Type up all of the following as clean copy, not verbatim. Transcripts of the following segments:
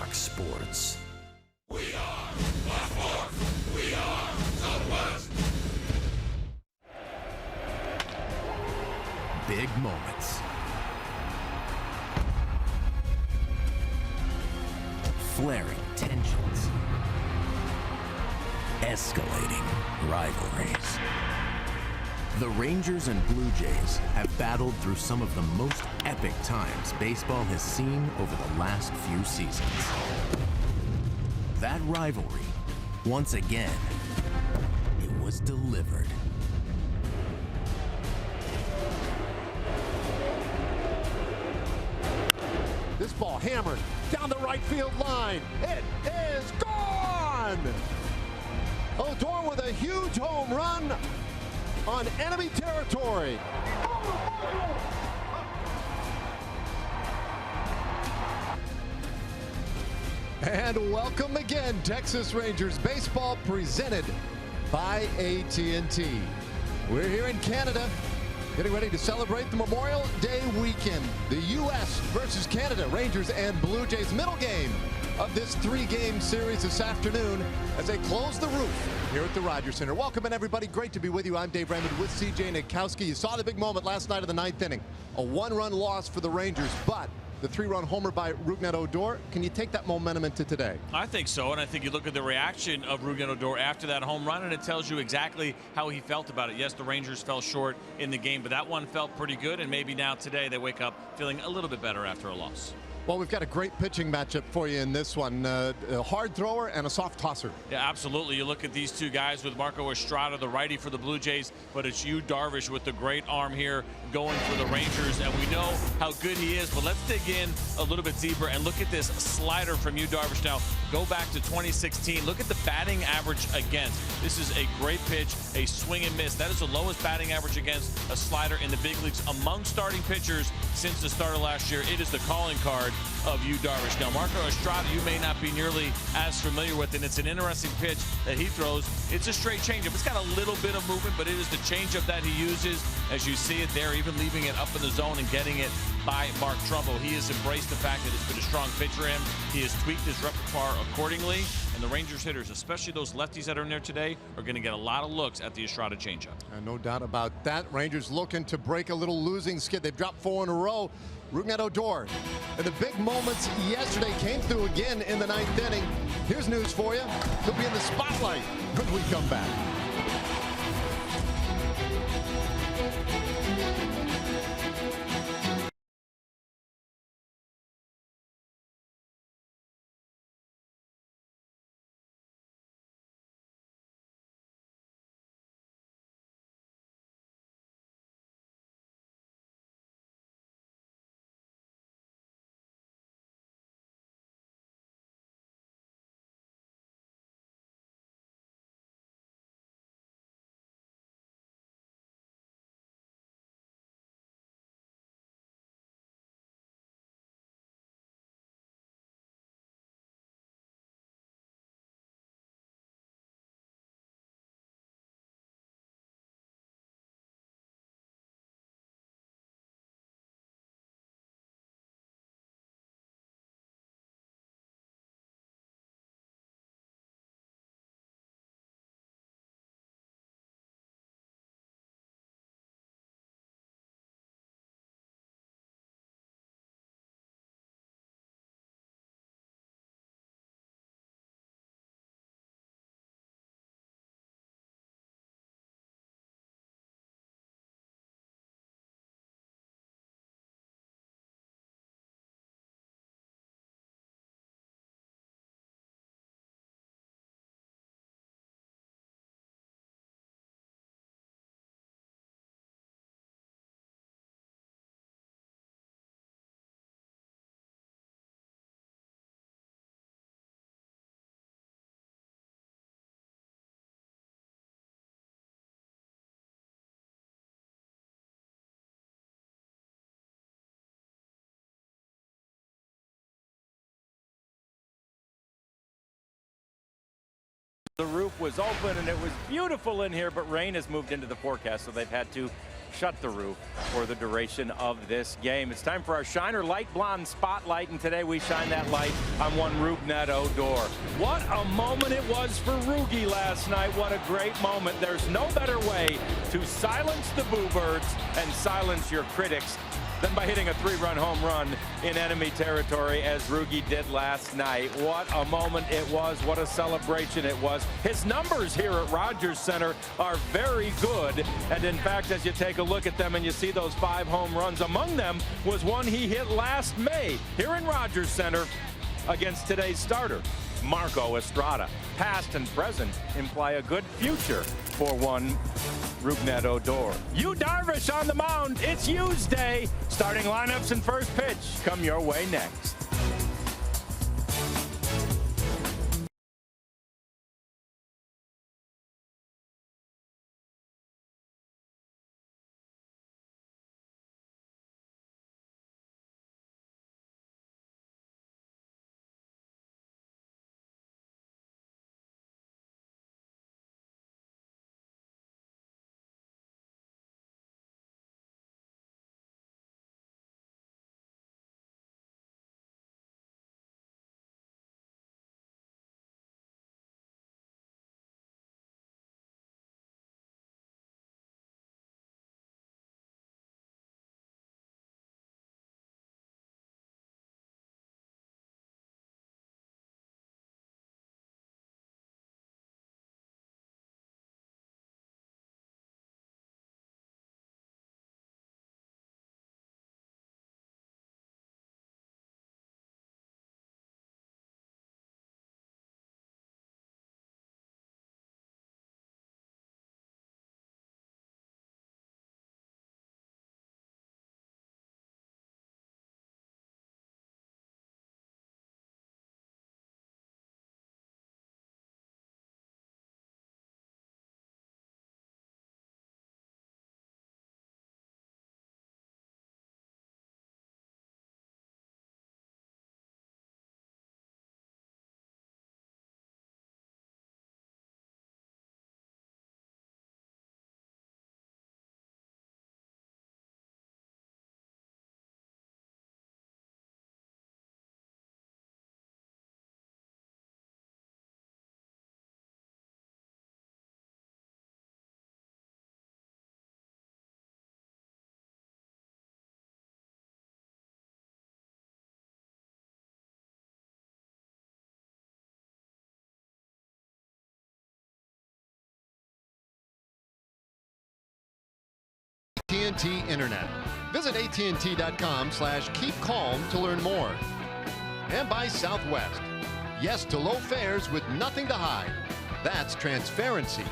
Talk Sports. We are Baltimore. We are Southwest. Big moments. Flaring tensions. Escalating rivalries. The Rangers and Blue Jays have battled through some of the most epic times baseball has seen over the last few seasons. That rivalry, once again, it was delivered. This ball hammered down the right field line. It is gone! Odor with a huge home run on enemy territory. And welcome again, Texas Rangers baseball presented by AT&T. We're here in Canada, getting ready to celebrate the Memorial Day weekend. The U.S. versus Canada, Rangers and Blue Jays, middle game of this three-game series this afternoon as they close the roof here at the Rogers Center. Welcome in, everybody. Great to be with you. I'm Dave Raymond with C.J. Nitkowski. You saw the big moment last night of the ninth inning. A one-run loss for the Rangers, but the three-run homer by Rougned Odor. Can you take that momentum into today? I think so, and I think you look at the reaction of Rougned Odor after that home run, and it tells you exactly how he felt about it. Yes, the Rangers fell short in the game, but that one felt pretty good, and maybe now today they wake up feeling a little bit better after a loss. Well, we've got a great pitching matchup for you in this one. A hard thrower and a soft tosser. Yeah, absolutely. You look at these two guys with Marco Estrada, the righty for the Blue Jays, but it's Yu Darvish with the great arm here going for the Rangers, and we know how good he is, but let's dig in a little bit deeper and look at this slider from Yu Darvish. Now, go back to 2016. Look at the batting average against. This is a great pitch, a swing and miss. That is the lowest batting average against a slider in the big leagues among starting pitchers since the start of last year. It is the calling card of Yu Darvish. Now, Marco Estrada, you may not be nearly as familiar with, and it's an interesting pitch that he throws. It's a straight changeup. It's got a little bit of movement, but it is the changeup that he uses. As you see it there, even leaving it up in the zone and getting it by Mark Trumbo. He has embraced the fact that it's been a strong pitch for him. He has tweaked his repertoire accordingly, and the Rangers hitters, especially those lefties that are in there today, are going to get a lot of looks at the Estrada changeup. No doubt about that. Rangers looking to break a little losing skid. They've dropped 4 in a row. Rougned Odor. And the big moments yesterday came through again in the ninth inning. Here's news for you. He'll be in the spotlight when we come back. The roof was open and it was beautiful in here, but rain has moved into the forecast, so they've had to shut the roof for the duration of this game. It's time for our Shiner Light Blonde Spotlight, and today we shine that light on one Rougned Odor. What a moment it was for Roogie last night. What a great moment. There's no better way to silence the boo birds and silence your critics than by hitting a 3-run home run in enemy territory, as Roogie did last night. What a moment it was. What a celebration it was. His numbers here at Rogers Center are very good. And in fact, as you take a look at them and you see those 5 home runs, among them was one he hit last May here in Rogers Center against today's starter, Marco Estrada. Past and present imply a good future for one Rougned Odor. Yu Darvish on the mound. It's Yu's day. Starting lineups and first pitch come your way next. AT&T Internet. Visit AT&T.com/keep calm to learn more. And by Southwest. Yes to low fares with nothing to hide. That's transparency.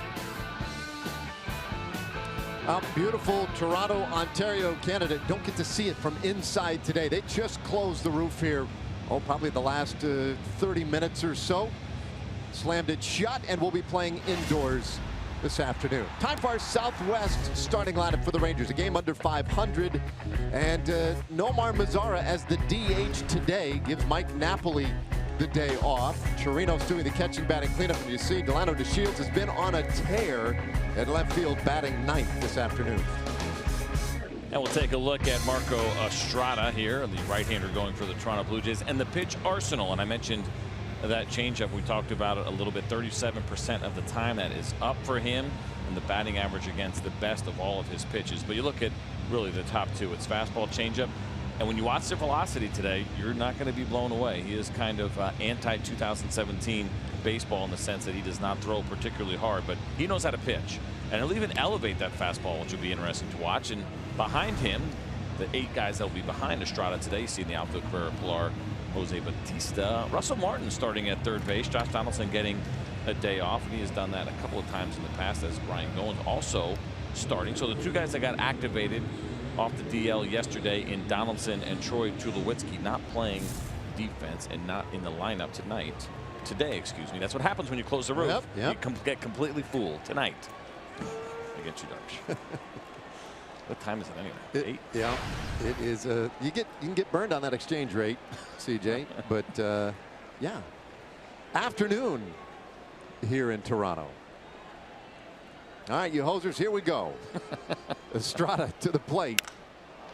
Beautiful Toronto, Ontario, Canada. Don't get to see it from inside today. They just closed the roof here. Oh, probably the last 30 minutes or so. Slammed it shut, and we'll be playing indoors this afternoon. Time for our Southwest starting lineup for the Rangers. A game under 500, and Nomar Mazara as the DH today gives Mike Napoli the day off. Chirino's doing the catching, batting cleanup, and you see Delano DeShields has been on a tear at left field, batting ninth this afternoon. And we'll take a look at Marco Estrada here, the right-hander going for the Toronto Blue Jays, and the pitch arsenal. And I mentioned that changeup, we talked about it a little bit. 37% of the time that is up for him, and the batting average against the best of all of his pitches. But you look at really the top two. It's fastball, changeup, and when you watch the velocity today, you're not going to be blown away. He is kind of anti-2017 baseball in the sense that he does not throw particularly hard, but he knows how to pitch, and he'll even elevate that fastball, which will be interesting to watch. And behind him, the 8 guys that will be behind Estrada today, you see in the outfield, Cabrera, Pilar, Jose Batista, Russell Martin starting at third base, Josh Donaldson getting a day off, and he has done that a couple of times in the past, as Brian Goins also starting. So the 2 guys that got activated off the DL yesterday in Donaldson and Troy Tulowitzki not playing defense and not in the lineup today, excuse me. That's what happens when you close the roof. Yep. You get completely fooled tonight against you, Darvish. What time is it anyway? 8? Yeah, it is. You can get burned on that exchange rate, CJ. But yeah, afternoon here in Toronto. All right, you hosers, here we go. Estrada to the plate.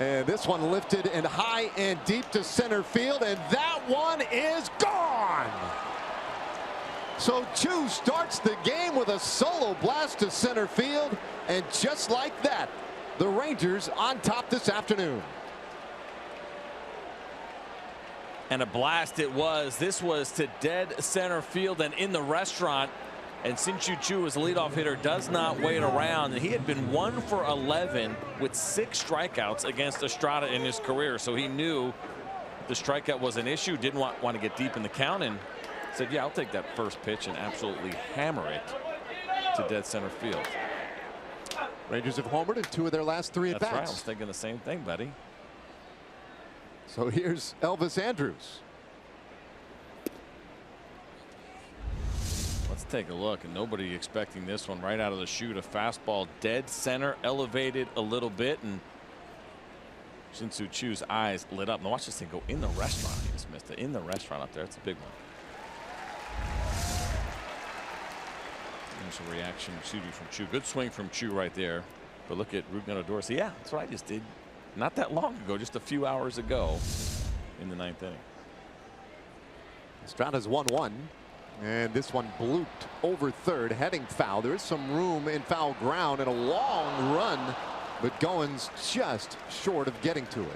And this one lifted and high and deep to center field, and that one is gone. So Chu starts the game with a solo blast to center field, and just like that, the Rangers on top this afternoon. And a blast it was. This was to dead center field and in the restaurant. And Shin-Soo Choo, as a leadoff hitter, does not wait around. And he had been 1 for 11 with 6 strikeouts against Estrada in his career. So he knew the strikeout was an issue, didn't want to get deep in the count, and said, yeah, I'll take that first pitch and absolutely hammer it to dead center field. Rangers have homered in 2 of their last 3 at bats. That's right. I was thinking the same thing, buddy. So here's Elvis Andrus. Let's take a look, and nobody expecting this one right out of the chute. A fastball dead center, elevated a little bit, and Shin-Soo Choo's eyes lit up. Now watch this thing go in the restaurant. He just missed it. In the restaurant up there. It's a big one. There's a reaction from Choo. Good swing from Choo right there. But look at Rougned Odor. Yeah, that's what I just did not that long ago, just a few hours ago in the 9th inning. Estrada's 1-1. And this one blooped over third, heading foul. There is some room in foul ground and a long run, but Goins just short of getting to it.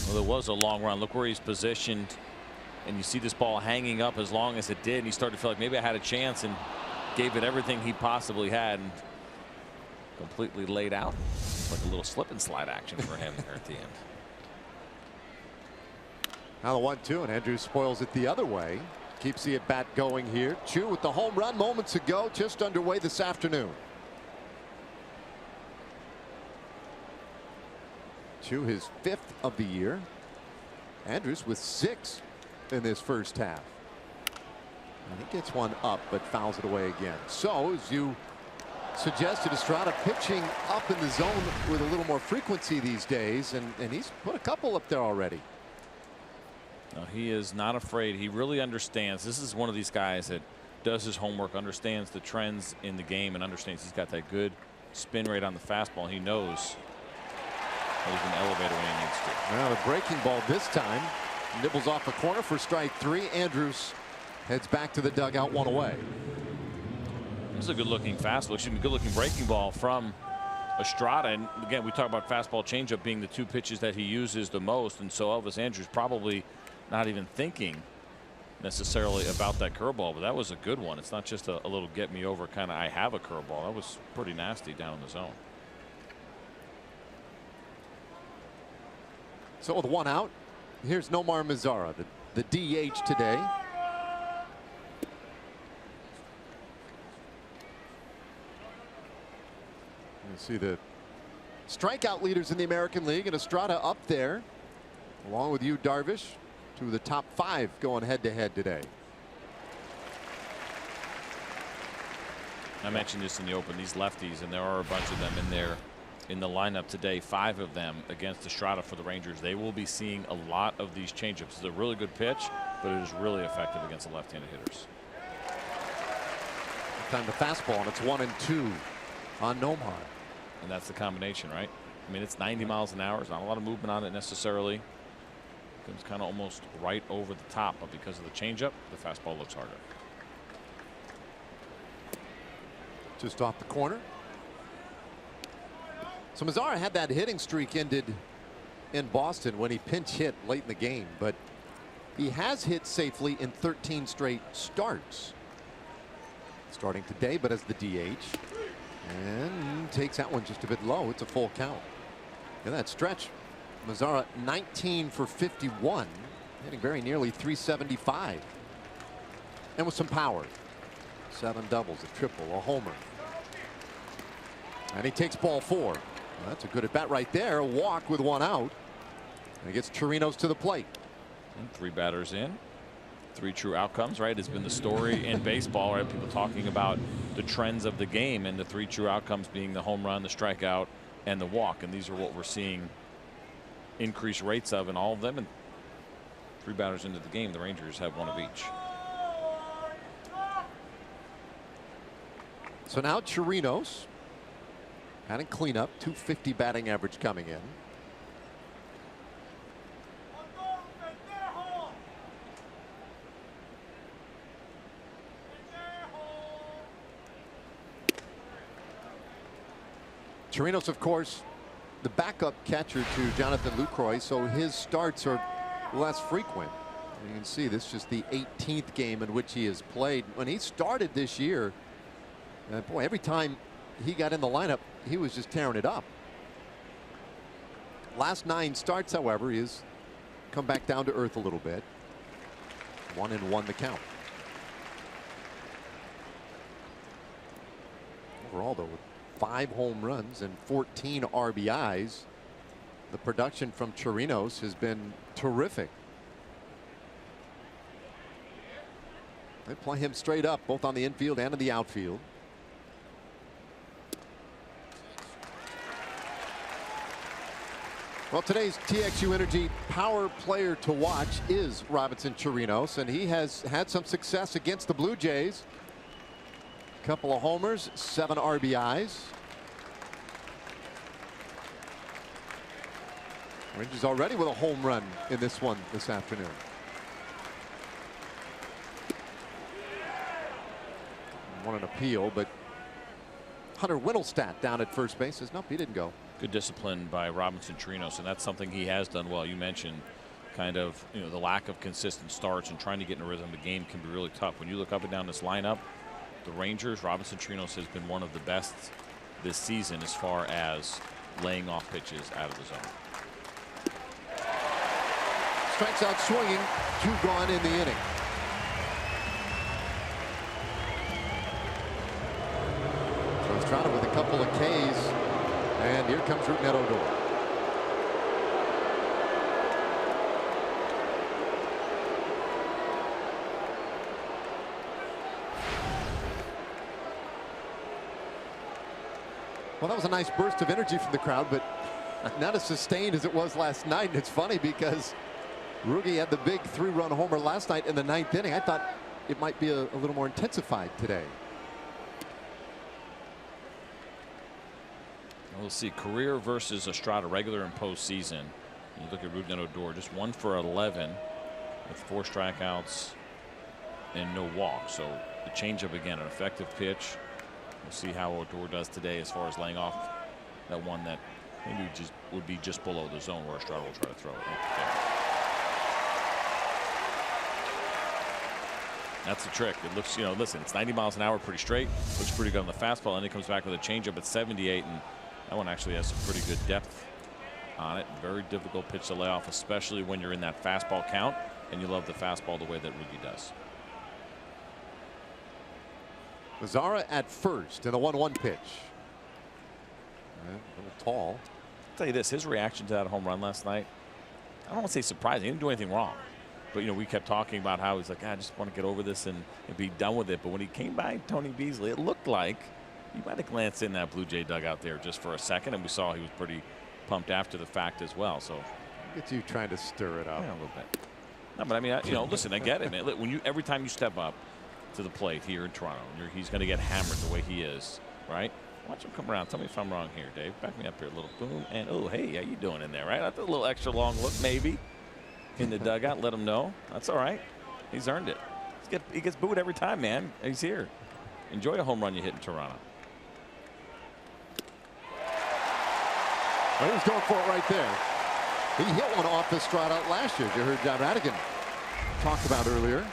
Well, there was a long run. Look where he's positioned, and you see this ball hanging up as long as it did, and he started to feel like maybe I had a chance and gave it everything he possibly had. And completely laid out. Like a little slip and slide action for him there at the end. Now the 1-2, and Andrews spoils it the other way. Keeps the at bat going here. Choo with the home run moments ago, just underway this afternoon. Choo his 5th of the year. Andrews with 6 in this first half. And he gets one up, but fouls it away again. So as you suggested, Estrada pitching up in the zone with a little more frequency these days, and he's put a couple up there already. No, he is not afraid. He really understands. This is one of these guys that does his homework, understands the trends in the game, and understands he's got that good spin rate on the fastball. And he knows that he can elevate it when he needs to. Well, the breaking ball this time nibbles off a corner for strike 3. Andrews heads back to the dugout, 1 away. This is a good looking fastball. Excuse me, good looking breaking ball from Estrada. And again, we talk about fastball changeup being the 2 pitches that he uses the most. And so Elvis Andrus probably not even thinking necessarily about that curveball, but that was a good one. It's not just a little get me over kind of I have a curveball. That was pretty nasty down in the zone. So with 1 out, here's Nomar Mazara, the DH today. You see the strikeout leaders in the American League, and Estrada up there along with Darvish, 2 of the top 5 going head to head today. I mentioned this in the open, these lefties, and there are a bunch of them in there in the lineup today. 5 of them against Estrada for the Rangers. They will be seeing a lot of these changeups. It's a really good pitch, but it is really effective against the left-handed hitters. Time the fastball, and it's 1-2 on Nomar. And that's the combination, right? I mean, it's 90 miles an hour. There's not a lot of movement on it necessarily. Comes kind of almost right over the top, but because of the changeup, the fastball looks harder. Just off the corner. So Mazara had that hitting streak ended in Boston when he pinch hit late in the game, but he has hit safely in 13 straight starts. Starting today, but as the DH. And takes that one just a bit low. It's a full count. And that stretch, Mazara 19 for 51, hitting very nearly 375. And with some power. 7 doubles, a triple, a homer. And he takes ball 4. Well, that's a good at bat right there. A walk with 1 out. And he gets Chirinos to the plate. And 3 batters in. 3 true outcomes, right? Has been the story in baseball, right? People talking about the trends of the game, and the 3 true outcomes being the home run, the strikeout, and the walk. And these are what we're seeing increased rates of in all of them. And 3 batters into the game, the Rangers have one of each. So now Chirinos had a cleanup, 250 batting average coming in. Chirinos, of course, the backup catcher to Jonathan Lucroy, so his starts are less frequent. You can see this is just the 18th game in which he has played. When he started this year, boy, every time he got in the lineup, he was just tearing it up. Last 9 starts, however, he has come back down to earth a little bit. 1-1 the count. Overall, though, with 5 home runs and 14 RBIs, the production from Chirinos has been terrific. They play him straight up, both on the infield and in the outfield. Well, today's TXU Energy power player to watch is Robinson Chirinos, and he has had some success against the Blue Jays. A couple of homers, 7 RBIs. Rangers already with a home run in this one this afternoon. Won an appeal, but Hunter Wintelstadt down at first base says nope, he didn't go. Good discipline by Robinson Chirinos, and that's something he has done well. You mentioned kind of, you know, the lack of consistent starts and trying to get in a rhythm of the game can be really tough. When you look up and down this lineup, the Rangers, Robinson Chirinos has been one of the best this season as far as laying off pitches out of the zone. Strikes out swinging, 2 gone in the inning. So Estrada with a couple of Ks. And here comes Rougned Odor. Well, that was a nice burst of energy from the crowd, but not as sustained as it was last night. And it's funny because Rugi had the big 3-run homer last night in the 9th inning. I thought it might be a little more intensified today. We'll see career versus Estrada, regular and postseason. You look at Rougned Odor, just 1 for 11 with 4 strikeouts and no walks. So the changeup again, an effective pitch. We'll see how Odor does today as far as laying off that one that maybe just would be just below the zone where Estrada will try to throw it. That's the trick. It looks, you know, listen, it's 90 miles an hour, pretty straight. Looks pretty good on the fastball, and he comes back with a changeup at 78, and that one actually has some pretty good depth on it. Very difficult pitch to lay off, especially when you're in that fastball count and you love the fastball the way that Rugi does. Mazzara at first and a 1-1 pitch. A little tall. I'll tell you this, his reaction to that home run last night, I don't want to say surprising. He didn't do anything wrong. But, you know, we kept talking about how he's like, I just want to get over this and be done with it. But when he came by Tony Beasley, it looked like he might have glanced in that Blue Jay dugout there just for a second, and we saw he was pretty pumped after the fact as well. So it's you trying to stir it up. Yeah, a little bit. No, but I mean, you know, listen, I get it, man. When you every time you step up to the plate here in Toronto, he's going to get hammered the way he is, right? Watch him come around. Tell me if I'm wrong here, Dave. Back me up here a little. Boom, and oh, hey, how you doing in there, right? That's a little extra long look, maybe, in the dugout. Let him know. That's all right. He's earned it. He gets booed every time, man. He's here. Enjoy a home run you hit in Toronto. Well, he was going for it right there. He hit one off Estrada last year. You heard John Radigan talk about earlier.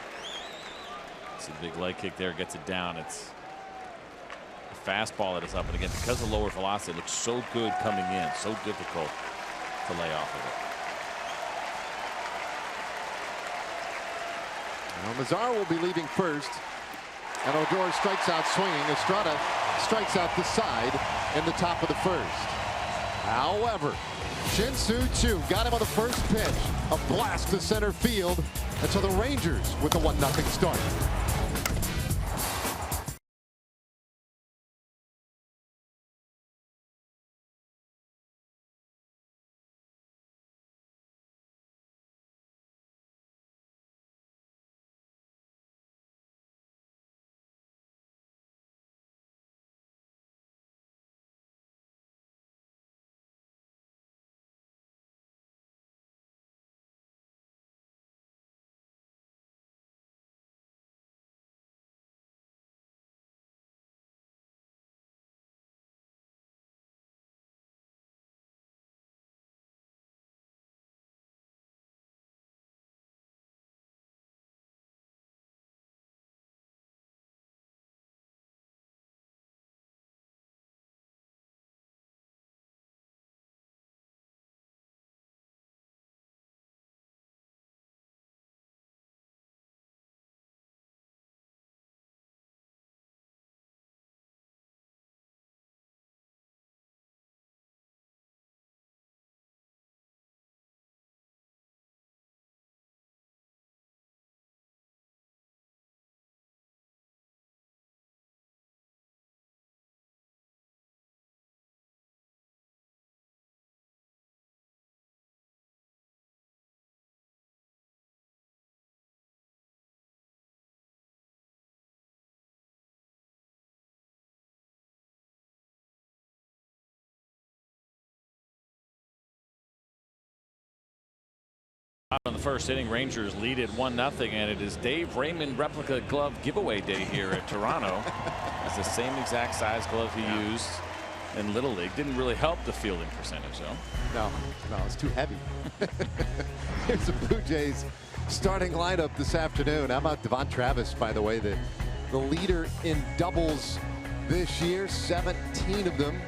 It's a big leg kick there. Gets it down. It's a fastball that is up. And again, because of lower velocity, it looks so good coming in. So difficult to lay off of it. Well, Mazzara will be leaving first. And Odor strikes out swinging. Estrada strikes out the side in the top of the first. However, Shin-Soo Choo got him on the first pitch. A blast to center field. And so the Rangers with the 1-0 start. In the first inning, Rangers lead it 1-0, and it is Dave Raymond replica glove giveaway day here at Toronto. It's the same exact size glove he used in Little League. Didn't really help the fielding percentage, though. No, it's too heavy. Here's the Blue Jays starting lineup this afternoon. How about Devon Travis, by the way, the leader in doubles this year, 17 of them.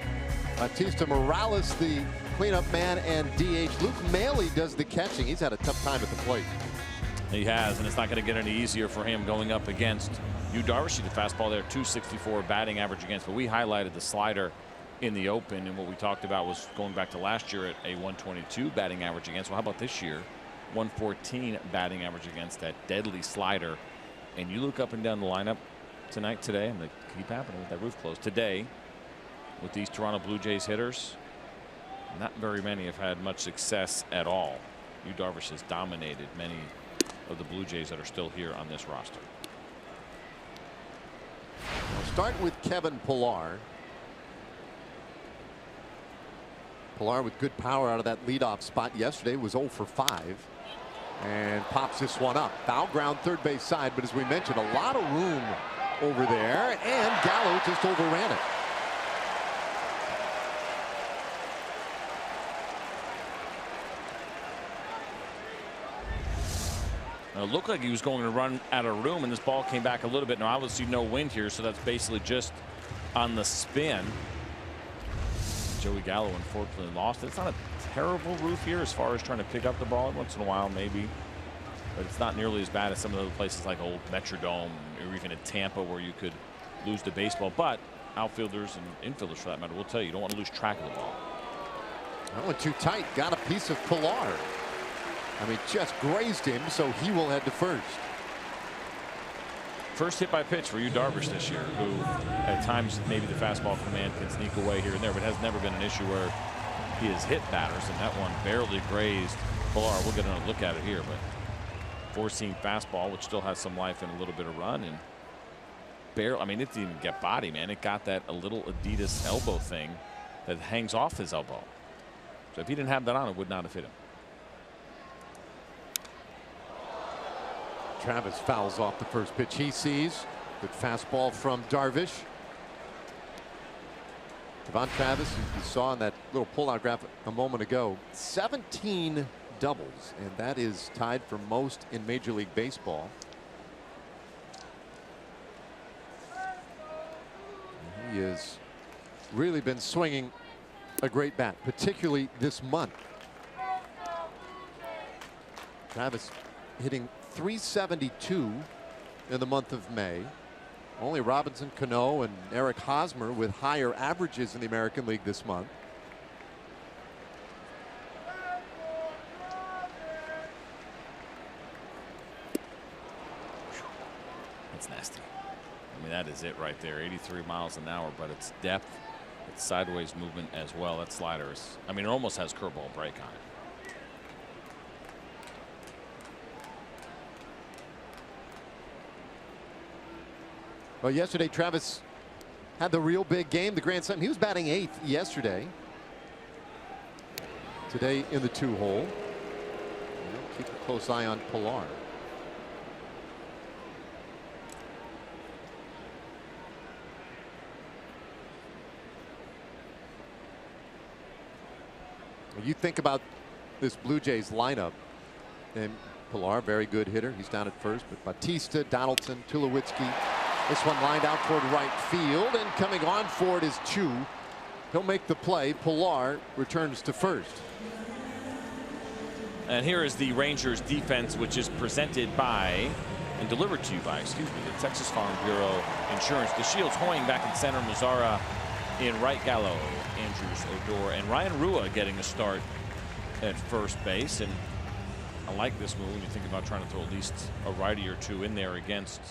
Bautista Morales, the cleanup man and DH. Luke Maile does the catching. He's had a tough time at the plate. He has, and it's not going to get any easier for him going up against Yu Darvish. The fastball there, 264 batting average against, but we highlighted the slider in the open, and what we talked about was going back to last year at a 122 batting average against. Well, how about this year? 114 batting average against that deadly slider. And you look up and down the lineup today, and they keep happening with that roof closed today with these Toronto Blue Jays hitters. Not very many have had much success at all. Yu Darvish has dominated many of the Blue Jays that are still here on this roster. We'll start with Kevin Pillar. Pillar with good power out of that leadoff spot yesterday, was 0 for 5 and pops this one up. Foul ground third base side, but as we mentioned, a lot of room over there, and Gallo just overran it. It looked like he was going to run out of room, and this ball came back a little bit. Now, obviously, no wind here, so that's basically just on the spin. Joey Gallo unfortunately lost it. It's not a terrible roof here as far as trying to pick up the ball once in a while, maybe, but it's not nearly as bad as some of the other places like old Metrodome or even in Tampa where you could lose the baseball. But outfielders and infielders, for that matter, will tell you don't want to lose track of the ball. That went too tight. Got a piece of Pillar. I mean, just grazed him, so he will head to first. First hit by pitch for Yu Darvish this year, who at times maybe the fastball command can sneak away here and there, but has never been an issue where he has hit batters, and that one barely grazed Pillar. We'll get another look at it here, but four-seam fastball, which still has some life and a little bit of run, and barely, I mean, it didn't even get body, man. It got that a little Adidas elbow thing that hangs off his elbow. So if he didn't have that on, it would not have hit him. Travis fouls off the first pitch he sees. Good fastball from Darvish. Devon Travis, you saw in that little pullout graphic a moment ago, 17 doubles, and that is tied for most in Major League Baseball. He has really been swinging a great bat, particularly this month. Travis hitting .372 in the month of May. Only Robinson Cano and Eric Hosmer with higher averages in the American League this month. That's nasty. I mean, that is it right there. 83 miles an hour, but it's depth, it's sideways movement as well. That slider is, I mean, it almost has curveball break on it. Well, yesterday Travis had the real big game, the grand slam. He was batting 8th yesterday. Today in the 2-hole. Keep a close eye on Pillar. When you think about this Blue Jays lineup, and Pillar, very good hitter. He's down at first, but Bautista, Donaldson, Tulowitzki. This one lined out toward right field, and coming on for it is Chu. He'll make the play. Pillar returns to first. And here is the Rangers defense, which is presented by and delivered to you by, excuse me, the Texas Farm Bureau Insurance. The Shields Hoying back in center, Mazzara in right, Gallo, Andrews, Odor, and Ryan Rua getting a start at first base. And I like this move when you think about trying to throw at least a righty or two in there against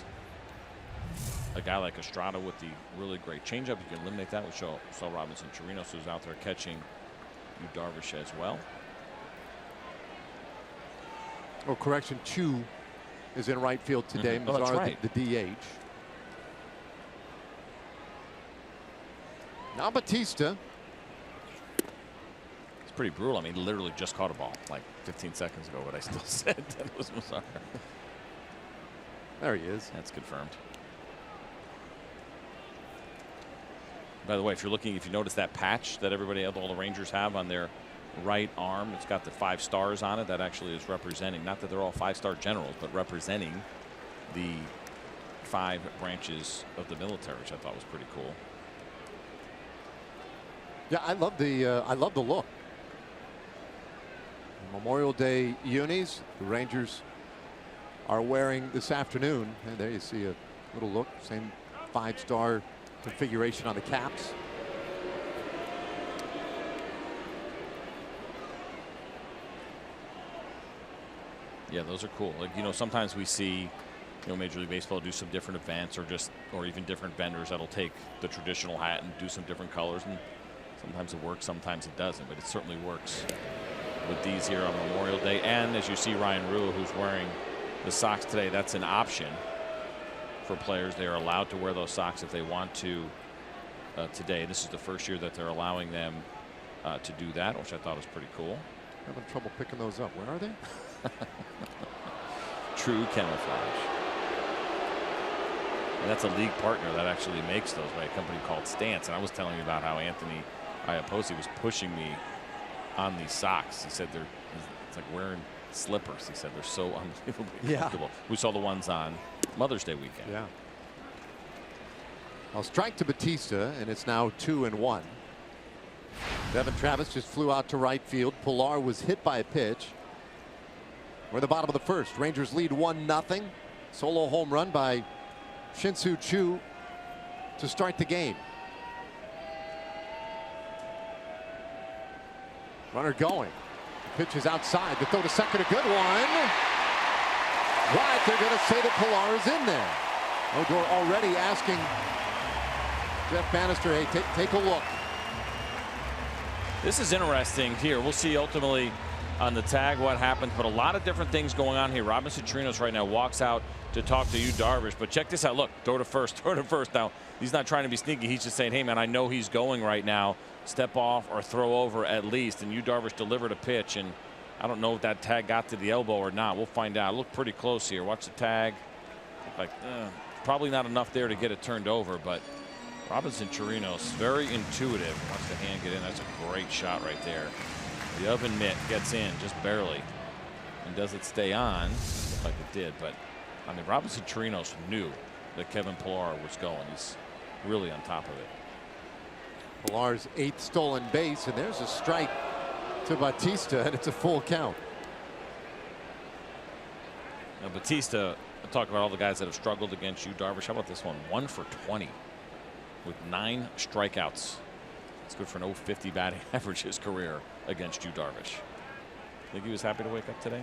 a guy like Estrada with the really great changeup. You can eliminate that with Sal Robinson Chirinos, who's out there catching Yu Darvish as well. Oh, correction, Chu is in right field today. Oh, that's right. the DH. Now Bautista. He's pretty brutal. I mean, he literally just caught a ball like 15 seconds ago, but I still said that was Mazar. There he is. That's confirmed. By the way, if you notice that patch that all the Rangers have on their right arm, it's got the 5 stars on it. That actually is representing, not that they're all 5-star generals, but representing the 5 branches of the military, which I thought was pretty cool. Yeah, I love the look. Memorial Day unis the Rangers are wearing this afternoon, and there you see a little look, same 5-star configuration on the caps. Yeah, those are cool. Like, sometimes we see, Major League Baseball do some different events, or even different vendors that'll take the traditional hat and do some different colors, and sometimes it works, sometimes it doesn't, but it certainly works with these here on Memorial Day. And as you see Ryan Rua, who's wearing the socks today, that's an option for players. They are allowed to wear those socks if they want to today. This is the first year that they're allowing them to do that, which I thought was pretty cool. Having trouble picking those up. Where are they? True camouflage. And that's a league partner that actually makes those by a company called Stance. And I was telling you about how Anthony Iapoce was pushing me on these socks. He said it's like wearing slippers. He said they're so unbelievably comfortable. We saw the ones on Mother's Day weekend. Yeah. Well, strike to Batista, and it's now 2-1. Devin Travis just flew out to right field. Pilar was hit by a pitch. We're at the bottom of the first. Rangers lead 1-0. Solo home run by Shin-Soo Choo to start the game. Runner going. The pitch is outside. The throw to second, a good one. Right, they're going to say that Pilar is in there. Odor already asking Jeff Bannister, hey, take a look. This is interesting here. We'll see ultimately on the tag what happens, but a lot of different things going on here. Robinson Chirinos right now walks out to talk to Yu Darvish, but check this out. Look, throw to first, throw to first. Now, he's not trying to be sneaky. He's just saying, hey, man, I know he's going right now. Step off or throw over at least. And Yu Darvish delivered a pitch, and I don't know if that tag got to the elbow or not. We'll find out. Look pretty close here. Watch the tag. Like, probably not enough there to get it turned over, but Robinson Chirinos, very intuitive. Watch the hand get in. That's a great shot right there. The oven mitt gets in just barely. And does it stay on? Looks like it did, but I mean, Robinson Chirinos knew that Kevin Pilar was going. He's really on top of it. Pilar's 8th stolen base, and there's a strike to Batista, and it's a full count. Now, Batista, I talk about all the guys that have struggled against Yu Darvish. How about this one? 1 for 20 with 9 strikeouts. It's good for an 0.50 batting average his career against Yu Darvish. Think he was happy to wake up today?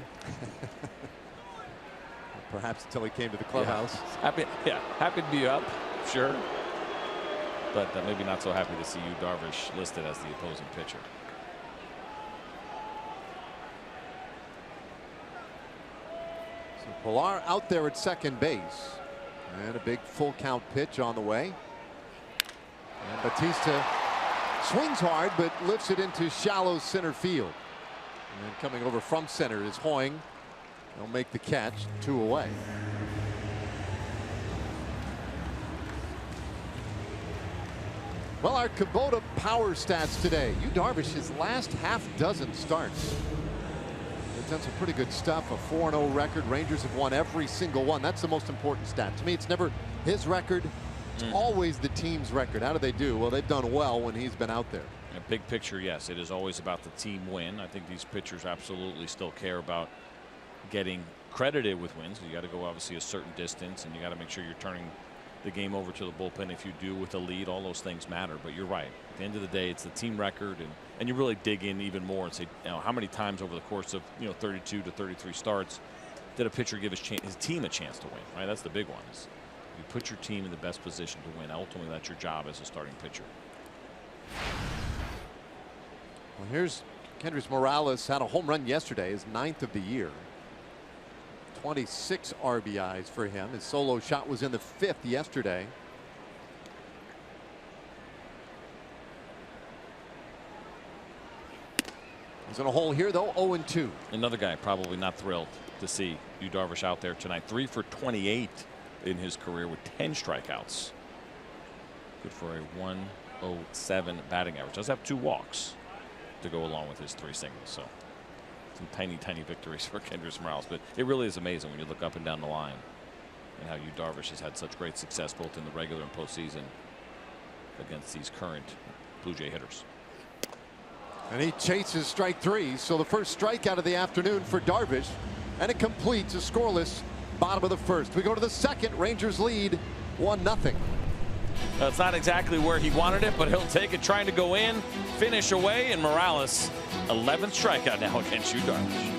Perhaps until he came to the clubhouse. Yeah. Happy to be up, sure. But maybe not so happy to see Yu Darvish listed as the opposing pitcher. So Pilar out there at second base. And a big full count pitch on the way. And Batista swings hard, but lifts it into shallow center field. And then coming over from center is Hoying. They'll make the catch, 2 away. Well, our Kubota power stats today. Yu Darvish's last half-dozen starts. They've done some pretty good stuff. A 4-0 record. Rangers have won every single one. That's the most important stat. To me, it's never his record. It's always the team's record. How do they do? Well, they've done well when he's been out there. A big picture, yes, it is always about the team win. I think these pitchers absolutely still care about getting credited with wins. You got to go obviously a certain distance, and you got to make sure you're turning the game over to the bullpen. If you do with a lead, all those things matter. But you're right. At the end of the day, it's the team record, and you really dig in even more and say, how many times over the course of 32 to 33 starts did a pitcher give his team a chance to win? Right, that's the big one. Is you put your team in the best position to win. Ultimately, that's your job as a starting pitcher. Well, here's Kendrys Morales. Had a home run yesterday, his 9th of the year. 26 RBIs for him. His solo shot was in the 5th yesterday. He's in a hole here, though, 0-2. Another guy probably not thrilled to see Yu Darvish out there tonight. 3 for 28 in his career with 10 strikeouts. Good for a 107 batting average. Does have 2 walks to go along with his 3 singles. So some tiny victories for Kendrys Morales. But it really is amazing when you look up and down the line and how Yu Darvish has had such great success both in the regular and postseason against these current Blue Jay hitters. And he chases strike 3. So the first strikeout of the afternoon for Darvish. And it completes a scoreless bottom of the first. We go to the second. Rangers lead 1-0. It's not exactly where he wanted it, but he'll take it, trying to go in, finish away, and Morales, 11th strikeout now against Yu Darvish.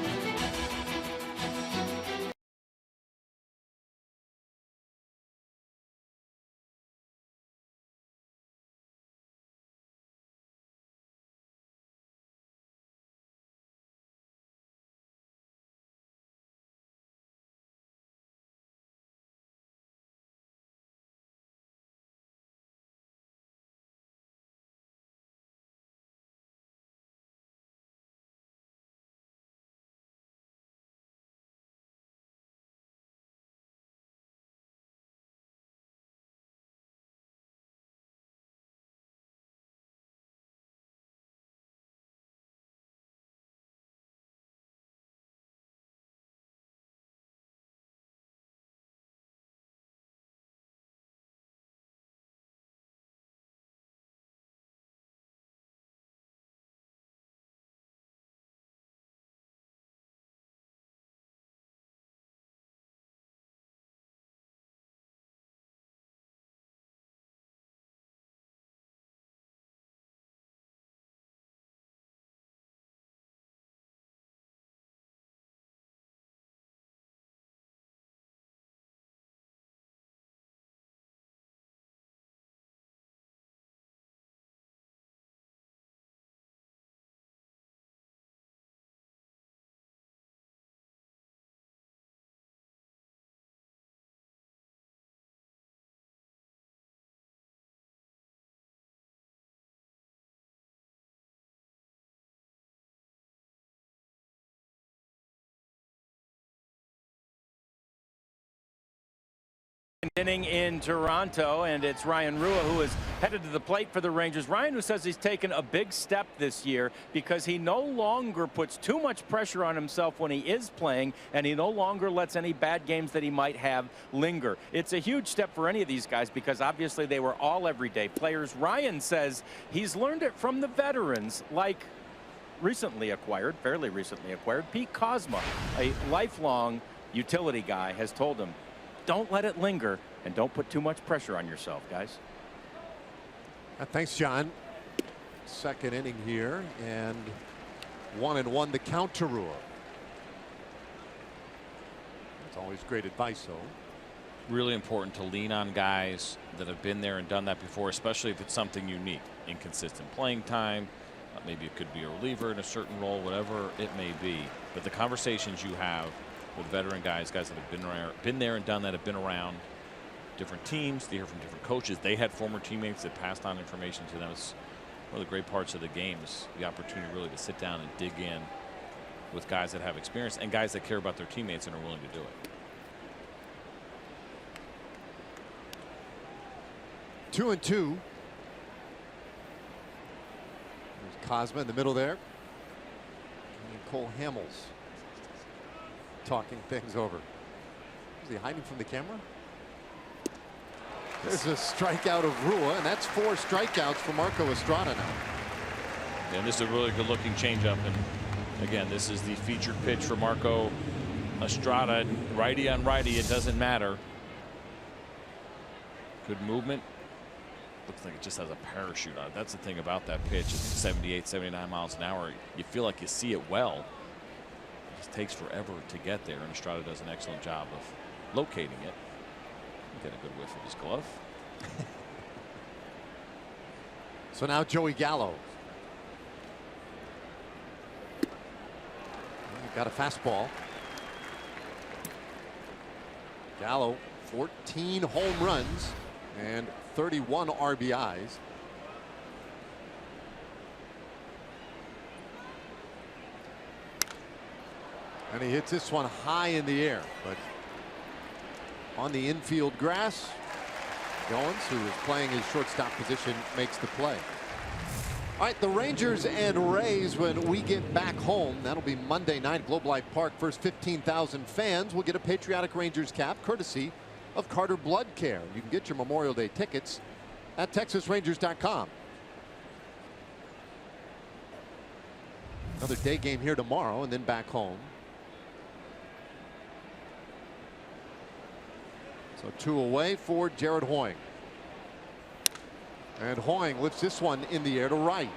Inning in Toronto, and it's Ryan Rua who is headed to the plate for the Rangers. Ryan, who says he's taken a big step this year because he no longer puts too much pressure on himself when he is playing, and he no longer lets any bad games that he might have linger. It's a huge step for any of these guys because obviously they were all everyday players. Ryan says he's learned it from the veterans like fairly recently acquired Pete Kozma, a lifelong utility guy, has told him, don't let it linger and don't put too much pressure on yourself, guys. Thanks, John. Second inning here, and 1-1 the count to Rua. That's always great advice, though. Really important to lean on guys that have been there and done that before, especially if it's something unique. Inconsistent playing time, maybe it could be a reliever in a certain role, whatever it may be. But the conversations you have with veteran guys that have been there and done that, have been around different teams, they hear from different coaches. They had former teammates that passed on information to them. It's one of the great parts of the game, is the opportunity really to sit down and dig in with guys that have experience and guys that care about their teammates and are willing to do it. 2-2. There's Kozma in the middle there. And Cole Hamels talking things over. Is he hiding from the camera? There's a strikeout of Rua, and that's 4 strikeouts for Marco Estrada now. And this is a really good looking changeup, and again, this is the featured pitch for Marco Estrada. Righty on righty, it doesn't matter. Good movement. Looks like it just has a parachute on it. That's the thing about that pitch. It's 78, 79 miles an hour. You feel like you see it well. It just takes forever to get there, and Estrada does an excellent job of locating it. Get a good whiff of his glove. So now Joey Gallo. Got a fastball. Gallo, 14 home runs and 31 RBIs. And he hits this one high in the air, but on the infield grass, Goins, who is playing his shortstop position, makes the play. All right, the Rangers and Rays, when we get back home, that'll be Monday night at Globe Life Park. First 15,000 fans will get a patriotic Rangers cap courtesy of Carter Blood Care. You can get your Memorial Day tickets at TexasRangers.com. Another day game here tomorrow and then back home. So 2 away for Jared Hoying. And Hoying lifts this one in the air to right.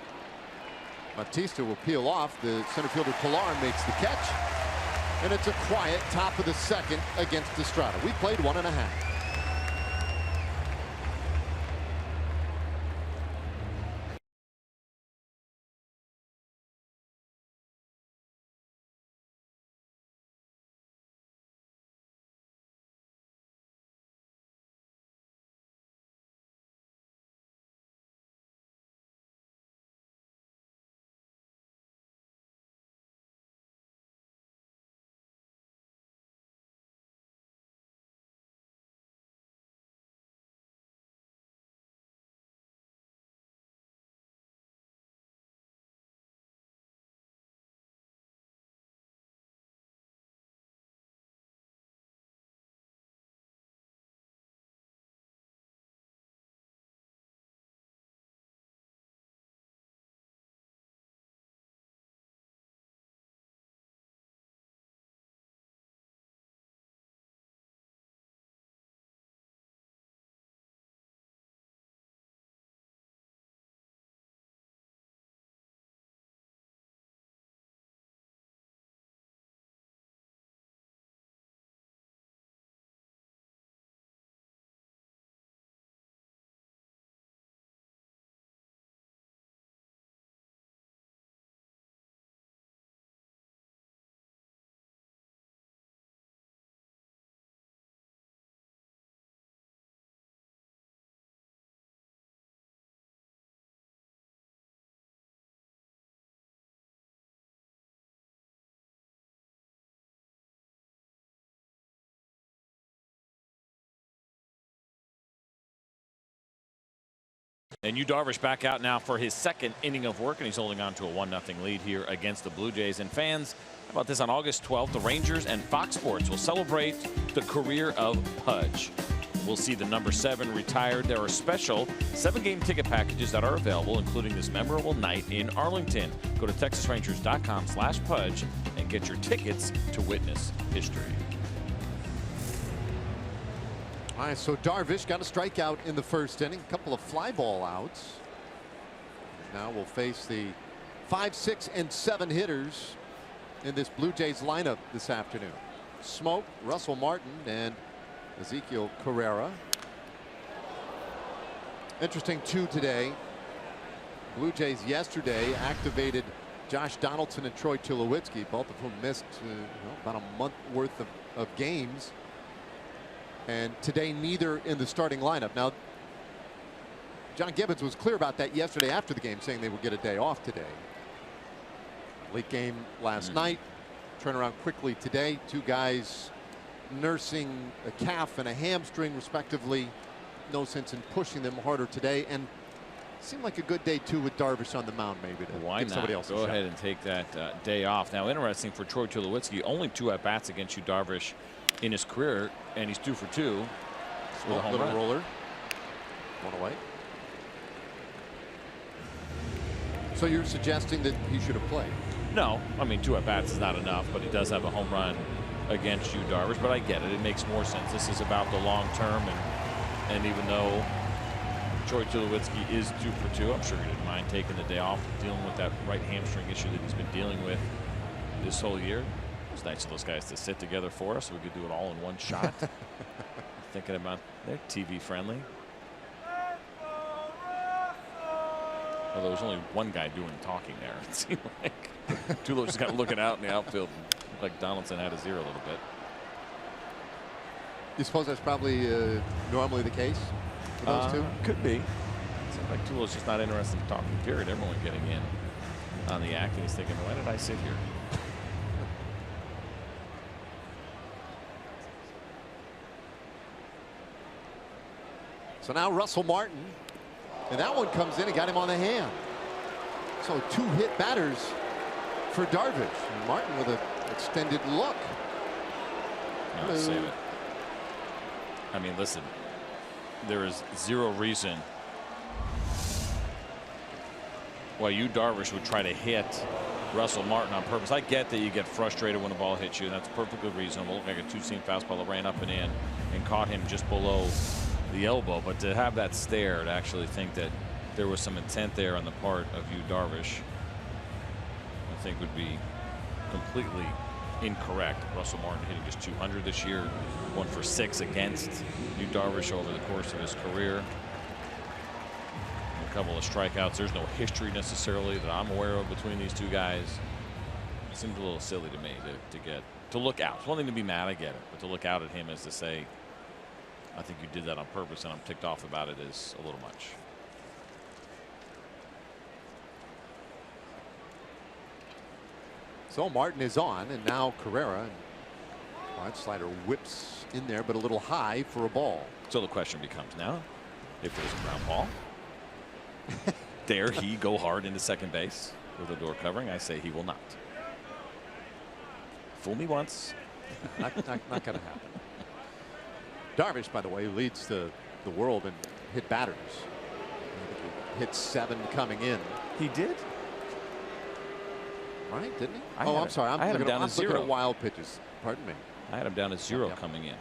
Bautista will peel off. The center fielder Pilar makes the catch. And it's a quiet top of the second against Estrada. We played 1.5. And Yu Darvish back out now for his second inning of work, and he's holding on to a 1-0 lead here against the Blue Jays. And fans, how about this? On August 12th, the Rangers and Fox Sports will celebrate the career of Pudge. We'll see the number 7 retired. There are special 7-game ticket packages that are available, including this memorable night in Arlington. Go to TexasRangers.com/Pudge and get your tickets to witness history. All right, so Darvish got a strikeout in the first inning, a couple of fly ball outs. Now we'll face the 5, 6, and 7 hitters in this Blue Jays lineup this afternoon. Smoke, Russell Martin, and Ezekiel Carrera. Interesting too today. Blue Jays yesterday activated Josh Donaldson and Troy Tulowitzki, both of whom missed about a month worth of games. And today, neither in the starting lineup. Now, John Gibbons was clear about that yesterday after the game, saying they would get a day off today. Late game last night, turnaround quickly today. 2 guys nursing a calf and a hamstring, respectively. No sense in pushing them harder today. And seemed like a good day, too, with Darvish on the mound, maybe, to give somebody else a shot. Go ahead and take that day off. Now, interesting for Troy Tulowitzki, only 2 at-bats against Yu Darvish in his career, and he's 2 for 2 with a home little run. roller. 1 away. So you're suggesting that he should have played? No, I mean 2 at-bats is not enough, but he does have a home run against Yu Darvish. But I get it; it makes more sense. This is about the long term, and even though Troy Tulowitzki is 2 for 2, I'm sure he didn't mind taking the day off, dealing with that right hamstring issue that he's been dealing with this whole year. It's nice of those guys to sit together for us so we could do it all in one shot. Thinking about they're TV friendly. Although there's only one guy doing talking there. It seemed like Tulo just got looking out in the outfield, like Donaldson had his ear a little bit. You suppose that's probably normally the case for those 2? Could be. It seems like Tulo's just not interested in talking, period. Everyone getting in on the act, and he's thinking, why did I sit here? So now Russell Martin, and that one comes in and got him on the hand. So 2 hit batters for Darvish. And Martin with an extended look. No, save it. I mean, listen, there is zero reason why you, Darvish, would try to hit Russell Martin on purpose. I get that you get frustrated when a ball hits you, and that's perfectly reasonable. It looked like a 2-seam fastball that ran up and in and caught him just below the elbow. But to have that stare, to actually think that there was some intent there on the part of you, Darvish, I think would be completely incorrect. Russell Martin hitting just 200 this year, 1 for 6 against you, Darvish, over the course of his career. A couple of strikeouts. There's no history necessarily that I'm aware of between these two guys. It seems a little silly to me to look out. It's one thing to be mad, I get it, but to look out at him is to say, I think you did that on purpose and I'm ticked off about it, is a little much. So Martin is on, and now Carrera. Well, that slider whips in there, but a little high for a ball. So the question becomes now, if there's a ground ball, dare he go hard into second base with a door covering? I say he will not. Fool me once. Not going to happen. Darvish, by the way, leads the world in hit batters. I think he hit 7 coming in. He did? Right, didn't he? I'm sorry. I'm looking down at 0 wild pitches. Pardon me. I had him down at 0 coming in.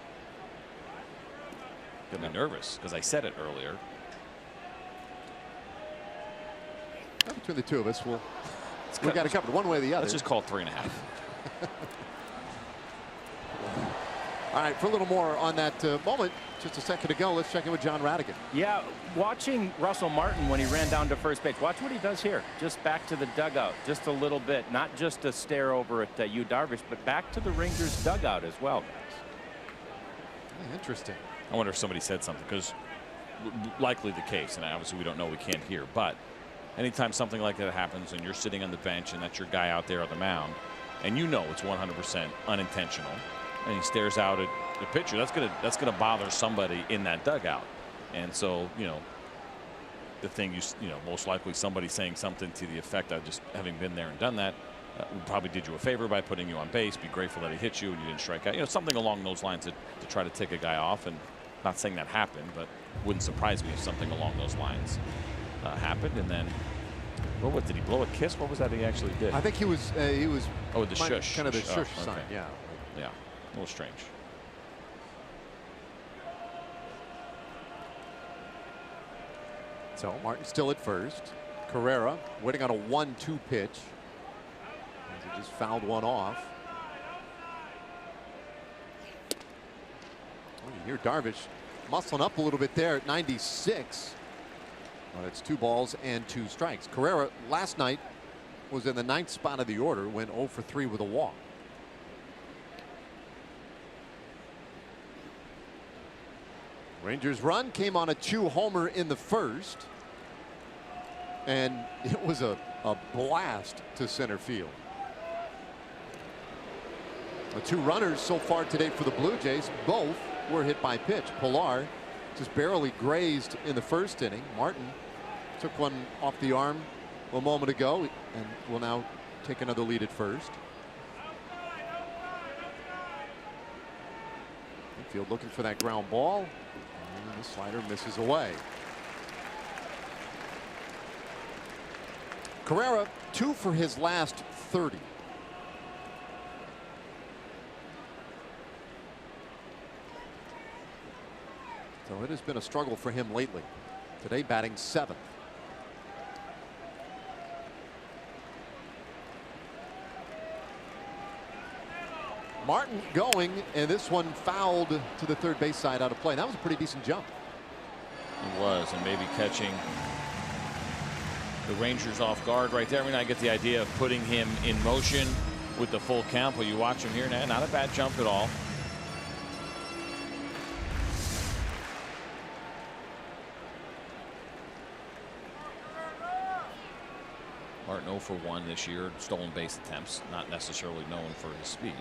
Got me nervous because I said it earlier. Well, between the two of us, we've got to cover one way or the other. Let's just call it 3.5. All right, for a little more on that moment, just a second ago, let's check in with John Radigan. Yeah, watching Russell Martin when he ran down to first base. Watch what he does here. Just back to the dugout, just a little bit. Not just a stare over at Yu Darvish, but back to the Rangers dugout as well, guys. Interesting. I wonder if somebody said something, because likely the case, and obviously we don't know, we can't hear, but anytime something like that happens and you're sitting on the bench and that's your guy out there on the mound and you know it's 100% unintentional, and he stares out at the pitcher, that's gonna bother somebody in that dugout. And so, you know, the thing you know, most likely somebody saying something to the effect of, just having been there and done that, we probably did you a favor by putting you on base. Be grateful that he hit you and you didn't strike out. You know, something along those lines to try to take a guy off. And not saying that happened, but wouldn't surprise me if something along those lines happened. And then, well, what did he blow a kiss? What was that he actually did? I think he was. Oh, the shush. Kind of the shush okay. sign. Yeah. Yeah. A little strange. So Martin still at first. Carrera waiting on a 1-2 pitch. He just fouled one off. Well, you hear Darvish muscling up a little bit there at 96. But it's 2 balls and 2 strikes. Carrera last night was in the 9th spot of the order, went 0 for 3 with a walk. Rangers run came on a 2-homer in the first, and it was a blast to center field. The 2 runners so far today for the Blue Jays, both were hit by pitch. Pilar just barely grazed in the first inning. Martin took one off the arm a moment ago and will now take another lead at first. Infield looking for that ground ball. And the slider misses away. Carrera 2 for his last 30. So it has been a struggle for him lately. Today batting 7th. Martin going, and this one fouled to the third base side out of play. That was a pretty decent jump. It was, and maybe catching the Rangers off guard right there. I mean, I get the idea of putting him in motion with the full count, but you watch him here now, not a bad jump at all. Martin 0 for 1 this year, stolen base attempts, not necessarily known for his speed.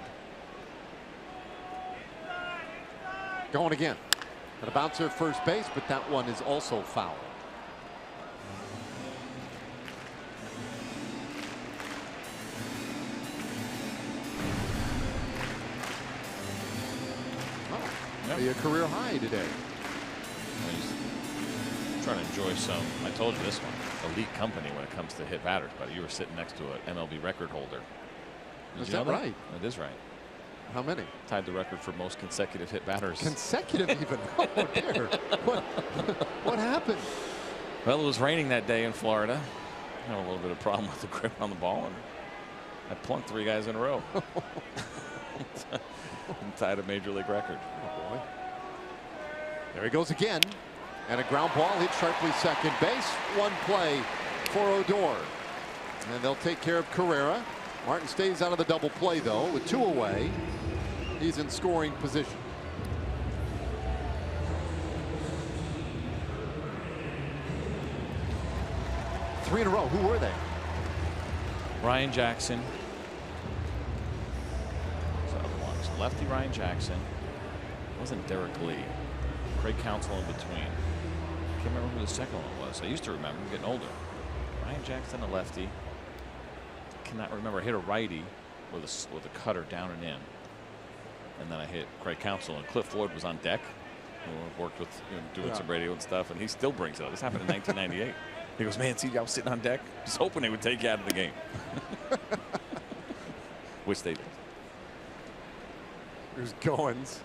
Going again. And a bouncer at first base, but that one is also foul. A career high today. He's trying to enjoy some, I told you this one, elite company when it comes to hit batters, but you were sitting next to an MLB record holder. Is that right? It is right. How many? Tied the record for most consecutive hit batters. Consecutive even? Oh dear. What happened? Well, it was raining that day in Florida. I had a little bit of problem with the grip on the ball, and I plunked 3 guys in a row. And tied a major league record. Oh boy. There he goes again. And a ground ball hit sharply second base. One play for Odor. And they'll take care of Carrera. Martin stays out of the double play though with 2 away. He's in scoring position. Three in a row. Who were they? Ryan Jackson. Lefty Ryan Jackson. It wasn't Derek Lee. Craig Counsell in between. I can't remember who the second one was. I used to remember. I'm getting older. Ryan Jackson, a lefty. Cannot remember. I hit a righty with a cutter down and in. And then I hit Craig Counsell, and Cliff Floyd was on deck. Worked with doing some radio and stuff, and he still brings it up. This happened in 1998. He goes, man, see, I was sitting on deck, just hoping they would take you out of the game. Which they did. Here's Goins.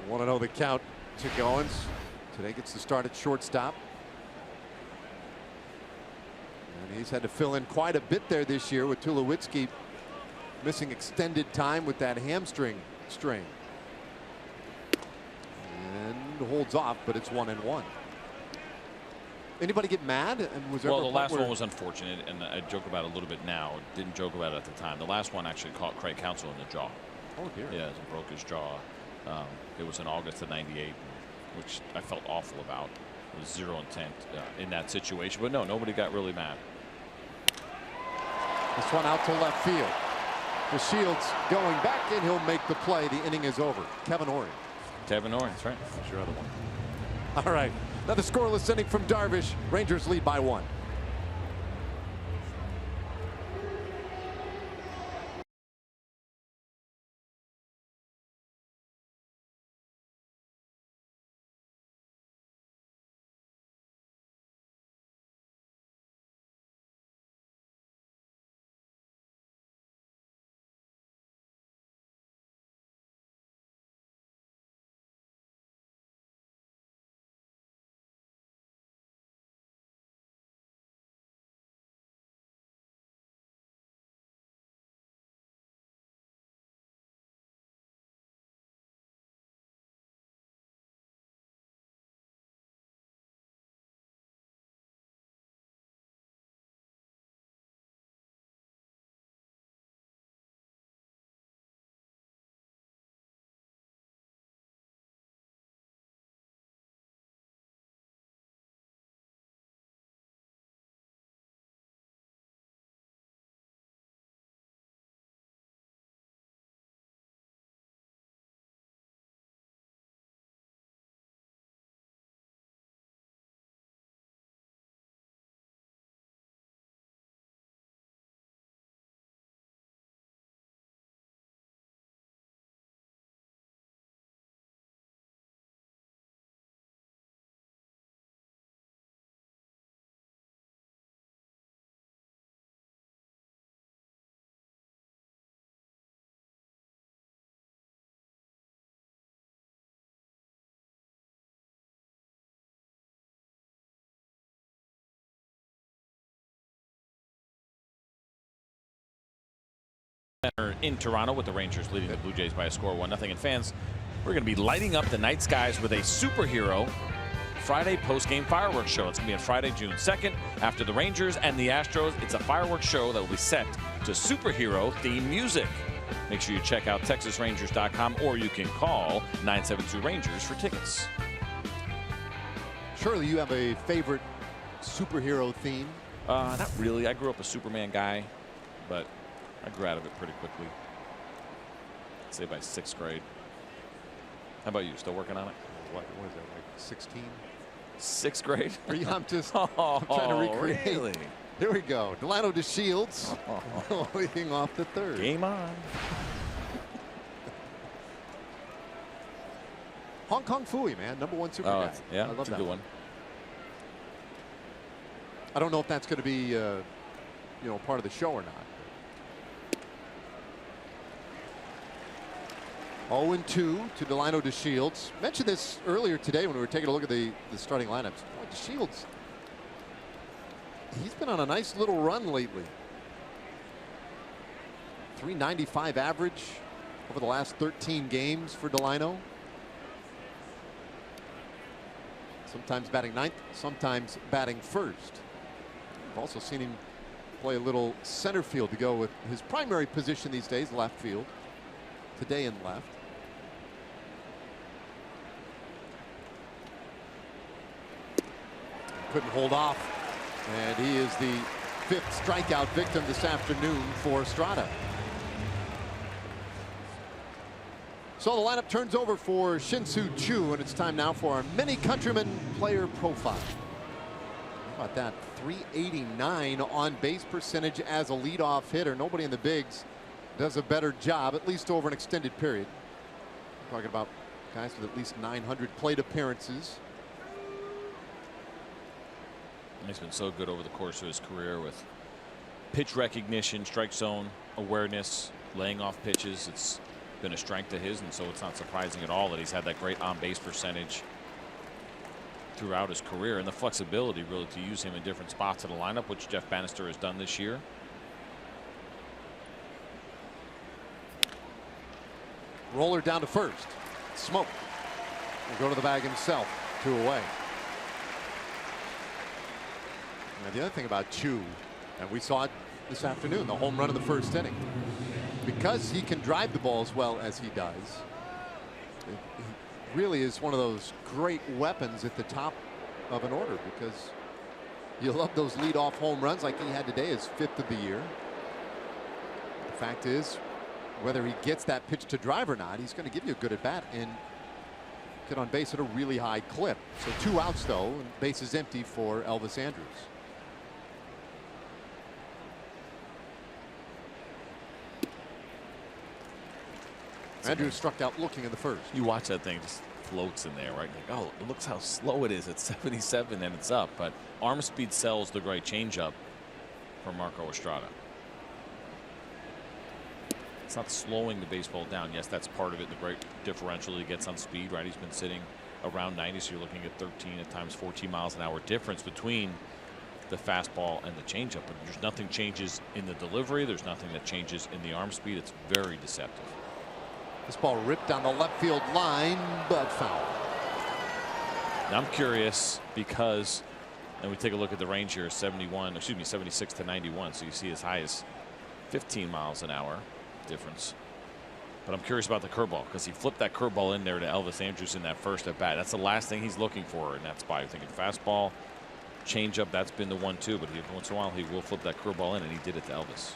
Want to know the count to Goins. Today gets the start at shortstop. And he's had to fill in quite a bit there this year with Tulowitzki missing extended time with that hamstring strain. And holds off, but it's 1-1. Anybody get mad? And was there well, the last one was unfortunate, and I joke about it a little bit now. Didn't joke about it at the time. The last one actually caught Craig Counsell in the jaw. Oh dear. Yeah, it broke his jaw. It was in August of '98, which I felt awful about. It was zero intent in that situation, but no, nobody got really mad. This one out to left field. The Shields going back, and he'll make the play. The inning is over. Kevin Orie. Kevin Orie, that's right. That's your other one. All right. Another scoreless inning from Darvish. Rangers lead by 1. In Toronto with the Rangers leading the Blue Jays by a score of 1-0. And fans, we're going to be lighting up the night skies with a superhero Friday post-game fireworks show. It's going to be on Friday, June 2nd. After the Rangers and the Astros, it's a fireworks show that will be set to superhero theme music. Make sure you check out TexasRangers.com, or you can call 972-RANGERS for tickets. Surely you have a favorite superhero theme? Not really. I grew up a Superman guy, but I grew out of it pretty quickly. I'd say by 6th grade. How about you? Still working on it? What was that, like 16? 6th grade? I'm just I'm trying to recreate. Really? Here we go. Delino DeShields leading off the 3rd. Game on. Hong Kong Phooey, man. #1 super guy. Yeah, I love it's a that good one. I don't know if that's going to be, you know, part of the show or not. 0-2 to Delino DeShields. Mentioned this earlier today when we were taking a look at the starting lineups. Oh, DeShields, he's been on a nice little run lately. 395 average over the last 13 games for Delino. Sometimes batting 9th, sometimes batting 1st. I've also seen him play a little center field to go with his primary position these days, left field. Today in left. Couldn't hold off. And he is the 5th strikeout victim this afternoon for Estrada. So the lineup turns over for Shin-Soo Choo, and it's time now for our mini countryman player profile. How about that? 389 on base percentage as a leadoff hitter. Nobody in the bigs does a better job, at least over an extended period. I'm talking about guys with at least 900 plate appearances. He's been so good over the course of his career with pitch recognition, strike zone awareness, laying off pitches. It's been a strength of his, and so it's not surprising at all that he's had that great on-base percentage throughout his career, and the flexibility really to use him in different spots of the lineup, which Jeff Bannister has done this year. Roller down to 1st. Smoke will go to the bag himself. 2 away. Now the other thing about Choo, and we saw it this afternoon, the home run in the 1st inning. Because he can drive the ball as well as he does, he really is one of those great weapons at the top of an order, because you love those leadoff home runs like he had today, his 5th of the year. The fact is, whether he gets that pitch to drive or not, he's going to give you a good at bat and get on base at a really high clip. So 2 outs though, and base is empty for Elvis Andrus. Andrews struck out looking in the 1st. You watch that thing, just floats in there, right? Like, oh, it looks how slow it is at 77 and it's up. But arm speed sells the great changeup for Marco Estrada. It's not slowing the baseball down. Yes, that's part of it. The great differential he gets on speed, right? He's been sitting around 90, so you're looking at 13 at times 14 miles an hour difference between the fastball and the changeup. But there's nothing changes in the delivery. There's nothing that changes in the arm speed. It's very deceptive. This ball ripped down the left field line, but foul. Now I'm curious because, and we take a look at the range here, 76 to 91. So you see as high as 15 miles an hour difference. But I'm curious about the curveball, because he flipped that curveball in there to Elvis Andrus in that 1st at bat. That's the last thing he's looking for in that spot. You're thinking fastball, changeup, that's been the 1-2, but once in a while he will flip that curveball in, and he did it to Elvis.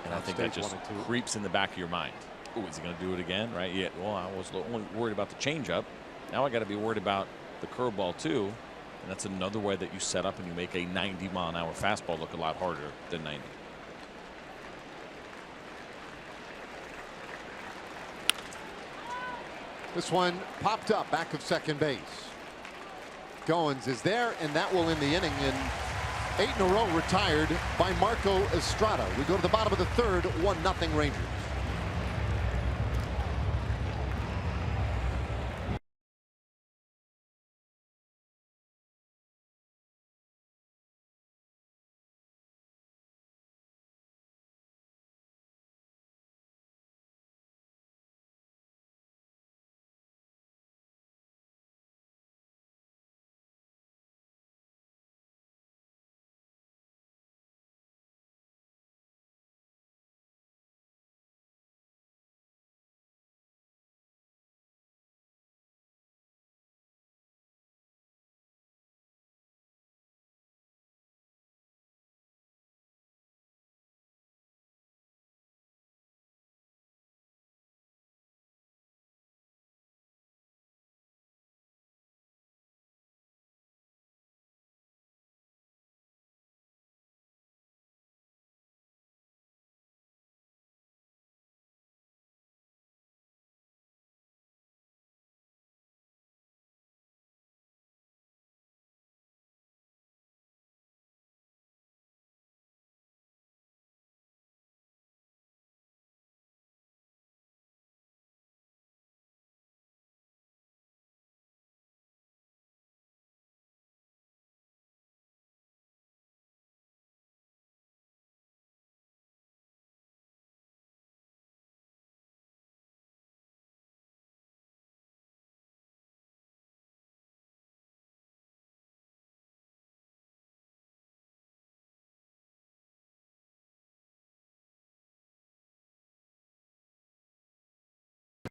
And I think that just creeps in the back of your mind. Oh, is he going to do it again? Right? Yeah. Well, I was only worried about the changeup. Now I got to be worried about the curveball too. And that's another way that you set up and you make a 90-mile-an-hour fastball look a lot harder than 90. This one popped up back of second base. Goins is there, and that will end the inning. And 8 in a row retired by Marco Estrada. We go to the bottom of the 3rd, 1-0 Rangers.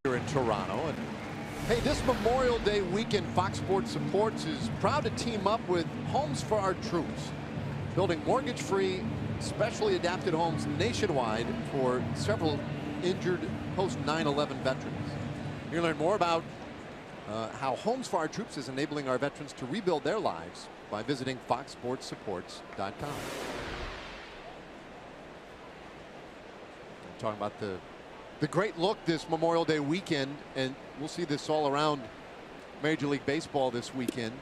here in Toronto. And hey, this Memorial Day weekend, Fox Sports Supports is proud to team up with Homes for Our Troops, building mortgage-free, specially adapted homes nationwide for several injured post 9/11 veterans. You'll learn more about how Homes for Our Troops is enabling our veterans to rebuild their lives by visiting foxsportssupports.com. Talking about the great look this Memorial Day weekend, and we'll see this all around Major League Baseball this weekend.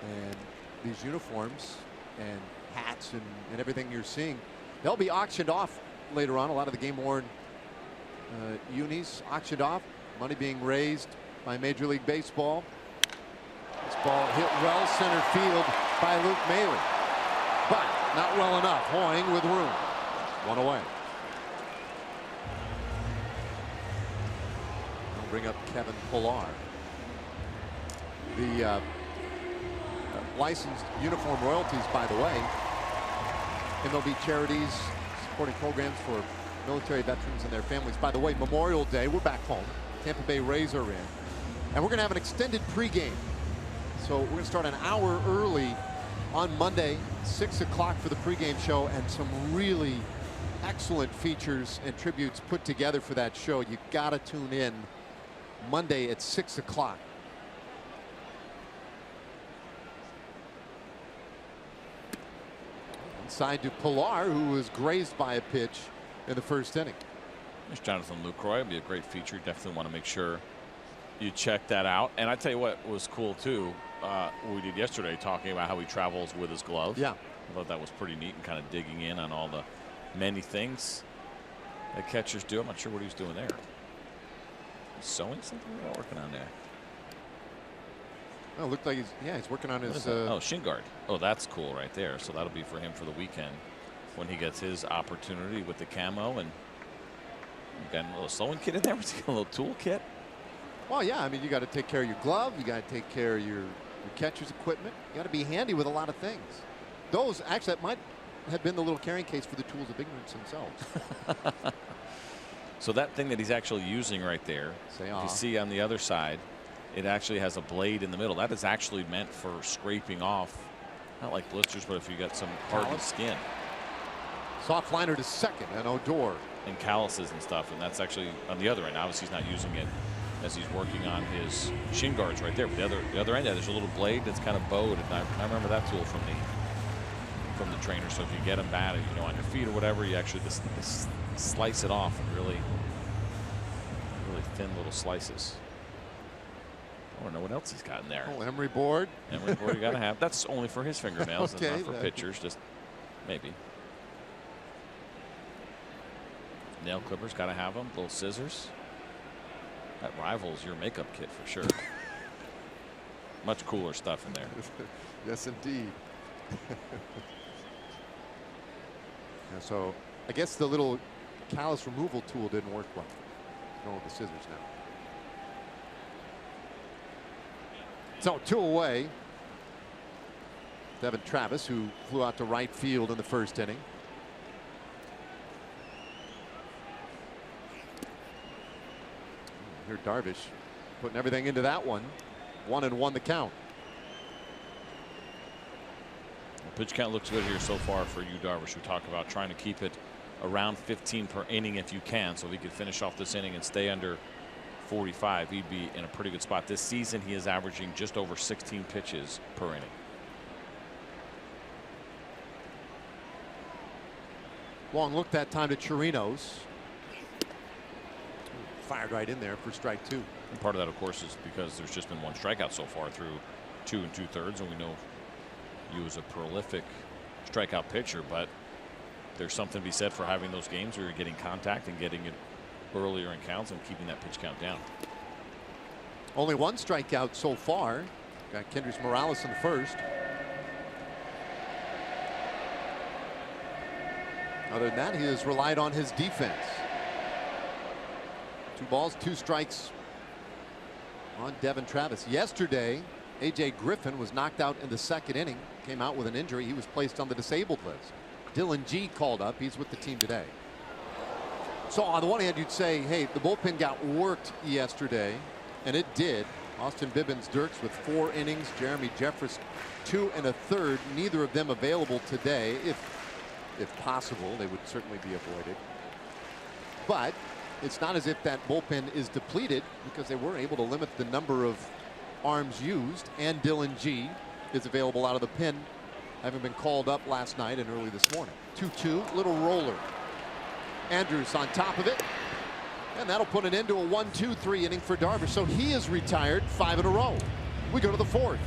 And these uniforms and hats and everything you're seeing, they'll be auctioned off later on. A lot of the game-worn unis auctioned off, money being raised by Major League Baseball. This ball hit well center field by Luke Maile, but not well enough. Hoying with room. One away. I'll bring up Kevin Pillar. The licensed uniform royalties, by the way, MLB charities supporting programs for military veterans and their families. By the way, Memorial Day, we're back home. Tampa Bay Rays are in, and we're going to have an extended pregame. So we're going to start an hour early on Monday, 6 o'clock for the pregame show, and some really excellent features and tributes put together for that show. You got to tune in Monday at 6 o'clock. Inside to Pillar, who was grazed by a pitch in the first inning. There's Jonathan Lucroy. It'll be a great feature. Definitely want to make sure you check that out. And I tell you what was cool too. We did yesterday talking about how he travels with his glove. Yeah, I thought that was pretty neat and kind of digging in on all the many things that catchers do. I'm not sure what he was doing there. Sewing something? What working on there? Oh, it looked like he's working on his shin guard. Oh, that's cool right there. So that'll be for him for the weekend when he gets his opportunity with the camo. And you got a little sewing kit in there. A little tool kit. Well, yeah, I mean, you got to take care of your glove. You got to take care of your catcher's equipment. You got to be handy with a lot of things. Those actually, that might have been the little carrying case for the tools of ignorance themselves. So that thing that he's actually using right there, if you see on the other side, it actually has a blade in the middle. That is actually meant for scraping off, not like blisters, but if you got some hardened skin. Soft liner to second, and Odor. And calluses and stuff, and that's actually on the other end. Obviously, he's not using it as he's working on his shin guards right there. But the other end, there's a little blade that's kind of bowed, and I remember that tool from the trainer. So if you get them bad, you know, on your feet or whatever, you actually just slice it off in really thin little slices. I don't know what else he's got in there. Oh, emery board. Emery board you got to have. That's only for his fingernails, okay, and not for pitchers. Just maybe. Nail clippers, got to have them. Little scissors. That rivals your makeup kit for sure. Much cooler stuff in there. Yes, indeed. Yeah, so I guess the little callus removal tool didn't work well. Going with the scissors now. So 2 away. Devin Travis, who flew out to right field in the first inning. Here Darvish putting everything into that one. 1-1 the count. Pitch count looks good here so far for you, Darvish. We talk about trying to keep it around 15 per inning if you can. So if he could finish off this inning and stay under 45, he'd be in a pretty good spot. This season, he is averaging just over 16 pitches per inning. Long look that time to Chirinos. Fired right in there for strike 2. And part of that, of course, is because there's just been 1 strikeout so far through 2 2/3, and we know you as a prolific strikeout pitcher, but there's something to be said for having those games where you're getting contact and getting it earlier in counts and keeping that pitch count down. Only 1 strikeout so far. Got Kendrys Morales in the first. Other than that, he has relied on his defense. 2 balls, 2 strikes on Devin Travis. Yesterday, A.J. Griffin was knocked out in the 2nd inning. Came out with an injury. He was placed on the disabled list. Dylan G called up. He's with the team today. So on the one hand, you'd say, hey, the bullpen got worked yesterday, and it did. Austin Bibbins-Dirks with 4 innings, Jeremy Jeffress 2 1/3, neither of them available today. If possible, they would certainly be avoided. But it's not as if that bullpen is depleted, because they were able to limit the number of arms used, and Dylan G is available out of the pen, having been called up last night and early this morning. 2-2, little roller. Andrews on top of it, and that'll put an end to a 1-2-3 inning for Darvish. So he is retired 5 in a row. We go to the 4th.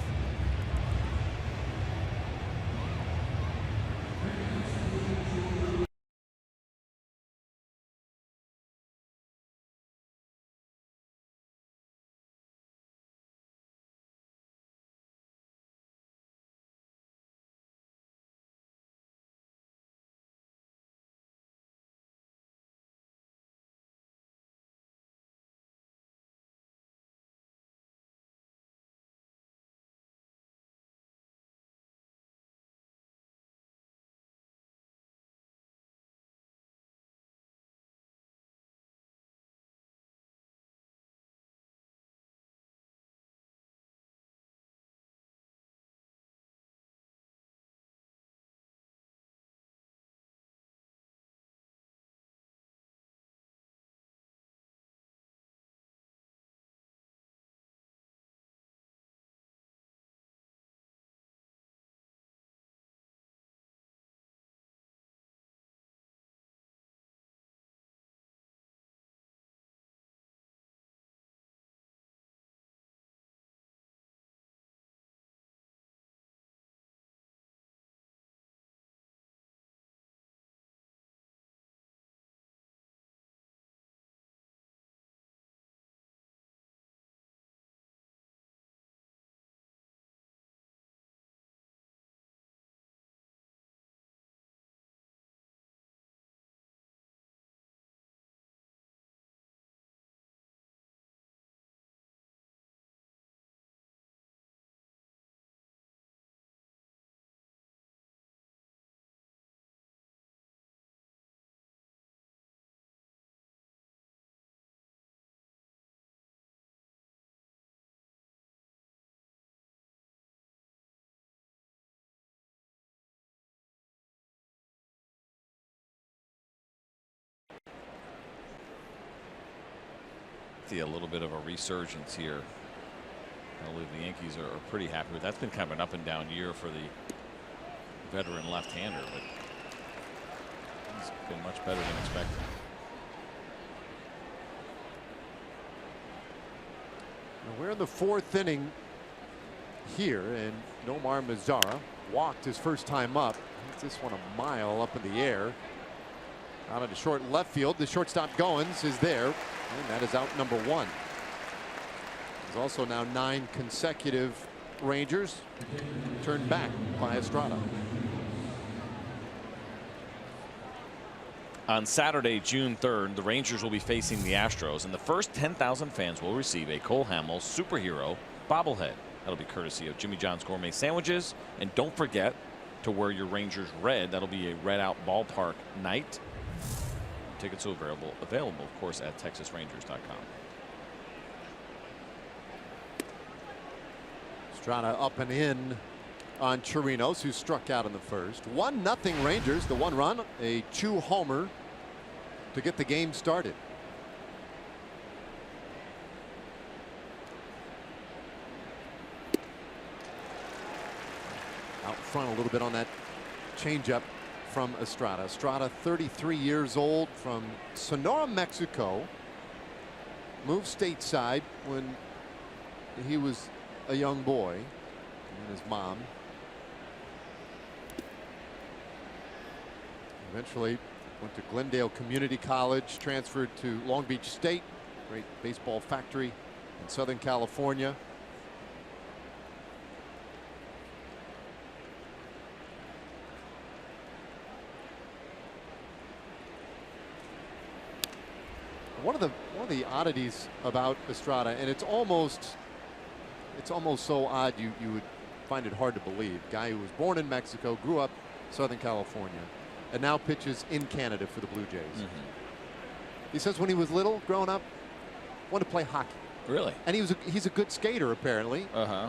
See a little bit of a resurgence here. I believe the Yankees are pretty happy with that. That's been kind of an up and down year for the veteran left-hander, but he's been much better than expected. We're in the 4th inning here, and Nomar Mazara walked his first time up. Hits this one a mile up in the air. Out of the short left field, the shortstop Goins is there, and that is out number 1. There's also now 9 consecutive Rangers turned back by Estrada. On Saturday, June 3rd, the Rangers will be facing the Astros, and the first 10,000 fans will receive a Cole Hamels superhero bobblehead. That'll be courtesy of Jimmy John's Gourmet Sandwiches. And don't forget to wear your Rangers red. That'll be a red out ballpark night. Tickets are available, of course, at TexasRangers.com. Estrada up and in on Chirinos, who struck out in the first. 1-0 Rangers. The 1 run, a 2-homer to get the game started. Out front a little bit on that changeup from Estrada. Estrada, 33 years old, from Sonora, Mexico. Moved stateside when he was a young boy, and his mom. Eventually went to Glendale Community College, transferred to Long Beach State, great baseball factory in Southern California. One of the oddities about Estrada, and it's almost so odd you would find it hard to believe. Guy who was born in Mexico, grew up Southern California, and now pitches in Canada for the Blue Jays. He says when he was little, growing up, wanted to play hockey. Really? And he's a good skater apparently. Uh-huh.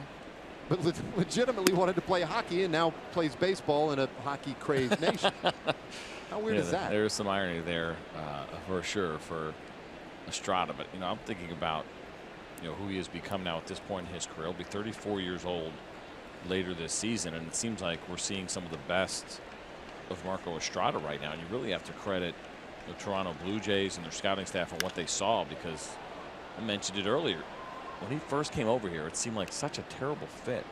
But legitimately wanted to play hockey and now plays baseball in a hockey-crazed nation. How weird is that? There's some irony there for sure for Estrada. But, I'm thinking about, who he has become now at this point in his career. He'll be 34 years old later this season, and it seems like we're seeing some of the best of Marco Estrada right now. And you really have to credit the Toronto Blue Jays and their scouting staff on what they saw, because I mentioned it earlier. When he first came over here, it seemed like such a terrible fit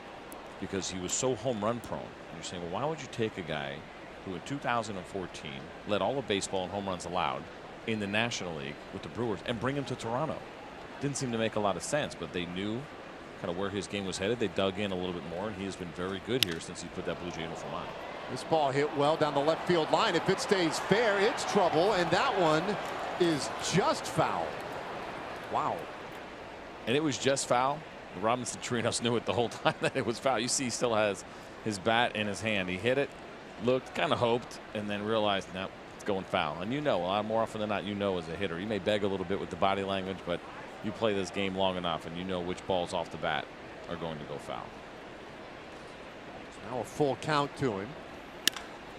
because he was so home run prone. And you're saying, well, why would you take a guy who in 2014 led all of baseball in home runs allowed in the National League with the Brewers and bring him to Toronto? Didn't seem to make a lot of sense, but they knew kind of where his game was headed. They dug in a little bit more, and he has been very good here since he put that Blue Jay uniform on. This ball hit well down the left field line. If it stays fair, it's trouble, and that one is just foul. Wow. And it was just foul. Robinson Chirinos knew it the whole time that it was foul. You see he still has his bat in his hand. He hit it, looked, kind of hoped, and then realized, no, it's going foul. And a lot more often than not, as a hitter. You may beg a little bit with the body language, but you play this game long enough and you know which balls off the bat are going to go foul. Now a full count to him.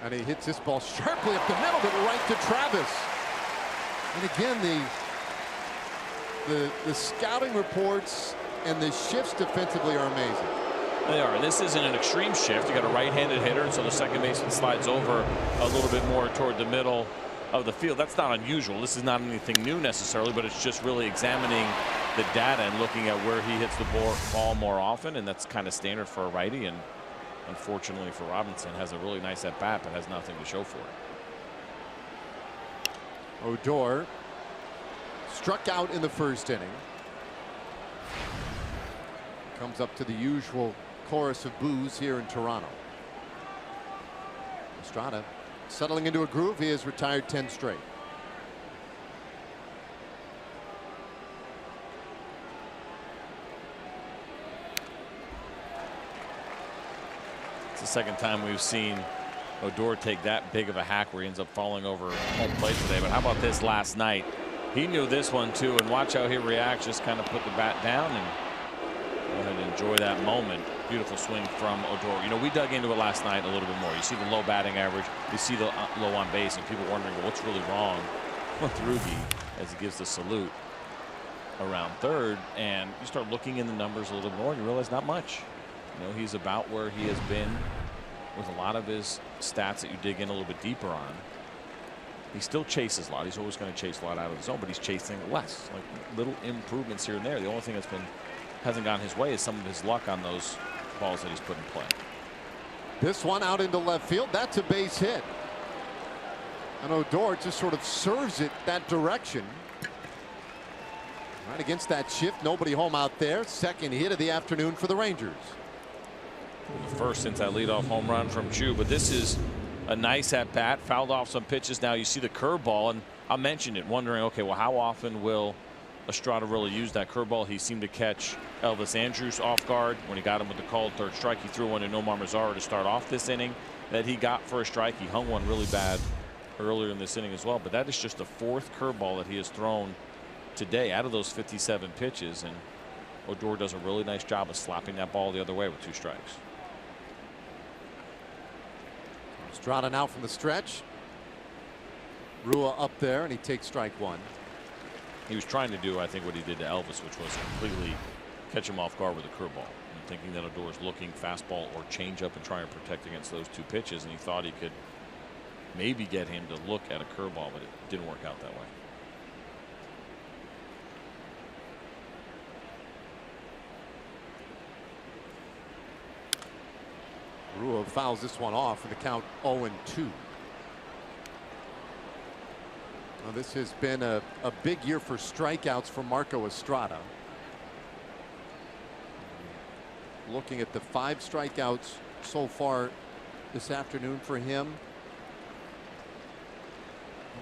And he hits this ball sharply up the middle, but right to Travis. And again, the scouting reports and the shifts defensively are amazing. They are. This isn't an extreme shift. You got a right-handed hitter, and so the second baseman slides over a little bit more toward the middle of the field. That's not unusual. This is not anything new necessarily, but it's just really examining the data and looking at where he hits the ball more often, and that's kind of standard for a righty. And unfortunately for Robinson, has a really nice at bat, but has nothing to show for it. Odor struck out in the first inning. Comes up to the usual chorus of boos here in Toronto. Estrada settling into a groove. He has retired 10 straight. It's the second time we've seen Odor take that big of a hack where he ends up falling over home plate today. But how about this last night? He knew this one too, and watch how he reacts. Just kind of put the bat down and go ahead and enjoy that moment. Beautiful swing from Odor. We dug into it last night a little bit more. You see the low batting average. You see the low on base, and people wondering, well, what's really wrong with Rugi as he gives the salute around third. And you start looking in the numbers a little more, and you realize not much. He's about where he has been with a lot of his stats that you dig in a little bit deeper on. He still chases a lot. He's always going to chase a lot out of the zone, but he's chasing less. Like little improvements here and there. The only thing that's hasn't gone his way is some of his luck on those balls that he's put in play. This one out into left field. That's a base hit. And Odor just sort of serves it that direction. Right against that shift. Nobody home out there. Second hit of the afternoon for the Rangers. The first since that leadoff home run from Chu, but this is a nice at bat. Fouled off some pitches. Now you see the curveball, and I mentioned it, wondering, okay, well, how often will Estrada really use that curveball? He seemed to catch Elvis Andrus off guard when he got him with the called third strike. He threw one to Nomar Mazara to start off this inning that he got for a strike. He hung one really bad earlier in this inning as well, but that is just the fourth curveball that he has thrown today out of those 57 pitches, and Odor does a really nice job of slapping that ball the other way with 2 strikes. Estrada now from the stretch. Rua up there, and he takes strike 1. He was trying to do, I think, what he did to Elvis, which was completely catch him off guard with a curveball, and thinking that Odor is looking fastball or changeup and trying to protect against those 2 pitches, and he thought he could maybe get him to look at a curveball, but it didn't work out that way. Rua fouls this one off with the count 0-2. Well, this has been a big year for strikeouts for Marco Estrada. Looking at the 5 strikeouts so far this afternoon for him.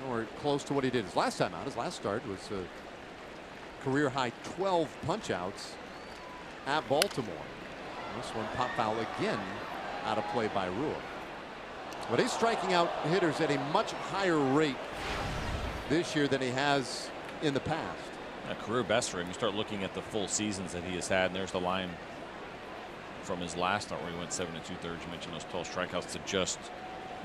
Or close to what he did his last time out. His last start was a career high 12 punch-outs at Baltimore. This one pop foul again out of play by Rua. But he's striking out hitters at a much higher rate this year than he has in the past. A career best for him. You start looking at the full seasons that he has had, and there's the line from his last start where he went 7 2/3. You mentioned those 12 strikeouts to just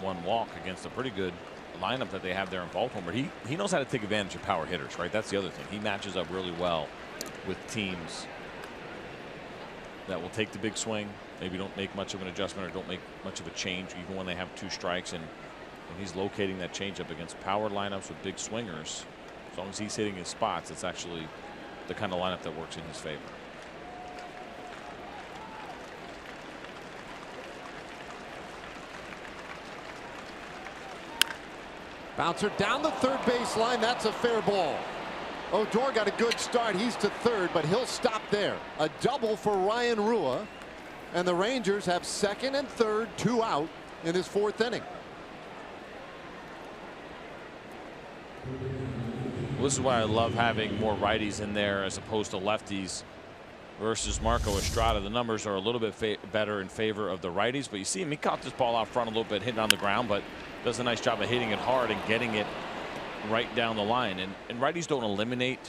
1 walk against a pretty good lineup that they have there in Baltimore. But he knows how to take advantage of power hitters, right? That's the other thing. He matches up really well with teams that will take the big swing, maybe don't make much of an adjustment or don't make much of a change even when they have 2 strikes, and he's locating that changeup against power lineups with big swingers. As long as he's hitting his spots, it's actually the kind of lineup that works in his favor. Bouncer down the third base line. That's a fair ball. Odor got a good start. He's to third, but he'll stop there. A double for Ryan Rua, and the Rangers have second and third, 2 out in this 4th inning. This is why I love having more righties in there as opposed to lefties versus Marco Estrada. The numbers are a little bit better in favor of the righties, but you see him, he caught this ball out front a little bit, hitting on the ground, but does a nice job of hitting it hard and getting it right down the line. And righties don't eliminate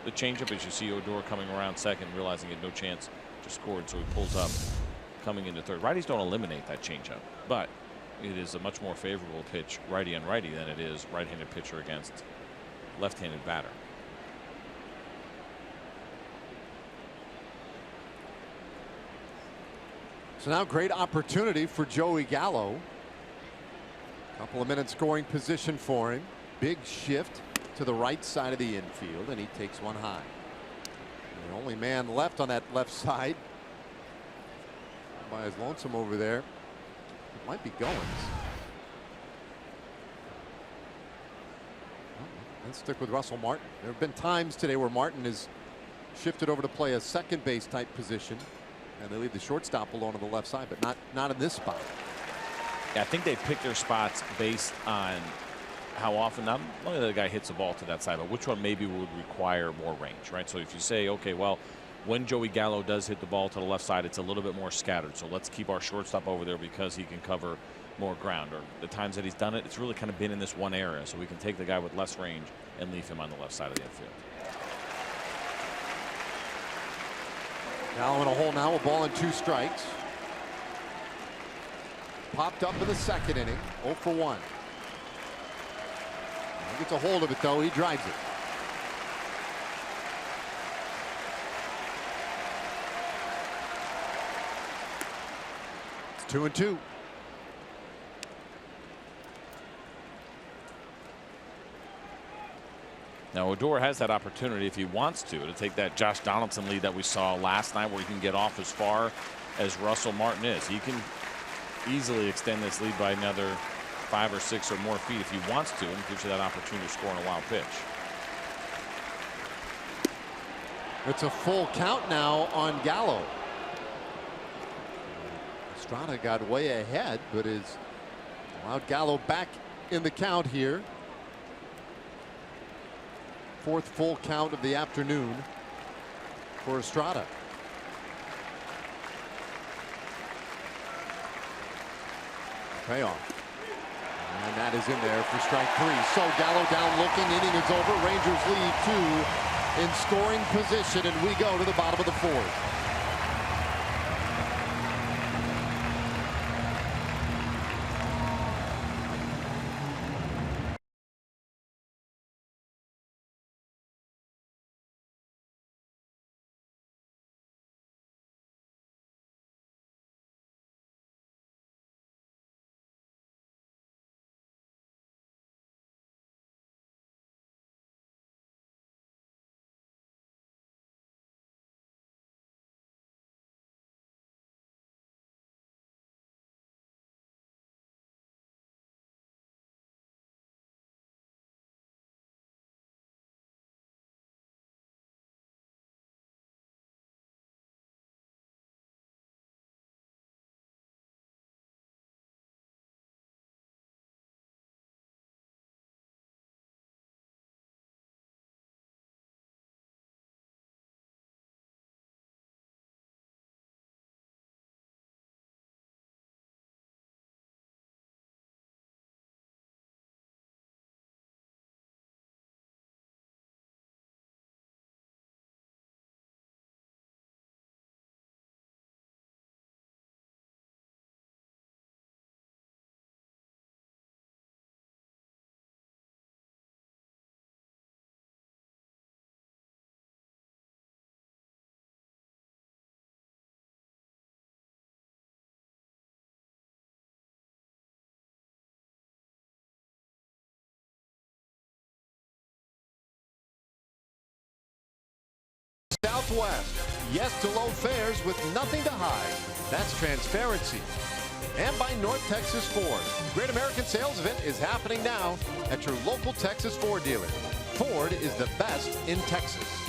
the changeup, as you see Odor coming around second, realizing he had no chance to score, so he pulls up coming into third. Righties don't eliminate that changeup, but it is a much more favorable pitch righty on righty than it is right-handed pitcher against left-handed batter. So now great opportunity for Joey Gallo. Couple of minutes scoring position for him. Big shift to the right side of the infield, and he takes one high. And the only man left on that left side by his lonesome over there. It might be Goins. Let's stick with Russell Martin. There have been times today where Martin has shifted over to play a second base type position, and they leave the shortstop alone on the left side, but not in this spot. Yeah, I think they pick their spots based on how often not only the guy hits the ball to that side, but which one maybe would require more range, right? So if you say, okay, well, when Joey Gallo does hit the ball to the left side, it's a little bit more scattered, so let's keep our shortstop over there because he can cover more ground. Or the times that he's done it, it's really kind of been in this one area, so we can take the guy with less range and leave him on the left side of the infield. Gallo in a hole now, a ball and 2 strikes. Popped up in the second inning, 0 for 1. He gets a hold of it though, he drives it. It's 2-2. Now Odor has that opportunity if he wants to take that Josh Donaldson lead that we saw last night, where he can get off as far as Russell Martin is. He can easily extend this lead by another 5 or 6 or more feet if he wants to, and gives you that opportunity to score on a wild pitch. It's a full count now on Gallo. Estrada got way ahead, but has allowed Gallo back in the count here. 4th full count of the afternoon for Estrada. Payoff. And that is in there for strike 3. So Gallo down looking, inning is over. Rangers lead 2 in scoring position, and we go to the bottom of the 4th. Northwest. Yes to low fares with nothing to hide. That's transparency. And by North Texas Ford. Great American Sales Event is happening now at your local Texas Ford dealer. Ford is the best in Texas.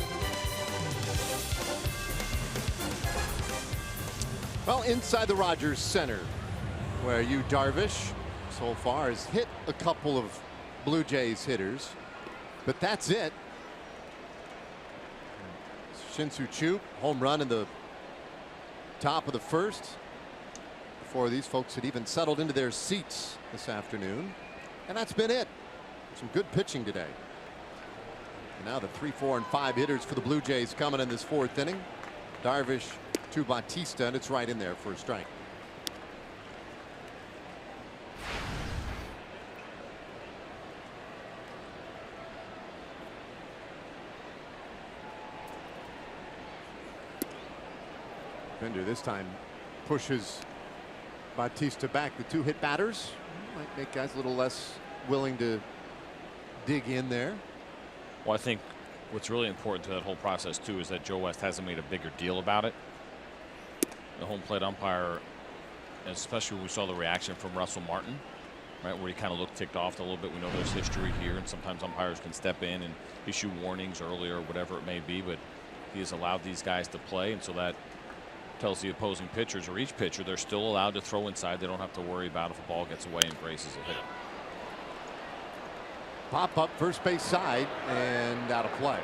Well, inside the Rogers Center, where Yu Darvish so far has hit a couple of Blue Jays hitters, but that's it. Shin-Soo Choo, home run in the top of the first before these folks had even settled into their seats this afternoon. And that's been it. Some good pitching today. And now the 3, 4, and 5 hitters for the Blue Jays coming in this 4th inning. Darvish to Bautista, and it's right in there for a strike. Bender this time pushes Bautista back. The 2 hit batters might make guys a little less willing to dig in there. Well, I think what's really important to that whole process too is that Joe West hasn't made a bigger deal about it. The home plate umpire, especially when we saw the reaction from Russell Martin, right, where he kind of looked ticked off a little bit. We know there's history here, and sometimes umpires can step in and issue warnings early or whatever it may be, but he has allowed these guys to play, and so that tells the opposing pitchers, or each pitcher, they're still allowed to throw inside. They don't have to worry about if a ball gets away and graces a hit. Pop up first base side and out of play.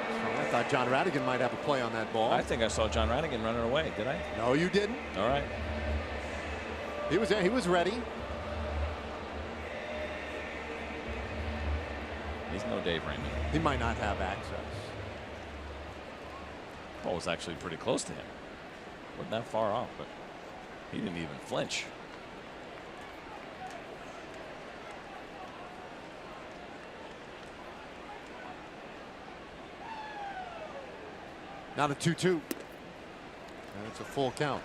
So I thought John Radigan might have a play on that ball. I think I saw John Radigan running away. Did I? No, you didn't. All right. He was there. He was ready. He's no Dave Raymond. He might not have access. Ball was actually pretty close to him. Wasn't that far off, but he didn't even flinch. Now the 2-2. And it's a full count.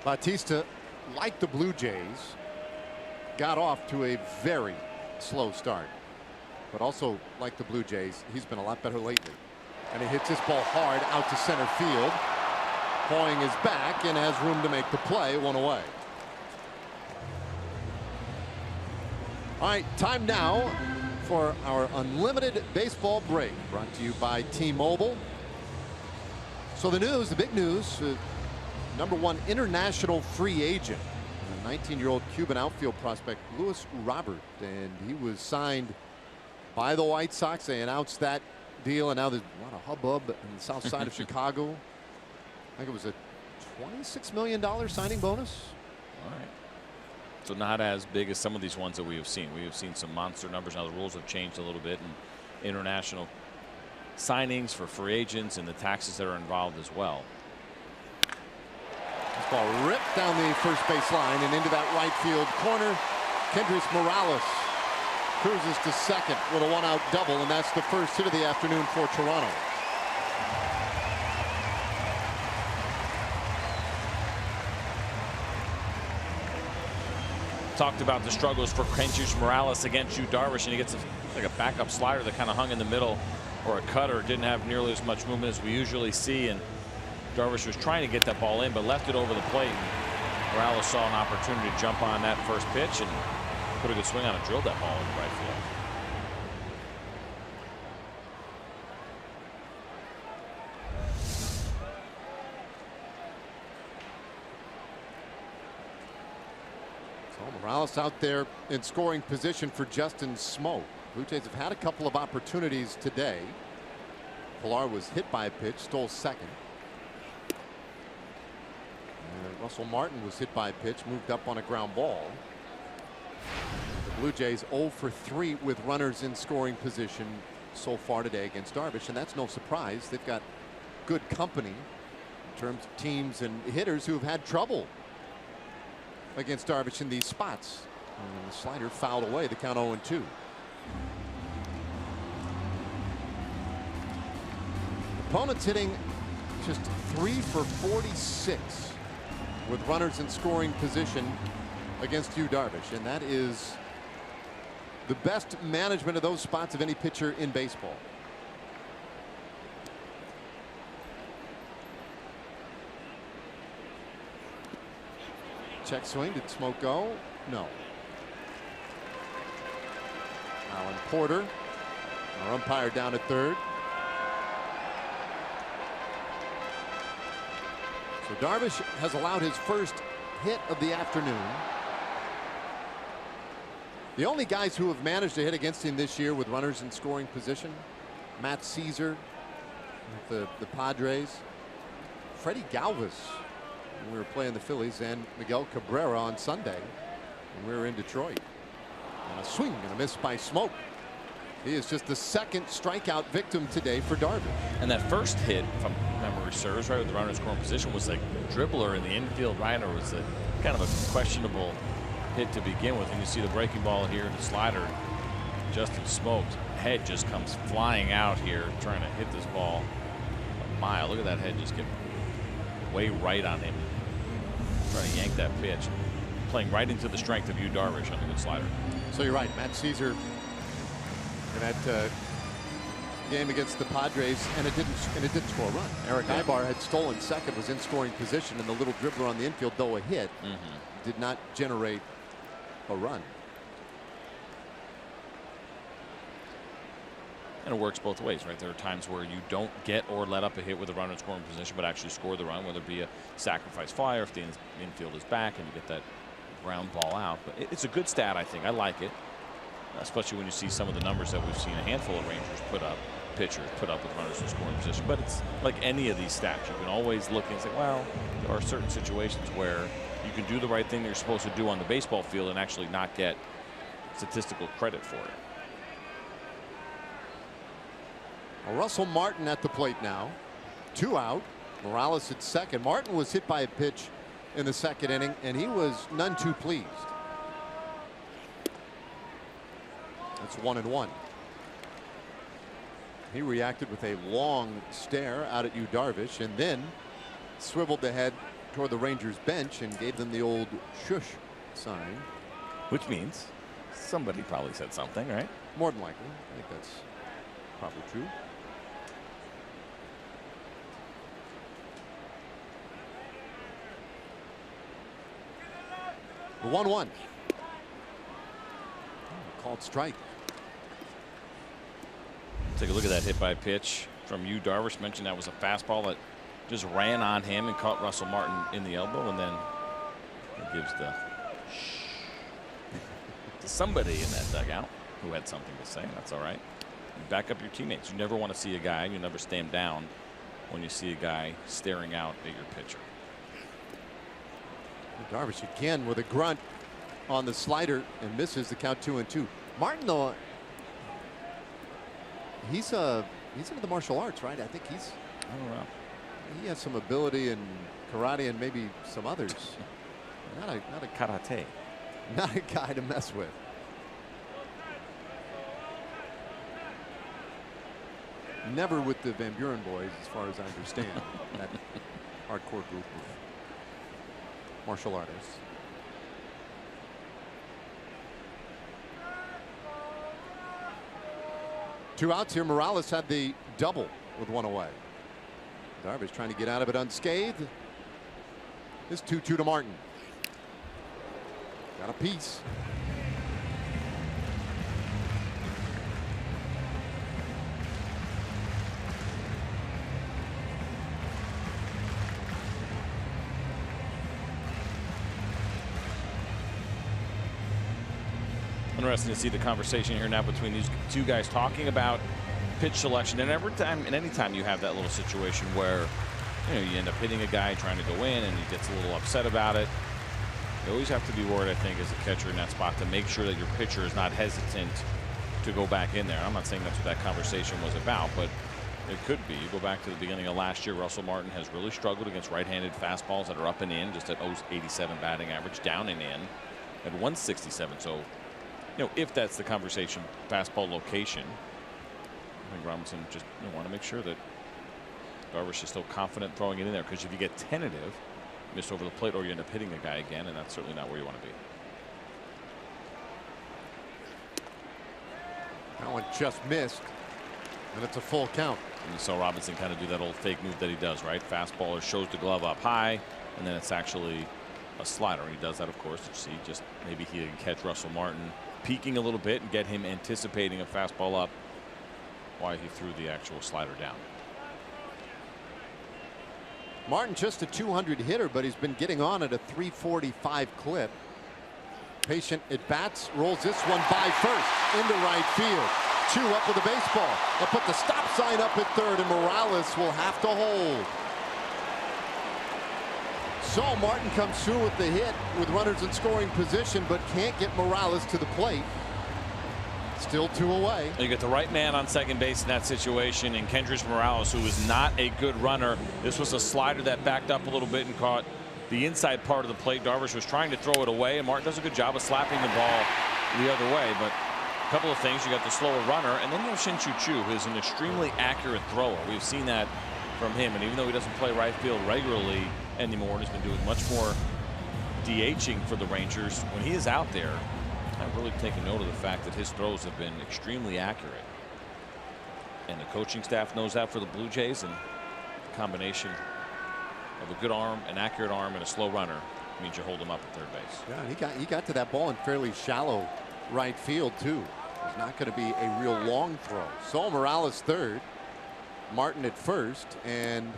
Bautista, like the Blue Jays, got off to a very slow start, but also like the Blue Jays, he's been a lot better lately. And he hits this ball hard out to center field. Hoying is back and has room to make the play. 1 away. All right, time now for our unlimited baseball break, brought to you by T-Mobile. So the news, the big news, #1 international free agent, 19-year-old Cuban outfield prospect Luis Robert, and he was signed by the White Sox. They announced that deal, and now there's a lot of hubbub on the south side of Chicago. I think it was a $26 million signing bonus. All right. So not as big as some of these ones that we have seen. We have seen some monster numbers. Now the rules have changed a little bit, and international signings for free agents and the taxes that are involved as well. This ball ripped down the first base line and into that right field corner. Kendrys Morales cruises to second with a 1-out double, and that's the first hit of the afternoon for Toronto. Talked about the struggles for Kendrys Morales against Yu Darvish, and he gets like a backup slider that kind of hung in the middle, or a cutter. Didn't have nearly as much movement as we usually see, and Darvish was trying to get that ball in, but left it over the plate. Morales saw an opportunity to jump on that first pitch and put a good swing on it, drilled that ball into right field. So Morales out there in scoring position for Justin Smoke. Blue Jays have had a couple of opportunities today. Pilar was hit by a pitch, stole second. Russell Martin was hit by a pitch, moved up on a ground ball. The Blue Jays 0 for 3 with runners in scoring position so far today against Darvish, and that's no surprise. They've got good company in terms of teams and hitters who have had trouble against Darvish in these spots. And the slider fouled away, the count 0-2. Opponents hitting just 3 for 46 with runners in scoring position against Yu Darvish, and that is the best management of those spots of any pitcher in baseball. Check swing. Did Smoke go? No. Alan Porter, our umpire, down at third. So Darvish has allowed his first hit of the afternoon. The only guys who have managed to hit against him this year with runners in scoring position: Matt Caesar with the Padres, Freddie Galvis when we were playing the Phillies, and Miguel Cabrera on Sunday when we were in Detroit. And a swing and a miss by Smoke. He is just the second strikeout victim today for Darvish. And that first hit, if memory serves right, with the runner in scoring position, was like dribbler in the infield right, or was it kind of a questionable hit to begin with? And you see the breaking ball here, the slider. Justin Smoke's head just comes flying out here, trying to hit this ball a mile. Look at that head just get way right on him, trying to yank that pitch, playing right into the strength of Yu Darvish on the good slider. So you're right, Matt Caesar in that game against the Padres, and it didn't score a run. Eric Ibar had stolen second, was in scoring position, and the little dribbler on the infield, though a hit, did not generate a run. And it works both ways, right? There are times where you don't get or let up a hit with a runner in scoring position, but actually score the run, whether it be a sacrifice fly or if the infield is back and you get that ground ball out. But it's a good stat, I think. I like it, especially when you see some of the numbers that we've seen a handful of Rangers put up, pitchers put up with runners in scoring position. But it's like any of these stats. You can always look and say, well, there are certain situations where you can do the right thing that you're supposed to do on the baseball field and actually not get statistical credit for it. Well, Russell Martin at the plate now. 2 out. Morales at second. Martin was hit by a pitch in the second inning, and he was none too pleased. That's 1-1. He reacted with a long stare out at Yu Darvish, and then swiveled the head toward the Rangers bench and gave them the old shush sign. Which means somebody probably said something, right? More than likely. I think that's probably true. The 1-1. Called strike. Take a look at that hit by pitch from Yu Darvish. Mentioned that was a fastball that just ran on him and caught Russell Martin in the elbow, and then it gives the shh to somebody in that dugout who had something to say. That's all right. You back up your teammates. You never want to see a guy, you never stand down when you see a guy staring out at your pitcher. Darvish again with a grunt on the slider and misses the count. 2-2. Martin, though, he's into the martial arts, right? I think he's. I don't know. He has some ability in karate and maybe some others. Not a Karate. Not a guy to mess with. Never with the Van Buren boys, as far as I understand. That hardcore group of martial artists. Two outs here. Morales had the double with one away. Darvish trying to get out of it unscathed. This 2-2 to Martin. Got a piece. Interesting to see the conversation here now between these two guys talking about pitch selection. And every time and anytime you have that little situation where you end up hitting a guy trying to go in and he gets a little upset about it, you always have to be worried, I think, as a catcher in that spot to make sure that your pitcher is not hesitant to go back in there. I'm not saying that's what that conversation was about, but it could be. You go back to the beginning of last year, Russell Martin has really struggled against right-handed fastballs that are up and in, just at 87 batting average, down and in at 167. So if that's the conversation, fastball location, I think Robinson just want to make sure that Darvish is still confident throwing it in there, because if you get tentative, miss over the plate, or you end up hitting a guy again, and that's certainly not where you want to be. That one just missed, and it's a full count. And you saw Robinson kind of do that old fake move that he does, right? Fastballer shows the glove up high, and then it's actually a slider. And he does that, of course, to see just maybe he didn't catch Russell Martin peeking a little bit and get him anticipating a fastball up while he threw the actual slider down. Martin just a 200 hitter, but he's been getting on at a 345 clip. Patient at bats, rolls this one by first into right field. Two up with the baseball. They'll put the stop sign up at third, and Morales will have to hold. So Martin comes through with the hit with runners in scoring position, but can't get Morales to the plate. Still two away. You get the right man on second base in that situation, and Kendrys Morales, who is not a good runner. This was a slider that backed up a little bit and caught the inside part of the plate. Darvish was trying to throw it away, and Martin does a good job of slapping the ball the other way. But a couple of things: you got the slower runner, and then you have Shin-Chu Chu, who is an extremely accurate thrower. We've seen that from him, and even though he doesn't play right field regularly anymore, he's been doing much more DHing for the Rangers. When he is out there, I've really taken note of the fact that his throws have been extremely accurate, and the coaching staff knows that for the Blue Jays. And the combination of a good arm, an accurate arm, and a slow runner means you hold him up at third base. Yeah, he got to that ball in fairly shallow right field too. It's not going to be a real long throw. So Morales third, Martin at first, and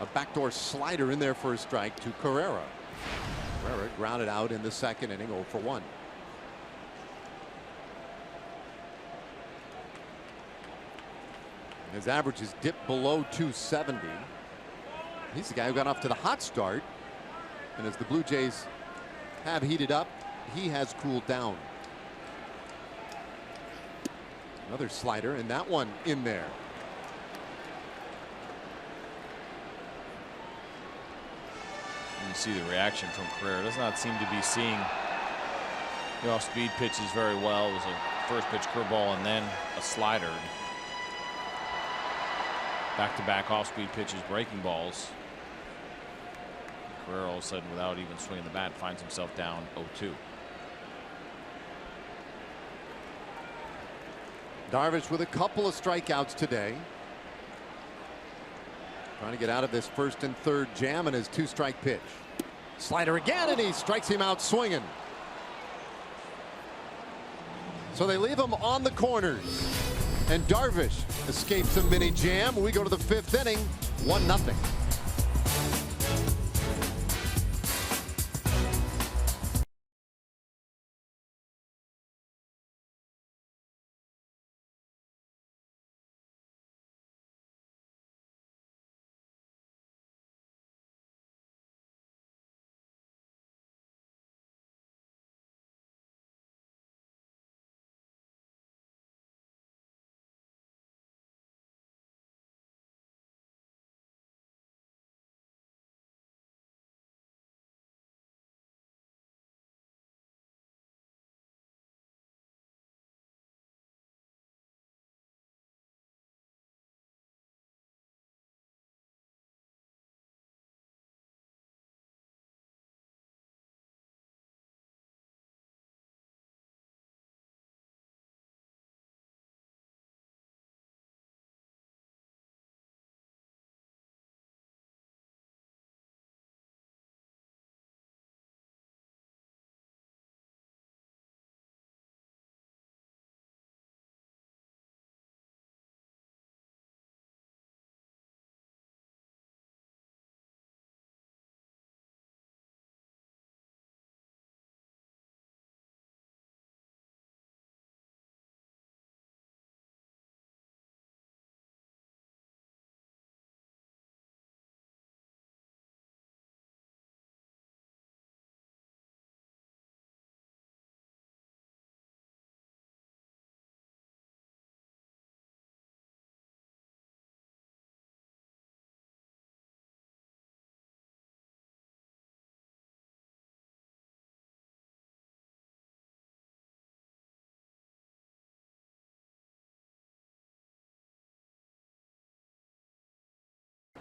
a backdoor slider in there for a strike to Carrera. Carrera grounded out in the second inning, 0 for 1. His average has dipped below 270. He's the guy who got off to the hot start, and as the Blue Jays have heated up, he has cooled down. Another slider, and that one in there. You see the reaction from Carrera. Does not seem to be seeing the off-speed pitches very well. It was a first pitch curveball and then a slider. Back-to-back off-speed pitches, breaking balls. Carrera all of a sudden, without even swinging the bat, finds himself down 0-2. Darvish with a couple of strikeouts today. Trying to get out of this first and third jam, and his 2-strike pitch. Slider again, and he strikes him out swinging. So they leave him on the corners, and Darvish escapes a mini jam. We go to the 5th inning, 1-0.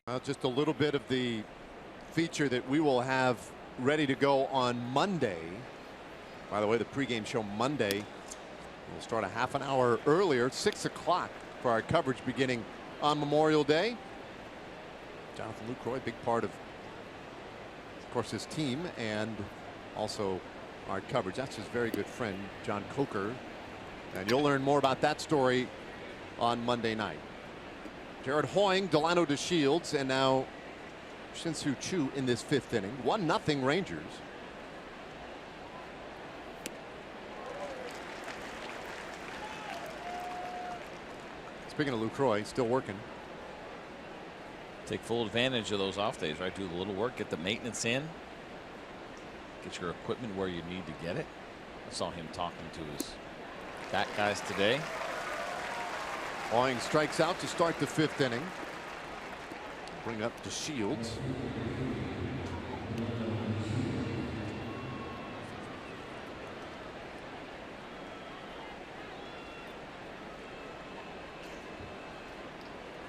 Well, just a little bit of the feature that we will have ready to go on Monday. By the way, the pregame show Monday We'll start a half an hour earlier, 6 o'clock, for our coverage beginning on Memorial Day. Jonathan Lucroy, big part of course, his team and also our coverage. That's his very good friend, John Coker. And you'll learn more about that story on Monday night. Jared Hoying, Delano DeShields, and now Shin-Soo Choo in this 5th inning. 1-0 Rangers. Speaking of Lucroy, still working. Take full advantage of those off days, right? Do the little work, get the maintenance in, get your equipment where you need to get it. I saw him talking to his bat guys today. Hoying strikes out to start the 5th inning. Bring up DeShields.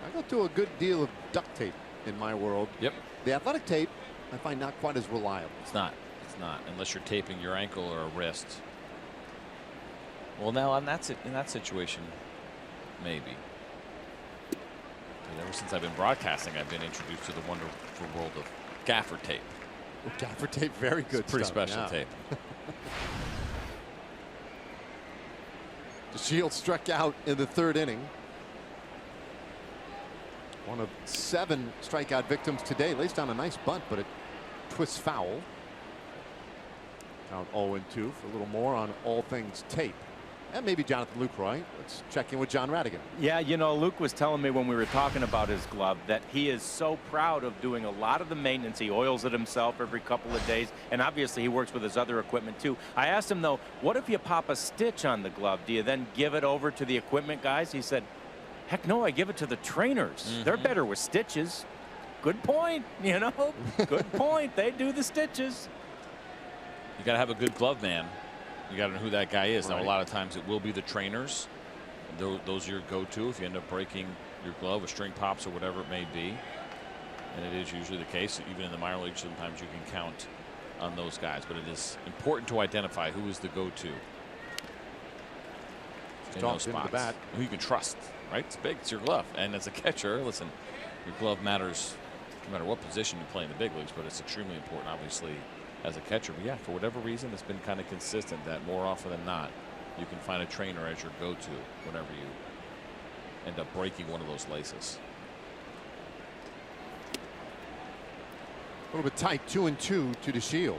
I go through a good deal of duct tape in my world. Yep. The athletic tape I find not quite as reliable. It's not. It's not, unless you're taping your ankle or a wrist. Well, now in that situation, maybe. But ever since I've been broadcasting, I've been introduced to the wonderful world of gaffer tape. Oh, gaffer tape, very good. It's pretty stuff, special yeah. tape. DeShields struck out in the 3rd inning. One of 7 strikeout victims today. Lays down a nice bunt, but it twists foul. Count 0-2 for a little more on all things tape. And maybe Jonathan Lucroy. Let's check in with John Radigan. Yeah, you know, Luke was telling me when we were talking about his glove that he is so proud of doing a lot of the maintenance. He oils it himself every couple of days, and obviously he works with his other equipment too. I asked him, though, what if you pop a stitch on the glove? Do you then give it over to the equipment guys? He said, heck no, I give it to the trainers. They're better with stitches. Good point, you know. Good point. They do the stitches. You got to have a good glove man. You got to know who that guy is. Right. Now, a lot of times it will be the trainers. Those are your go-to if you end up breaking your glove with string pops or whatever it may be. And it is usually the case. Even in the minor leagues, sometimes you can count on those guys. But it is important to identify who is the go-to in those spots. Who you can trust, right? It's big. It's your glove. And as a catcher, listen, your glove matters no matter what position you play in the big leagues, but it's extremely important, obviously, as a catcher. But yeah, for whatever reason, it's been kind of consistent that more often than not, you can find a trainer as your go-to whenever you end up breaking one of those laces. A little bit tight, 2-2 to DeShields.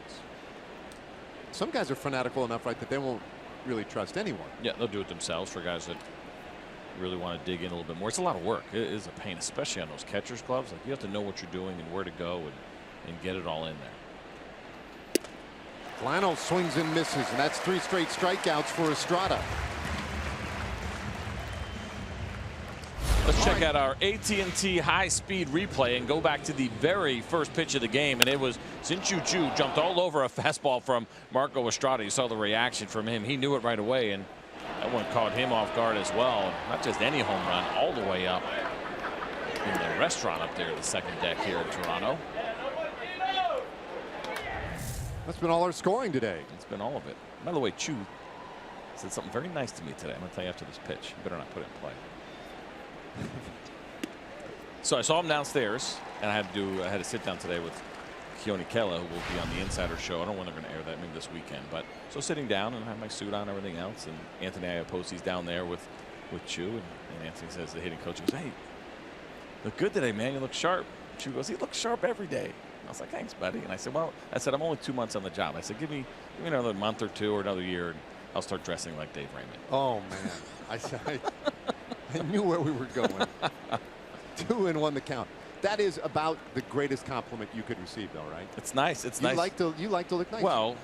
Some guys are fanatical enough, right, that they won't really trust anyone. Yeah, they'll do it themselves for guys that really want to dig in a little bit more. It's a lot of work. It is a pain, especially on those catcher's gloves. Like, you have to know what you're doing and where to go and get it all in there. Delano swings and misses, and that's 3 straight strikeouts for Estrada. Let's check out our AT&T high-speed replay and go back to the very first pitch of the game, and it was Shin-Soo Choo jumped all over a fastball from Marco Estrada. You saw the reaction from him. He knew it right away, and that one caught him off guard as well. Not just any home run, all the way up in the restaurant up there in the second deck here in Toronto. That's been all our scoring today. It's been all of it. By the way, Choo said something very nice to me today. I'm going to tell you after this pitch. You better not put it in play. So I saw him downstairs, and I had to sit down today with Keone Kela, who will be on the Insider Show. I don't know when they're going to air that, maybe this weekend. But so sitting down and I have my suit on and everything else, and Anthony Iaposi's down there with Choo, and Anthony says, the hitting coach, he goes, hey, look good today, man. You look sharp. Choo goes, he looks sharp every day. I was like, thanks, buddy. And I said, well, I'm only 2 months on the job. I said, give me another month or two or another year, and I'll start dressing like Dave Raymond. Oh, man. I knew where we were going. 2 and 1 the count. That is about the greatest compliment you could receive, though, right? It's nice. It's you nice. You like to look nice. Well,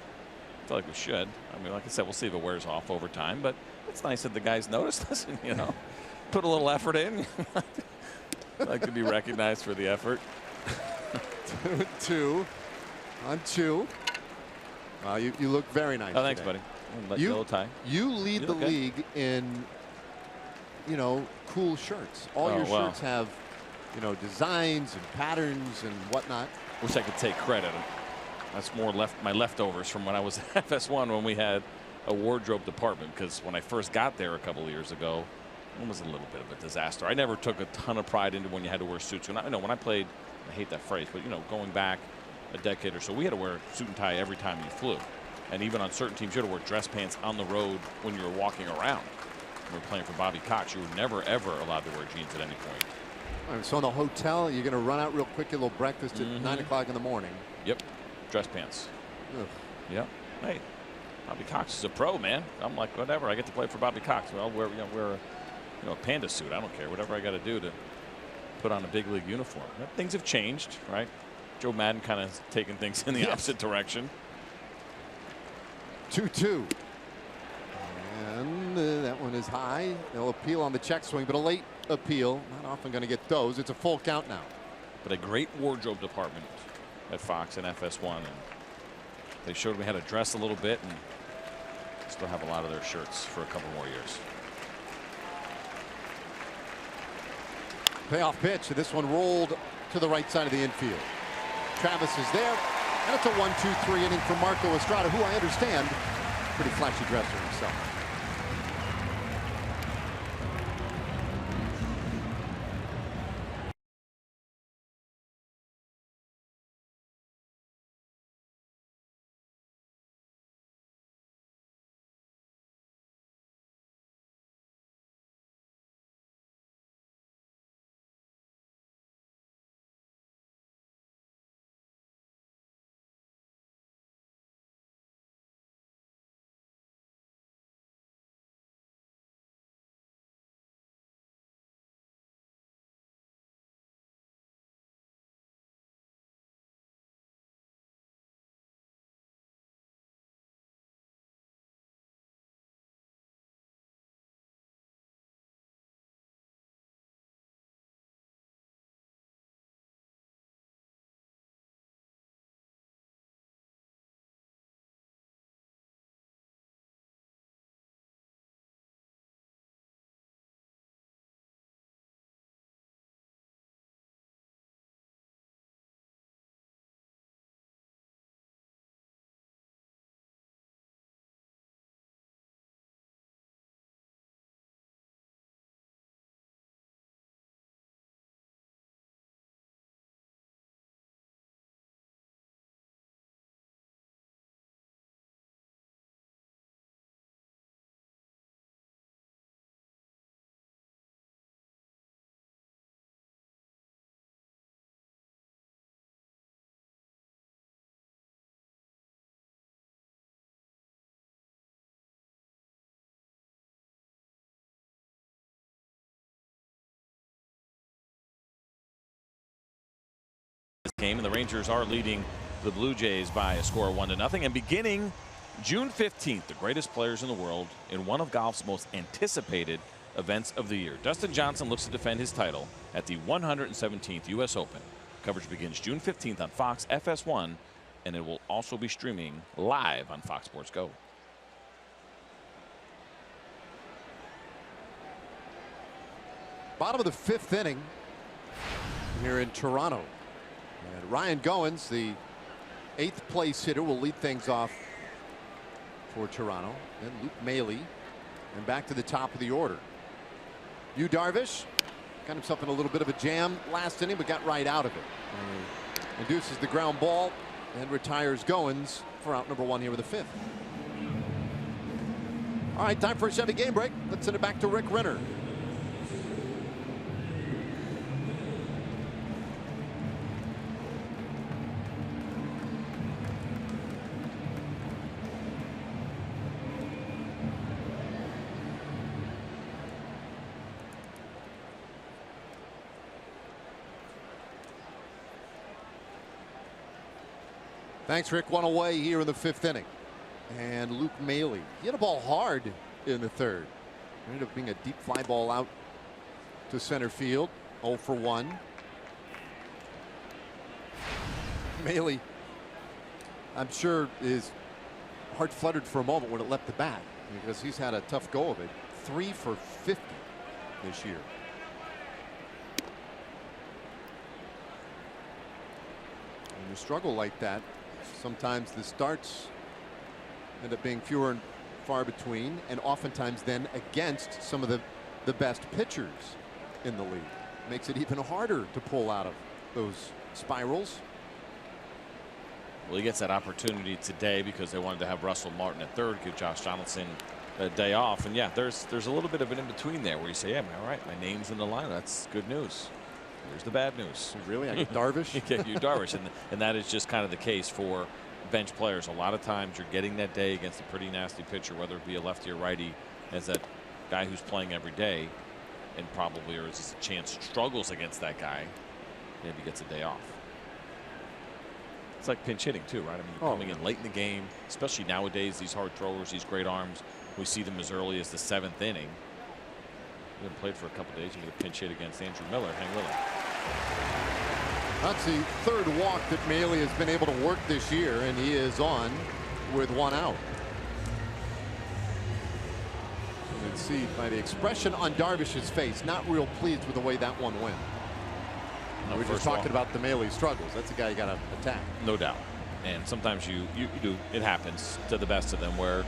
I feel like we should. I mean, like I said, we'll see if it wears off over time, but it's nice that the guys notice. Listen, put a little effort in. I like to be recognized for the effort. 2 on 2. You look very nice. Oh, thanks, today. buddy. Yellow tie. You lead the league in, cool shirts. All your shirts have, designs and patterns and whatnot. Wish I could take credit. That's more my leftovers from when I was at FS1 when we had a wardrobe department, because when I first got there a couple of years ago, it was a little bit of a disaster. I never took a ton of pride into when you had to wear suits. When I played, I hate that phrase, but going back a decade or so, we had to wear a suit and tie every time you flew. And even on certain teams, you had to wear dress pants on the road when you were walking around. When we were playing for Bobby Cox, you were never, ever allowed to wear jeans at any point. All right, so in the hotel, you're going to run out real quick, get a little breakfast at 9 o'clock in the morning. Yep. Dress pants. Ugh. Yep. Hey, Bobby Cox is a pro, man. I'm like, whatever. I get to play for Bobby Cox. Well, I'll wear a panda suit. I don't care. Whatever I got to do to put on a big league uniform. Things have changed, right? Joe Madden kind of taking things in the opposite direction. 2-2. And that one is high. They'll appeal on the check swing, but a late appeal. Not often going to get those. It's a full count now. But a great wardrobe department at Fox and FS1. And they showed me how to dress a little bit and still have a lot of their shirts for a couple more years. Payoff pitch. This one rolled to the right side of the infield. Travis is there. And it's a 1-2-3 inning for Marco Estrada, who I understand, pretty flashy dresser himself. Game, and the Rangers are leading the Blue Jays by a score of 1-0. And beginning June 15th, the greatest players in the world in one of golf's most anticipated events of the year. Dustin Johnson looks to defend his title at the 117th U.S. Open. Coverage begins June 15th on Fox FS1, and it will also be streaming live on Fox Sports Go. Bottom of the fifth inning here in Toronto. And Ryan Goins, the 8th place hitter, will lead things off for Toronto. Then Luke Maile, and back to the top of the order. Yu Darvish got himself in a little bit of a jam last inning, but got right out of it. Induces the ground ball and retires Goins for out number 1 here with the 5th. All right, time for a Chevy game break. Let's send it back to Rick Renner. Thanks, Rick. One away here in the 5th inning. And Luke Maile, he hit a ball hard in the 3rd. Ended up being a deep fly ball out to center field. 0 for 1. Maile, I'm sure, is heart fluttered for a moment when it left the bat, because he's had a tough go of it. 3 for 50 this year. When you struggle like that, sometimes the starts end up being fewer and far between, and oftentimes then against some of the best pitchers in the league. Makes it even harder to pull out of those spirals. Well, he gets that opportunity today because they wanted to have Russell Martin at third, give Josh Donaldson a day off. And yeah, there's a little bit of an in between there where you say, yeah, all right, my name's in the lineup. That's good news. Here's the bad news. Really? I get Darvish? You get you Darvish. And that is just kind of the case for bench players. A lot of times you're getting that day against a pretty nasty pitcher, whether it be a lefty or righty, as that guy who's playing every day and probably, or is a chance, struggles against that guy, maybe gets a day off. It's like pinch hitting too, right? I mean, you're coming in late in the game, especially nowadays, these hard throwers, these great arms. We see them as early as the 7th inning. We haven't played for a couple days. You get a pinch hit against Andrew Miller. Hang with him. That's the third walk that Maile has been able to work this year, and he is on with 1 out. You can see by the expression on Darvish's face, not real pleased with the way that one went. We're just talking about the Maile struggles. That's a guy you got to attack. No doubt. And sometimes you do. It happens to the best of them where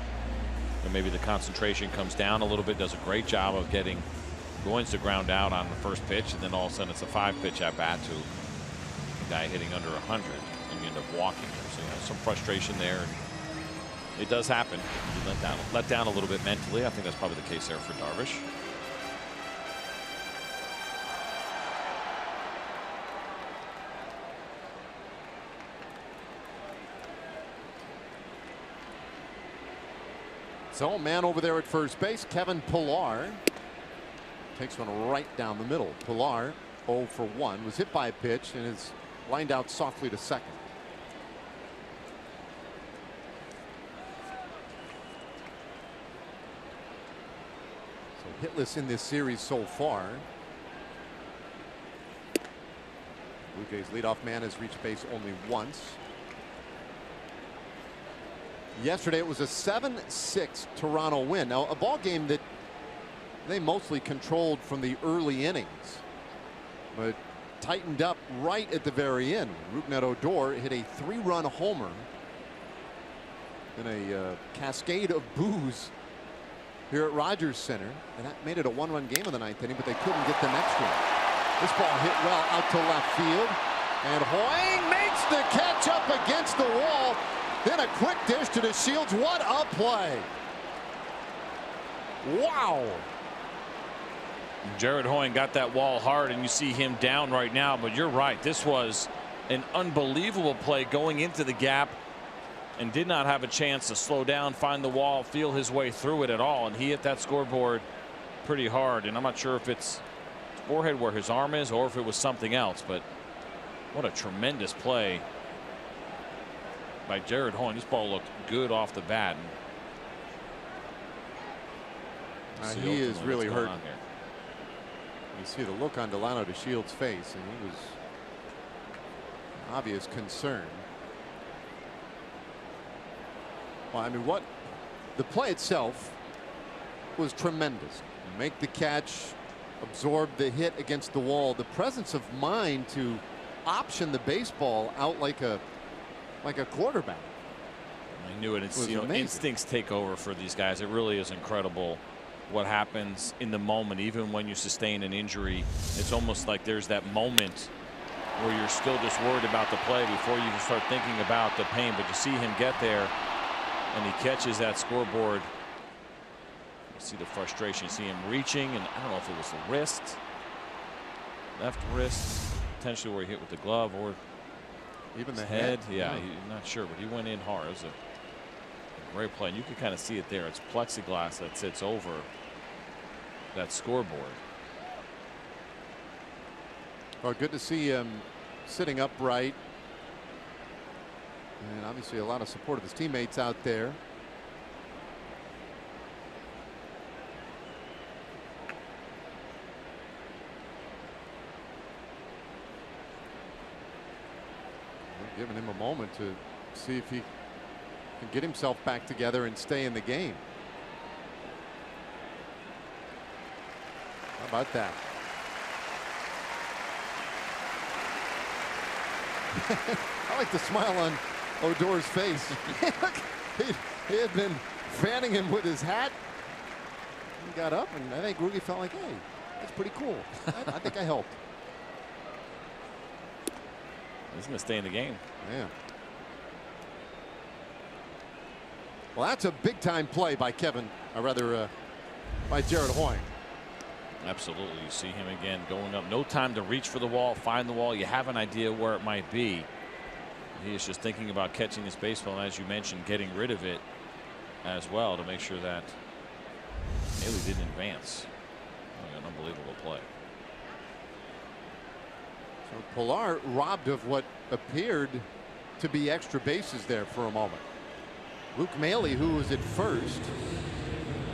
maybe the concentration comes down a little bit. Does a great job of getting going to ground out on the first pitch, and then all of a sudden it's a 5-pitch at bat to a guy hitting under 100, and you end up walking there. So you have some frustration there. And it does happen. You let down a little bit mentally. I think that's probably the case there for Darvish. So, man over there at first base, Kevin Pillar takes one right down the middle. Pillar 0 for 1, was hit by a pitch and is lined out softly to second. So hitless in this series so far. Blue Jays leadoff man has reached base only once. Yesterday it was a 7-6 Toronto win. Now a ball game that they mostly controlled from the early innings, but tightened up right at the very end. Rougned Odor hit a 3-run homer in a cascade of boos here at Rogers Center, and that made it a 1-run game in the 9th inning, but they couldn't get the next one. This ball hit well out to left field, and Hoang makes the catch up against the wall. Then a quick dish to the Shields. What a play. Wow. Jared Hoying got that wall hard, and you see him down right now, but you're right. This was an unbelievable play going into the gap and did not have a chance to slow down, find the wall, feel his way through it at all, and he hit that scoreboard pretty hard. And I'm not sure if it's forehead where his arm is or if it was something else, but what a tremendous play by Jared Hoying. This ball looked good off the bat. He is really hurt. You see the look on Delano DeShields' face, and he was obvious concern. Well, I mean, what the play itself was tremendous. Make the catch, absorb the hit against the wall. The presence of mind to option the baseball out like a quarterback. I knew it. It's, instincts take over for these guys. It really is incredible what happens in the moment. Even when you sustain an injury, it's almost like there's that moment where you're still just worried about the play before you can start thinking about the pain. But you see him get there, and he catches that scoreboard. You see the frustration. You see him reaching, and I don't know if it was the wrist, left wrist, potentially where he hit with the glove, or even the head. Yeah, I'm not sure, but he went in hard. It was a great play, and you can kind of see it there. It's plexiglass that sits over that scoreboard. Well, good to see him sitting upright, and obviously a lot of support of his teammates out there. Giving him a moment to see if he can get himself back together and stay in the game. How about that? I like the smile on Odor's face. He had been fanning him with his hat. He got up, and I think Rugi felt like, hey, that's pretty cool. I think I helped. He's going to stay in the game. Yeah. Well, that's a big-time play by by Jared Hoying. Absolutely. You see him again going up. No time to reach for the wall, find the wall. You have an idea where it might be. He is just thinking about catching this baseball, and as you mentioned, getting rid of it as well to make sure that Haley didn't advance. An unbelievable play. So Pilar robbed of what appeared to be extra bases there for a moment. Luke Maley, who was at first,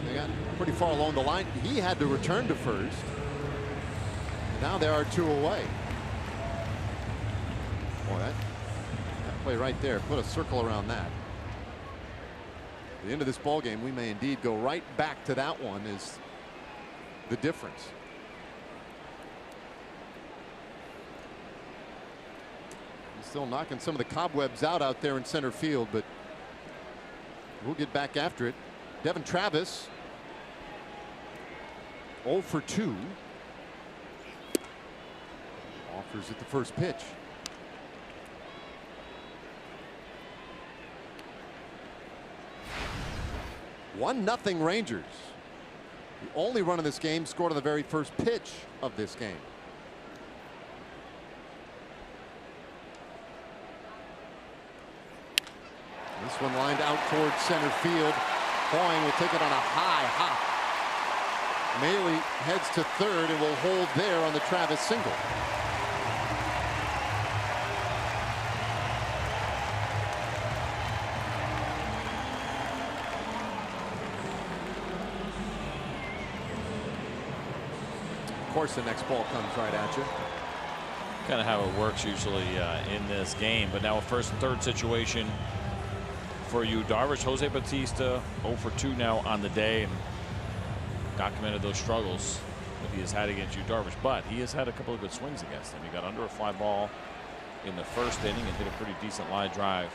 they got pretty far along the line. He had to return to first. Now there are 2 away. Boy, that play right there, put a circle around that. At the end of this ball game, we may indeed go right back to that one is the difference. He's still knocking some of the cobwebs out there in center field, but we'll get back after it. Devin Travis 0 for 2. Offers at the first pitch. 1-0 Rangers. The only run of this game scored on the very first pitch of this game. This one lined out towards center field. Hoying will take it on a high hop. Maley heads to third and will hold there on the Travis single. Of course, the next ball comes right at you. Kind of how it works usually in this game. But now a first and third situation for you, Darvish. Jose Bautista 0 for 2 now on the day, and documented those struggles that he has had against you, Darvish. But he has had a couple of good swings against him. He got under a fly ball in the first inning and hit a pretty decent line drive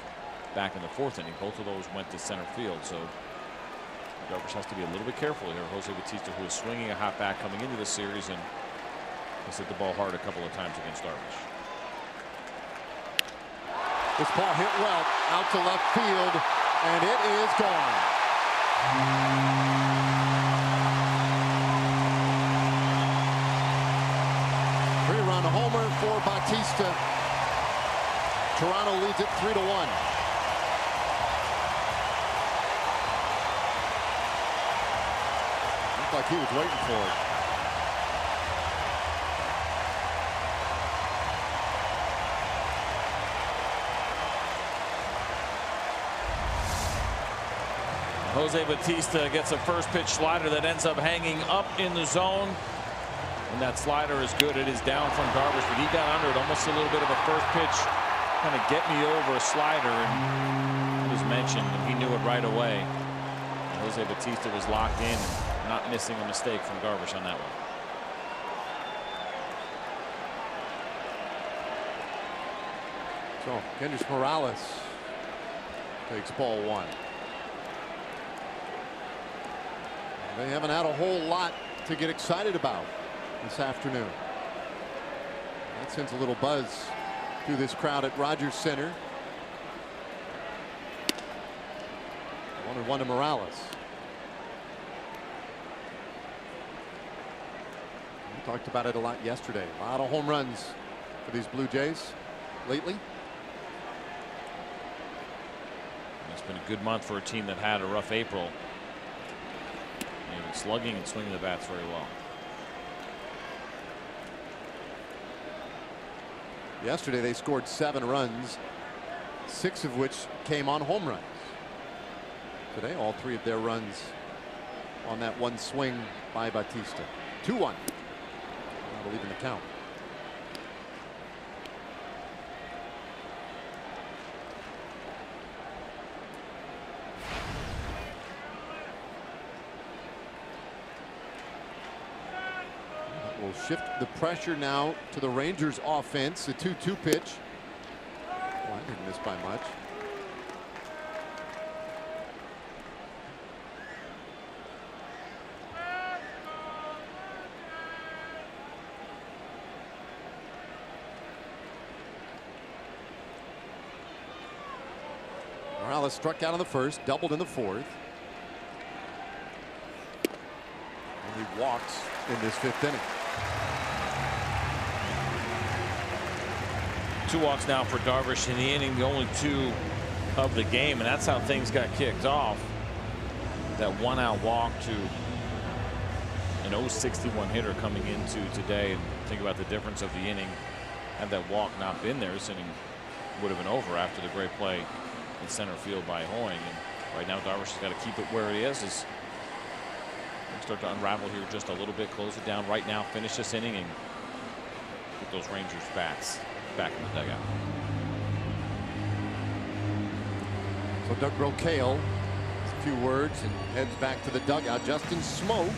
back in the fourth inning. Both of those went to center field. So Darvish has to be a little bit careful here. Jose Bautista, who is swinging a hot bat coming into the series, and has hit the ball hard a couple of times against Darvish. This ball hit well out to left field, and it is gone. Three-run homer for Bautista. Toronto leads it 3-1. Looked like he was waiting for it. Jose Bautista gets a first pitch slider that ends up hanging up in the zone. And that slider is good. It is down from Darvish, but he got under it. Almost a little bit of a first pitch, kind of get me over slider. And it was mentioned, and he knew it right away. Jose Bautista was locked in and not missing a mistake from Darvish on that one. So Kendrys Morales takes ball one. They haven't had a whole lot to get excited about this afternoon. That sends a little buzz through this crowd at Rogers Center. 1-1 to Morales. We talked about it a lot yesterday. A lot of home runs for these Blue Jays lately. It's been a good month for a team that had a rough April. Slugging and swinging the bats very well. Yesterday they scored 7 runs, 6 of which came on home runs. Today all 3 of their runs on that one swing by Bautista. 2-1. I believe in the count. Will shift the pressure now to the Rangers offense. The 2-2 pitch. Oh, I didn't miss by much. Morales struck out in the first, doubled in the fourth. And he walks in this fifth inning. 2 walks now for Darvish in the inning, the only 2 of the game, and that's how things got kicked off. That 1-out walk to an 0-61 hitter coming into today, and think about the difference of the inning. Had that walk not been there, this inning would have been over after the great play in center field by Hoying. And right now Darvish has got to keep it where it is. As they start to unravel here just a little bit, close it down right now, finish this inning, and get those Rangers bats back in the dugout. So Doug Brocail has a few words and heads back to the dugout. Justin Smoke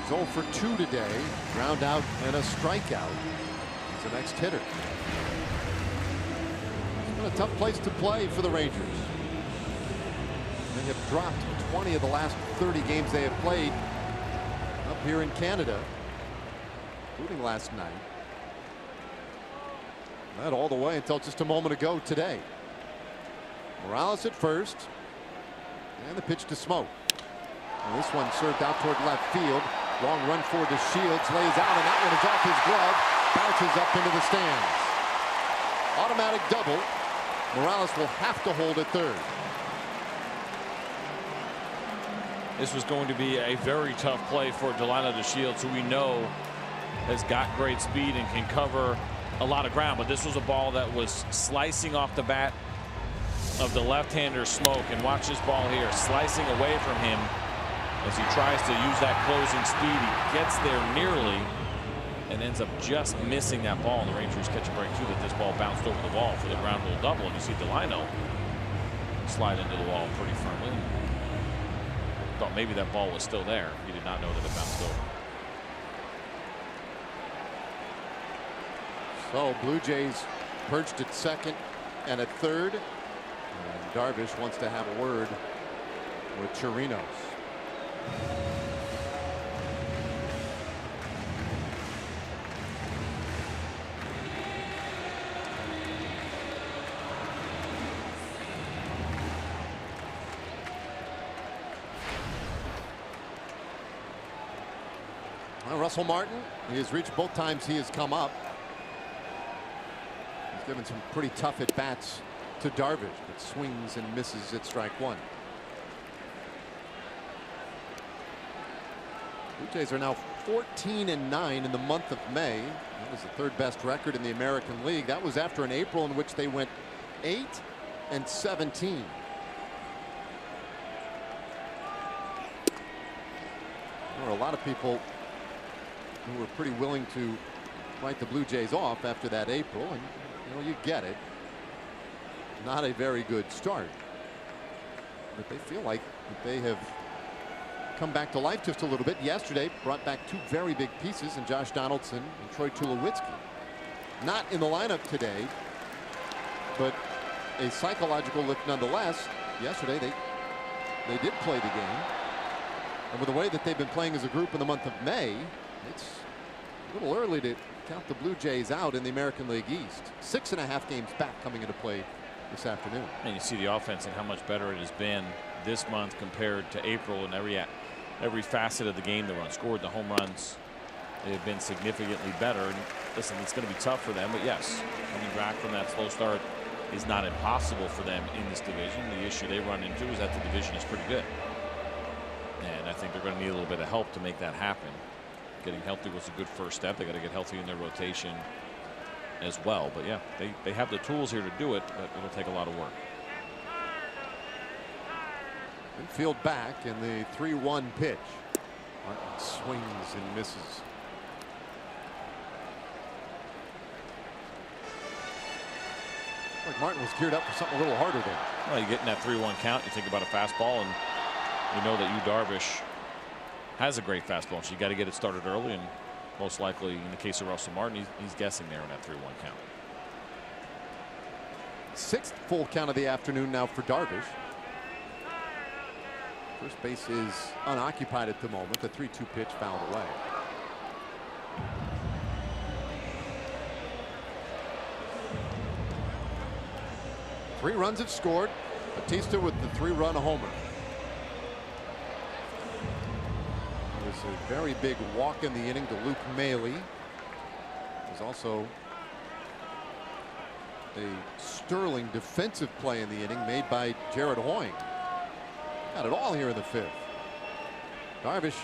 is 0 for 2 today. Ground out and a strikeout. He's the next hitter. It's been a tough place to play for the Rangers. They have dropped 20 of the last 30 games they have played up here in Canada, including last night. That all the way until just a moment ago today. Morales at first, and the pitch to Smoke. And this one served out toward left field. Long run forward to Shields, lays out, and that one is off his glove, bounces up into the stands. Automatic double. Morales will have to hold at third. This was going to be a very tough play for Delino DeShields, who we know has got great speed and can cover a lot of ground, but this was a ball that was slicing off the bat of the left-hander Smoke, and watch this ball here slicing away from him as he tries to use that closing speed. He gets there nearly and ends up just missing that ball, and the Rangers catch a break too, that this ball bounced over the wall for the ground rule double, and you see Delino slide into the wall pretty firmly. Thought maybe that ball was still there. He did not know that it bounced over. So Blue Jays perched at second and at third. And Darvish wants to have a word with Chirinos. Well, Russell Martin, he has reached both times he has come up. He's given some pretty tough at bats to Darvish, but swings and misses at strike one. Blue Jays are now 14-9 in the month of May. That was the third best record in the American League. That was after an April in which they went 8-17. There were a lot of people who were pretty willing to write the Blue Jays off after that April, and you know, you get it. Not a very good start, but they feel like they have come back to life just a little bit. Yesterday brought back 2 very big pieces in Josh Donaldson and Troy Tulowitzki. Not in the lineup today, but a psychological lift nonetheless. Yesterday they did play the game, and with the way that they've been playing as a group in the month of May, it's a little early to count the Blue Jays out in the American League East. 6.5 games back coming into play this afternoon. And you see the offense and how much better it has been this month compared to April, and every facet of the game. The runs scored, the home runs, they have been significantly better. And listen, it's going to be tough for them, but yes, coming back from that slow start is not impossible for them in this division. The issue they run into is that the division is pretty good, and I think they're going to need a little bit of help to make that happen. Getting healthy was a good first step. They got to get healthy in their rotation as well. But yeah, they have the tools here to do it, but it'll take a lot of work. Infield back in the 3-1 pitch. Martin swings and misses. Like Martin was geared up for something a little harder there. Well, you get in that 3-1 count, you think about a fastball, and you know that Darvish has a great fastball, so you got to get it started early, and most likely in the case of Russell Martin, he's guessing there in that 3-1 count. 6th full count of the afternoon now for Darvish. First base is unoccupied at the moment. The 3-2 pitch fouled away. 3 runs have scored. Batista with the 3-run homer. It was a very big walk in the inning to Luke Maile. There's also a sterling defensive play in the inning made by Jared Hoying. Got it all here in the 5th. Darvish,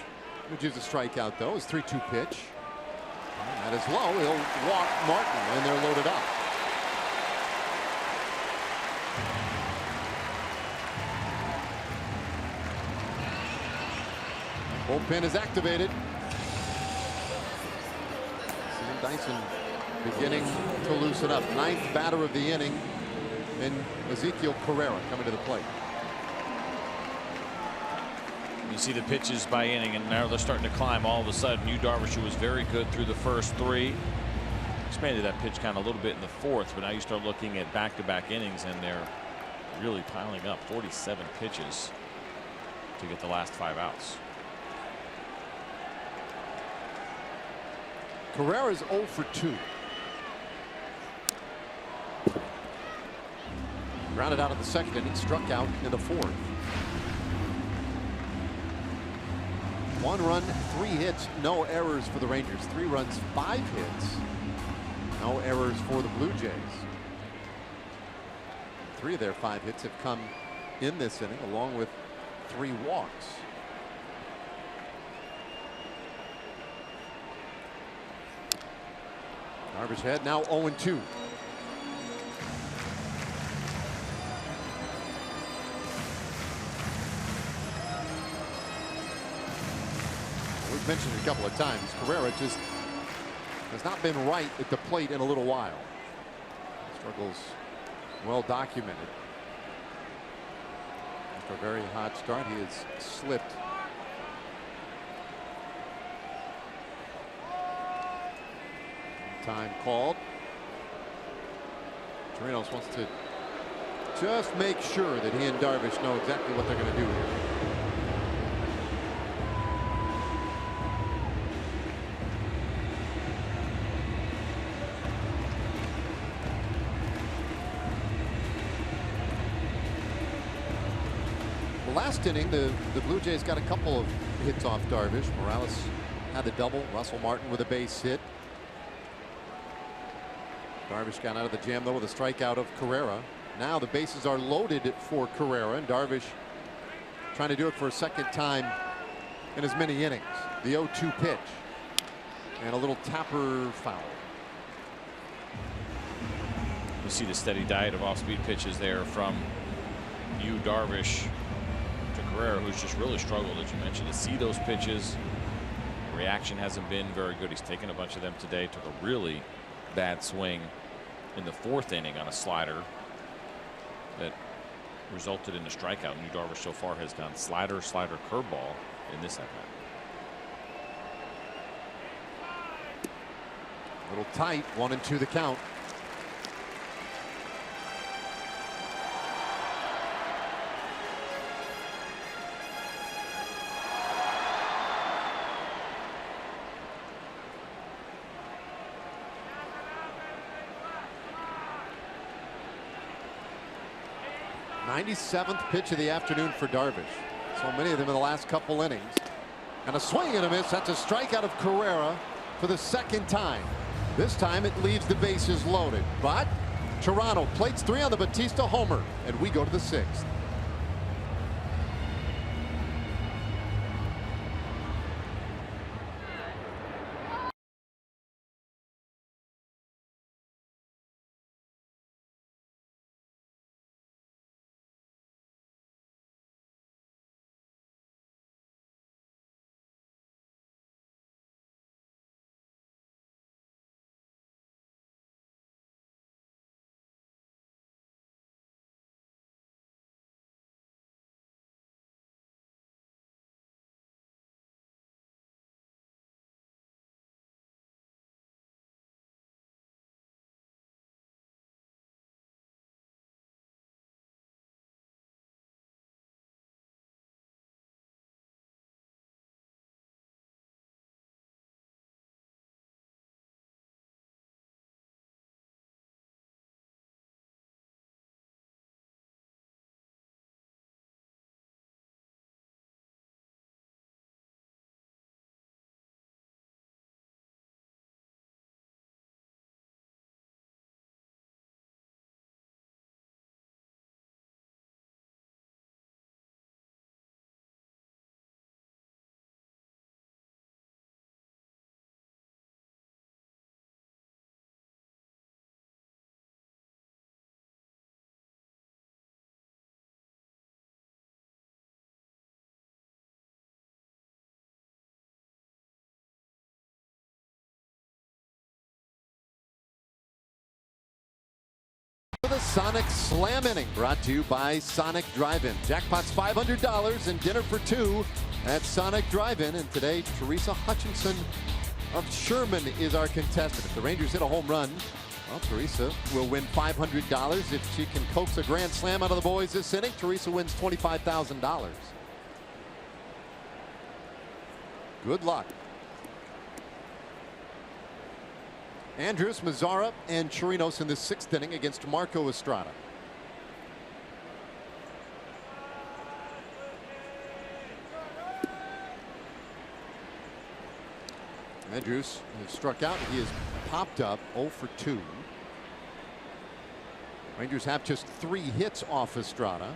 which is a strikeout though, his 3-2 pitch. And that is low. He'll walk Martin, and they're loaded up. Bullpen is activated. Sam Dyson beginning to loosen up. 9th batter of the inning, and Ezekiel Carrera coming to the plate. You see the pitches by inning, and now they're starting to climb all of a sudden. Yu Darvish, who was very good through the first 3, expanded that pitch count a little bit in the 4th, but now you start looking at back-to-back innings, and they're really piling up. 47 pitches to get the last 5 outs. Carrera's 0 for 2. Grounded out in the 2nd inning, struck out in the 4th. 1 run, 3 hits, no errors for the Rangers. 3 runs, 5 hits, no errors for the Blue Jays. 3 of their 5 hits have come in this inning, along with 3 walks. Darvish head now 0-2. We've mentioned it a couple of times. Carrera just has not been right at the plate in a little while. Struggles well documented. After a very hot start, he has slipped. Time called. Torinos wants to just make sure that he and Darvish know exactly what they're going to do here. The last inning, the Blue Jays got a couple of hits off Darvish. Morales had the double. Russell Martin with a base hit. Darvish got out of the jam though with a strikeout of Carrera. Now the bases are loaded for Carrera, and Darvish trying to do it for a 2nd time in as many innings. The 0-2 pitch and a little tapper foul. You see the steady diet of off-speed pitches there from Yu Darvish to Carrera, who's just really struggled, as you mentioned, to see those pitches. The reaction hasn't been very good. He's taken a bunch of them today. Took a really bad swing in the 4th inning on a slider that resulted in a strikeout. Yu Darvish so far has gone slider, curveball in this at-bat. A little tight. 1-2 the count. '97th pitch of the afternoon for Darvish. So many of them in the last couple innings. And a swing and a miss. That's a strikeout of Carrera for the 2nd time. This time it leaves the bases loaded. But Toronto plates 3 on the Batista homer, and we go to the 6th. Sonic Slam Inning, brought to you by Sonic Drive-In. Jackpot's $500 and dinner for two at Sonic Drive-In. And today, Teresa Hutchinson of Sherman is our contestant. If the Rangers hit a home run, well, Teresa will win $500. If she can coax a grand slam out of the boys this inning, Teresa wins $25,000. Good luck. Andrus, Mazzara, and Chirinos in the 6th inning against Marco Estrada. Andrus has struck out. He has popped up 0 for 2. Rangers have just 3 hits off Estrada.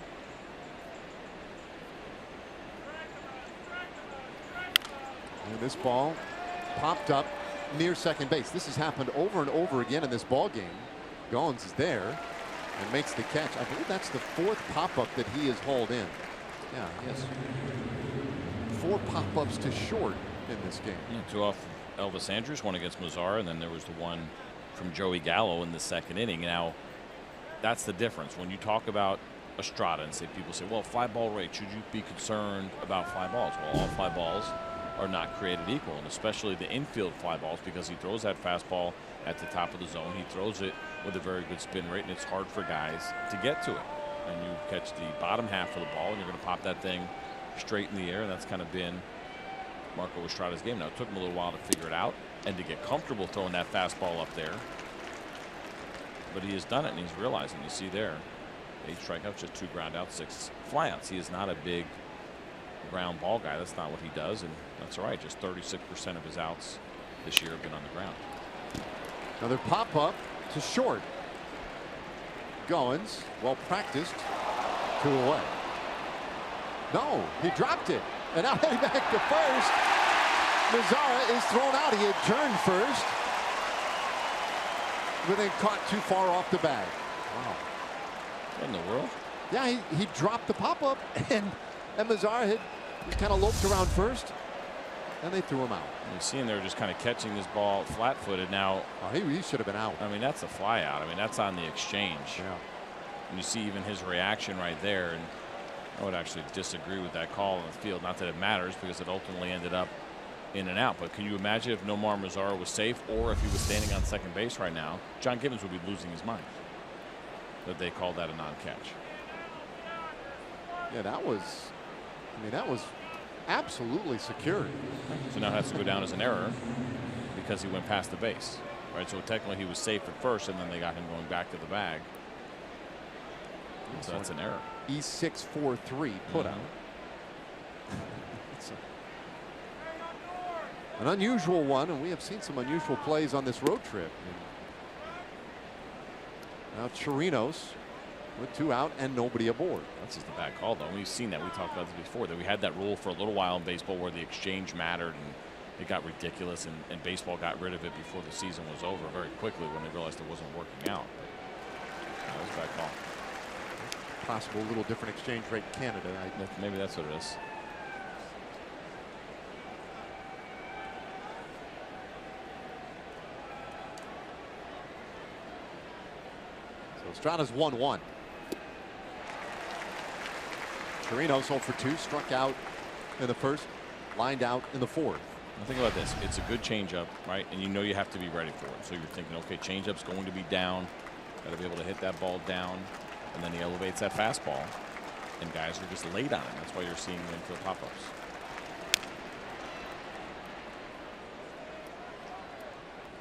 And this ball popped up near second base. This has happened over and over again in this ball game. Goins is there and makes the catch. I believe that's the 4th pop-up that he has hauled in. Yeah, yes. 4 pop-ups to short in this game. Yeah, 2 off Elvis Andrus, 1 against Mazzara, and then there was the 1 from Joey Gallo in the 2nd inning. Now, that's the difference. When you talk about Estrada and people say, well, fly ball rate, should you be concerned about fly balls? Well, all fly balls are not created equal, and especially the infield fly balls, because he throws that fastball at the top of the zone. He throws it with a very good spin rate, and it's hard for guys to get to it. And you catch the bottom half of the ball, and you're going to pop that thing straight in the air, and that's kind of been Marco Estrada's game. Now, it took him a little while to figure it out and to get comfortable throwing that fastball up there, but he has done it, and he's realizing. You see there, 8 strikeouts, just 2 ground outs, 6 flyouts. He is not a big ground ball guy. That's not what he does, and that's all right. Just 36% of his outs this year have been on the ground. Another pop-up to short. Goins, well practiced, 2 away. No, he dropped it, and now heading back to first. Mazzara is thrown out. He had turned first, but then caught too far off the bag. Wow. What in the world? Yeah, he dropped the pop-up, and Mazzara had kind of loped around first, and they threw him out. You see him there just kind of catching this ball flat-footed. Now, he should have been out. I mean, that's a fly out. I mean, that's on the exchange. Yeah. And you see even his reaction right there. And I would actually disagree with that call in the field. Not that it matters, because it ultimately ended up in and out. But can you imagine if Nomar Mazzara was safe, or if he was standing on second base right now, John Gibbons would be losing his mind that they called that a non-catch. Yeah, that was absolutely secure. So now it has to go down as an error because he went past the base, right? So technically he was safe at first, and then they got him going back to the bag. So that's an error. E643 put out. It's an unusual one, and we have seen some unusual plays on this road trip. Now Chirinos with 2 out and nobody aboard. That's just a bad call, though. We've seen that. We talked about this before, that we had that rule for a little while in baseball where the exchange mattered, and it got ridiculous, and baseball got rid of it before the season was over very quickly when they realized it wasn't working out. That was a bad call. Possible little different exchange rate in Canada. Maybe that's what it is. So Estrada's 1-1. Chirinos 0 for 2, struck out in the 1st, lined out in the 4th. Now think about this. It's a good changeup, right? And you know you have to be ready for it. So you're thinking, okay, changeup's going to be down. Got to be able to hit that ball down. And then he elevates that fastball. And guys are just late on it. That's why you're seeing the infield pop-ups.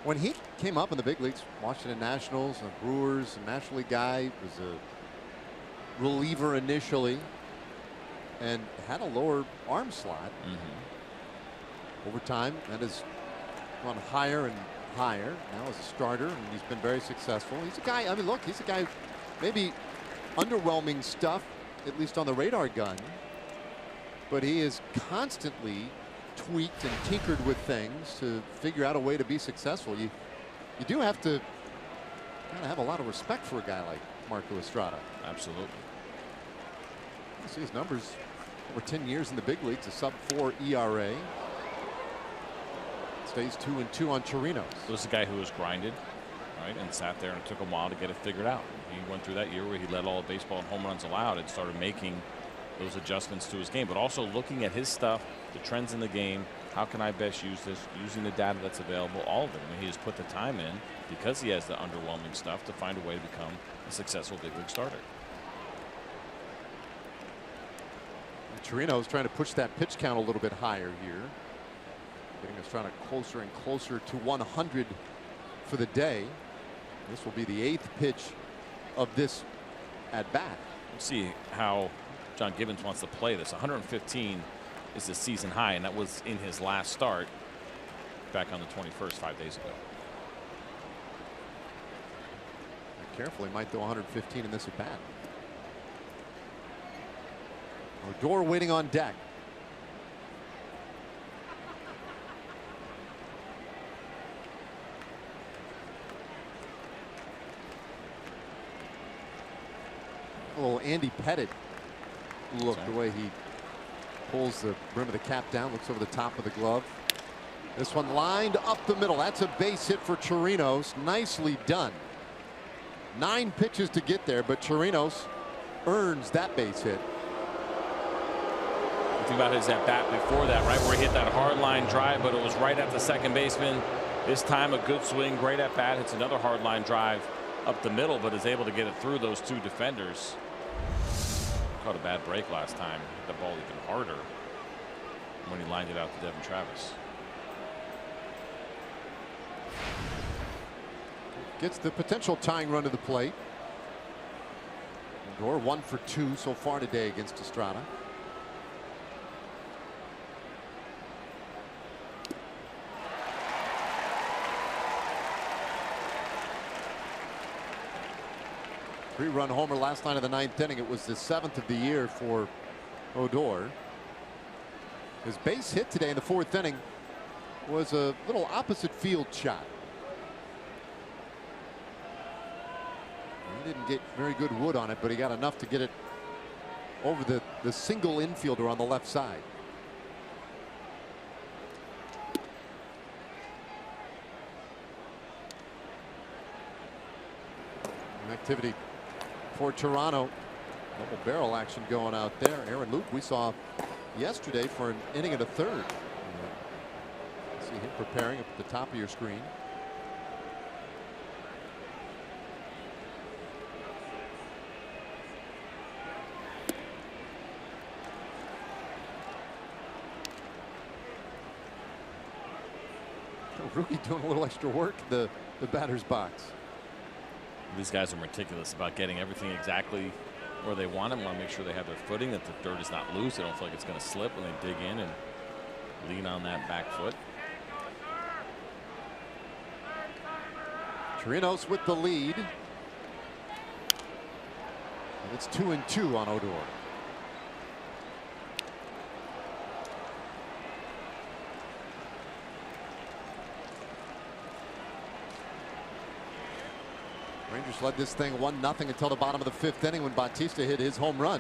When he came up in the big leagues, Washington Nationals and Brewers, a National League guy, was a reliever initially and had a lower arm slot. Over time, that has gone higher and higher. Now as a starter, and he's been very successful. He's a guy, I mean, look, he's a guy, maybe underwhelming stuff, at least on the radar gun, but he is constantly tweaked and tinkered with things to figure out a way to be successful. You do have to kind of have a lot of respect for a guy like Marco Estrada. Absolutely. You see his numbers over 10 years in the big leagues, a sub-4 ERA. Stays 2-2 on Chirinos. So this is a guy who was grinded, right, and sat there, and it took him a while to get it figured out. He went through that year where he led all of baseball in home runs allowed and started making those adjustments to his game, but also looking at his stuff, the trends in the game. How can I best use this? Using the data that's available, all of it. I mean, he has put the time in because he has the underwhelming stuff to find a way to become a successful big league starter. Chirino's trying to push that pitch count a little bit higher here, getting us trying to closer and closer to 100 for the day. This will be the 8th pitch of this at bat. Let's see how John Gibbons wants to play this. 115 is the season high, and that was in his last start back on the 21st, 5 days ago. Careful, he might throw 115 in this at bat. Odor waiting on deck. A little Andy Pettit look, the way he pulls the rim of the cap down, looks over the top of the glove. This one lined up the middle. That's a base hit for Chirinos. Nicely done. 9 pitches to get there, but Chirinos earns that base hit. Think about his at bat before that, right, where he hit that hard line drive, but it was right at the second baseman. This time a good swing, great at bat, hits another hard line drive up the middle, but is able to get it through those 2 defenders. Caught a bad break last time. Hit the ball even harder when he lined it out to Devin Travis. Gets the potential tying run to the plate. Odor 1 for 2 so far today against Estrada. Three-run homer last night of the 9th inning. It was the 7th of the year for Odor. His base hit today in the 4th inning was a little opposite field shot. He didn't get very good wood on it, but he got enough to get it over the single infielder on the left side. Activity for Toronto. Double barrel action going out there. Aaron Luke we saw yesterday for an inning and a third. See him preparing up at the top of your screen. Rookie doing a little extra work in the batter's box. These guys are meticulous about getting everything exactly where they want them. Want to make sure they have their footing, that the dirt is not loose. They don't feel like it's going to slip when they dig in and lean on that back foot. Chirinos with the lead. And it's 2-2 on Odor. Rangers led this thing 1-0 until the bottom of the 5th inning when Bautista hit his home run.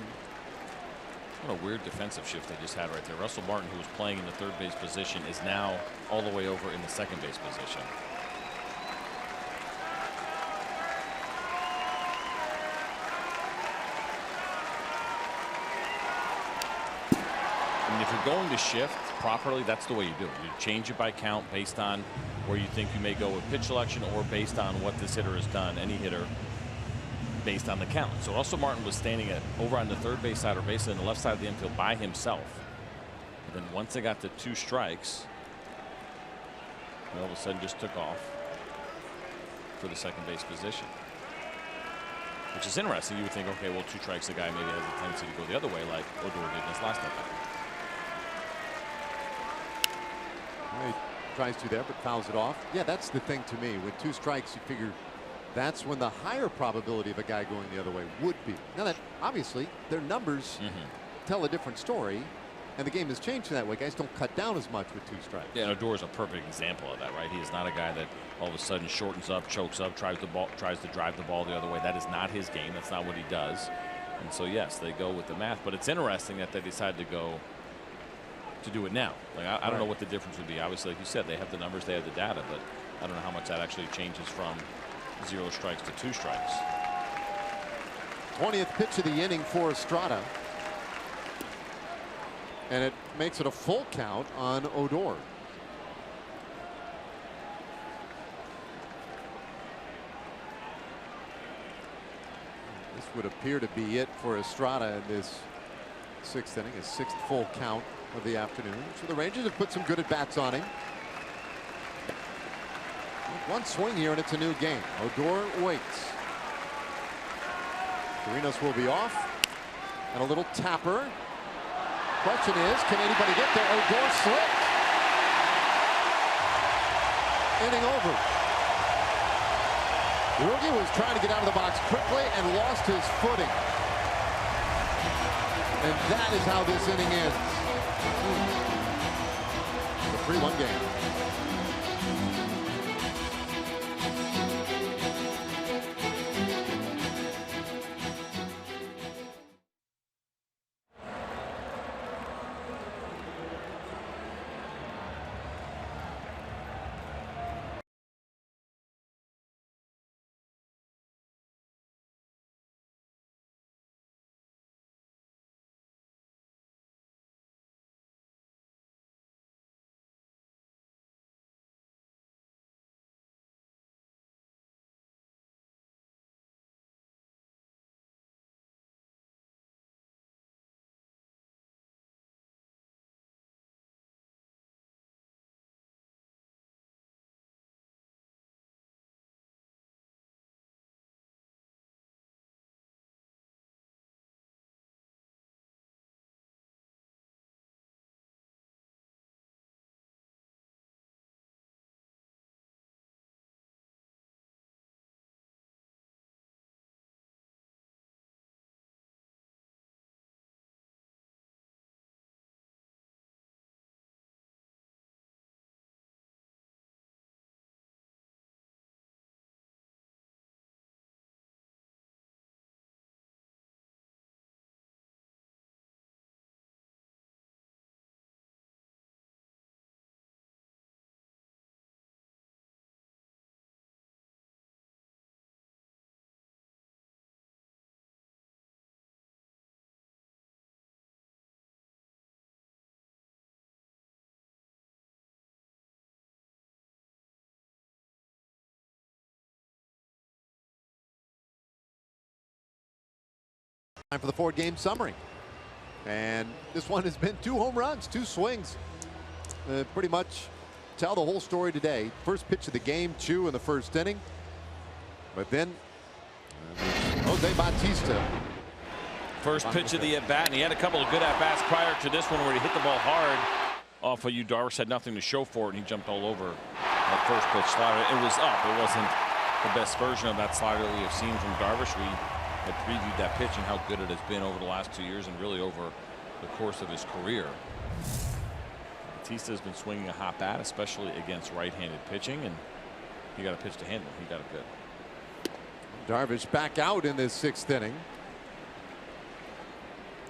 What a weird defensive shift they just had right there. Russell Martin, who was playing in the 3rd base position, is now all the way over in the 2nd base position. I mean, if you're going to shift properly, that's the way you do it. You change it by count based on where you think you may go with pitch selection, or based on what this hitter has done, any hitter, based on the count. So Russell Martin was standing over on the 3rd base side, or basically on the left side of the infield by himself. And then once they got to 2 strikes, he all of a sudden just took off for the 2nd base position. Which is interesting. You would think, okay, well, 2 strikes, the guy maybe has a tendency to go the other way like Odor did in his last at-bat. He tries to there, but fouls it off. Yeah, that's the thing to me. With 2 strikes, you figure that's when the higher probability of a guy going the other way would be. Now that obviously their numbers tell a different story, and the game has changed in that way. Guys don't cut down as much with 2 strikes. Yeah, Odor is a perfect example of that, right? He is not a guy that all of a sudden shortens up, chokes up, tries to drive the ball the other way. That is not his game. That's not what he does. And so yes, they go with the math, but it's interesting that they decide to go to do it now. Like I don't know what the difference would be. Obviously, like you said, they have the numbers, they have the data, but I don't know how much that actually changes from 0 strikes to 2 strikes. 20th pitch of the inning for Estrada. And it makes it a full count on Odor. This would appear to be it for Estrada in this 6th inning, his 6th full count of the afternoon. So the Rangers have put some good at-bats on him. One swing here and it's a new game. Odor waits. Chirinos will be off. And a little tapper. Question is, can anybody get there? Odor slipped. Inning over. The rookie was trying to get out of the box quickly and lost his footing. And that is how this inning ends. The 3-1 game. Time for the 4-game summary. And this one has been 2 home runs, 2 swings. Pretty much tell the whole story today. First pitch of the game, Chu in the 1st inning. But then Jose Bautista. First pitch of the at-bat, and he had a couple of good at-bats prior to this one where he hit the ball hard off of you. Darvish had nothing to show for it, and he jumped all over that first pitch slider. It was up. It wasn't the best version of that slider that we have seen from Darvish. We had previewed that pitch and how good it has been over the last 2 years and really over the course of his career. Bautista has been swinging a hot bat, especially against right-handed pitching, and he got a pitch to handle. He got it good. Darvish back out in this 6th inning.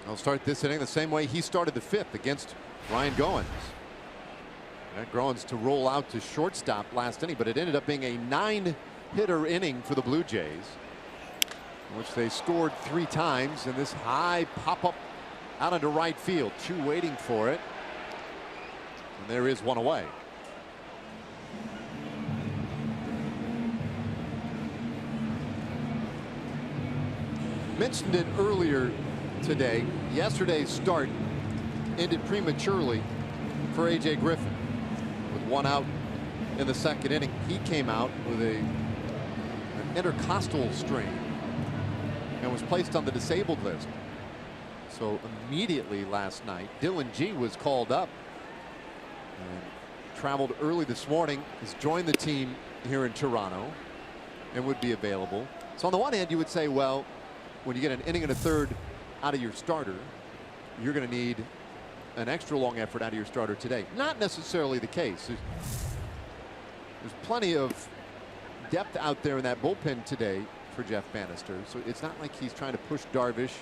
He'll start this inning the same way he started the 5th against Ryan Goins. Goins to roll out to shortstop last inning, but it ended up being a 9-hitter inning for the Blue Jays, in which they scored 3 times in this high pop-up out into right field. Chu waiting for it. And there is one away. Mentioned it earlier today. Yesterday's start ended prematurely for A.J. Griffin. With 1 out in the 2nd inning, he came out with an intercostal strain and was placed on the disabled list. So immediately last night, Dylan G was called up and traveled early this morning. Has joined the team here in Toronto and would be available. So on the one hand, you would say, well, when you get an inning and a third out of your starter, you're going to need an extra long effort out of your starter today. Not necessarily the case. There's plenty of depth out there in that bullpen today for Jeff Bannister. So it's not like he's trying to push Darvish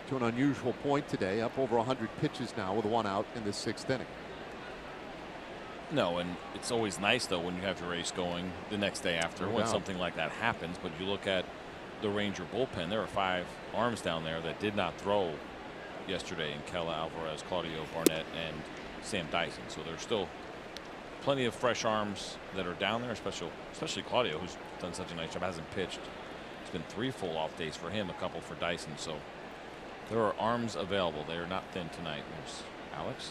to an unusual point today. Up over 100 pitches now with 1 out in the 6th inning. No, and it's always nice though when you have your race going the next day after when something like that happens. But you look at the Ranger bullpen, there are 5 arms down there that did not throw yesterday in Kela, Alvarez, Claudio, Barnett, and Sam Dyson. So there's still plenty of fresh arms that are down there, especially Claudio, who's done such a nice job, hasn't pitched. It's been 3 full off days for him, a couple for Dyson. So there are arms available. They are not thin tonight. There's Alex.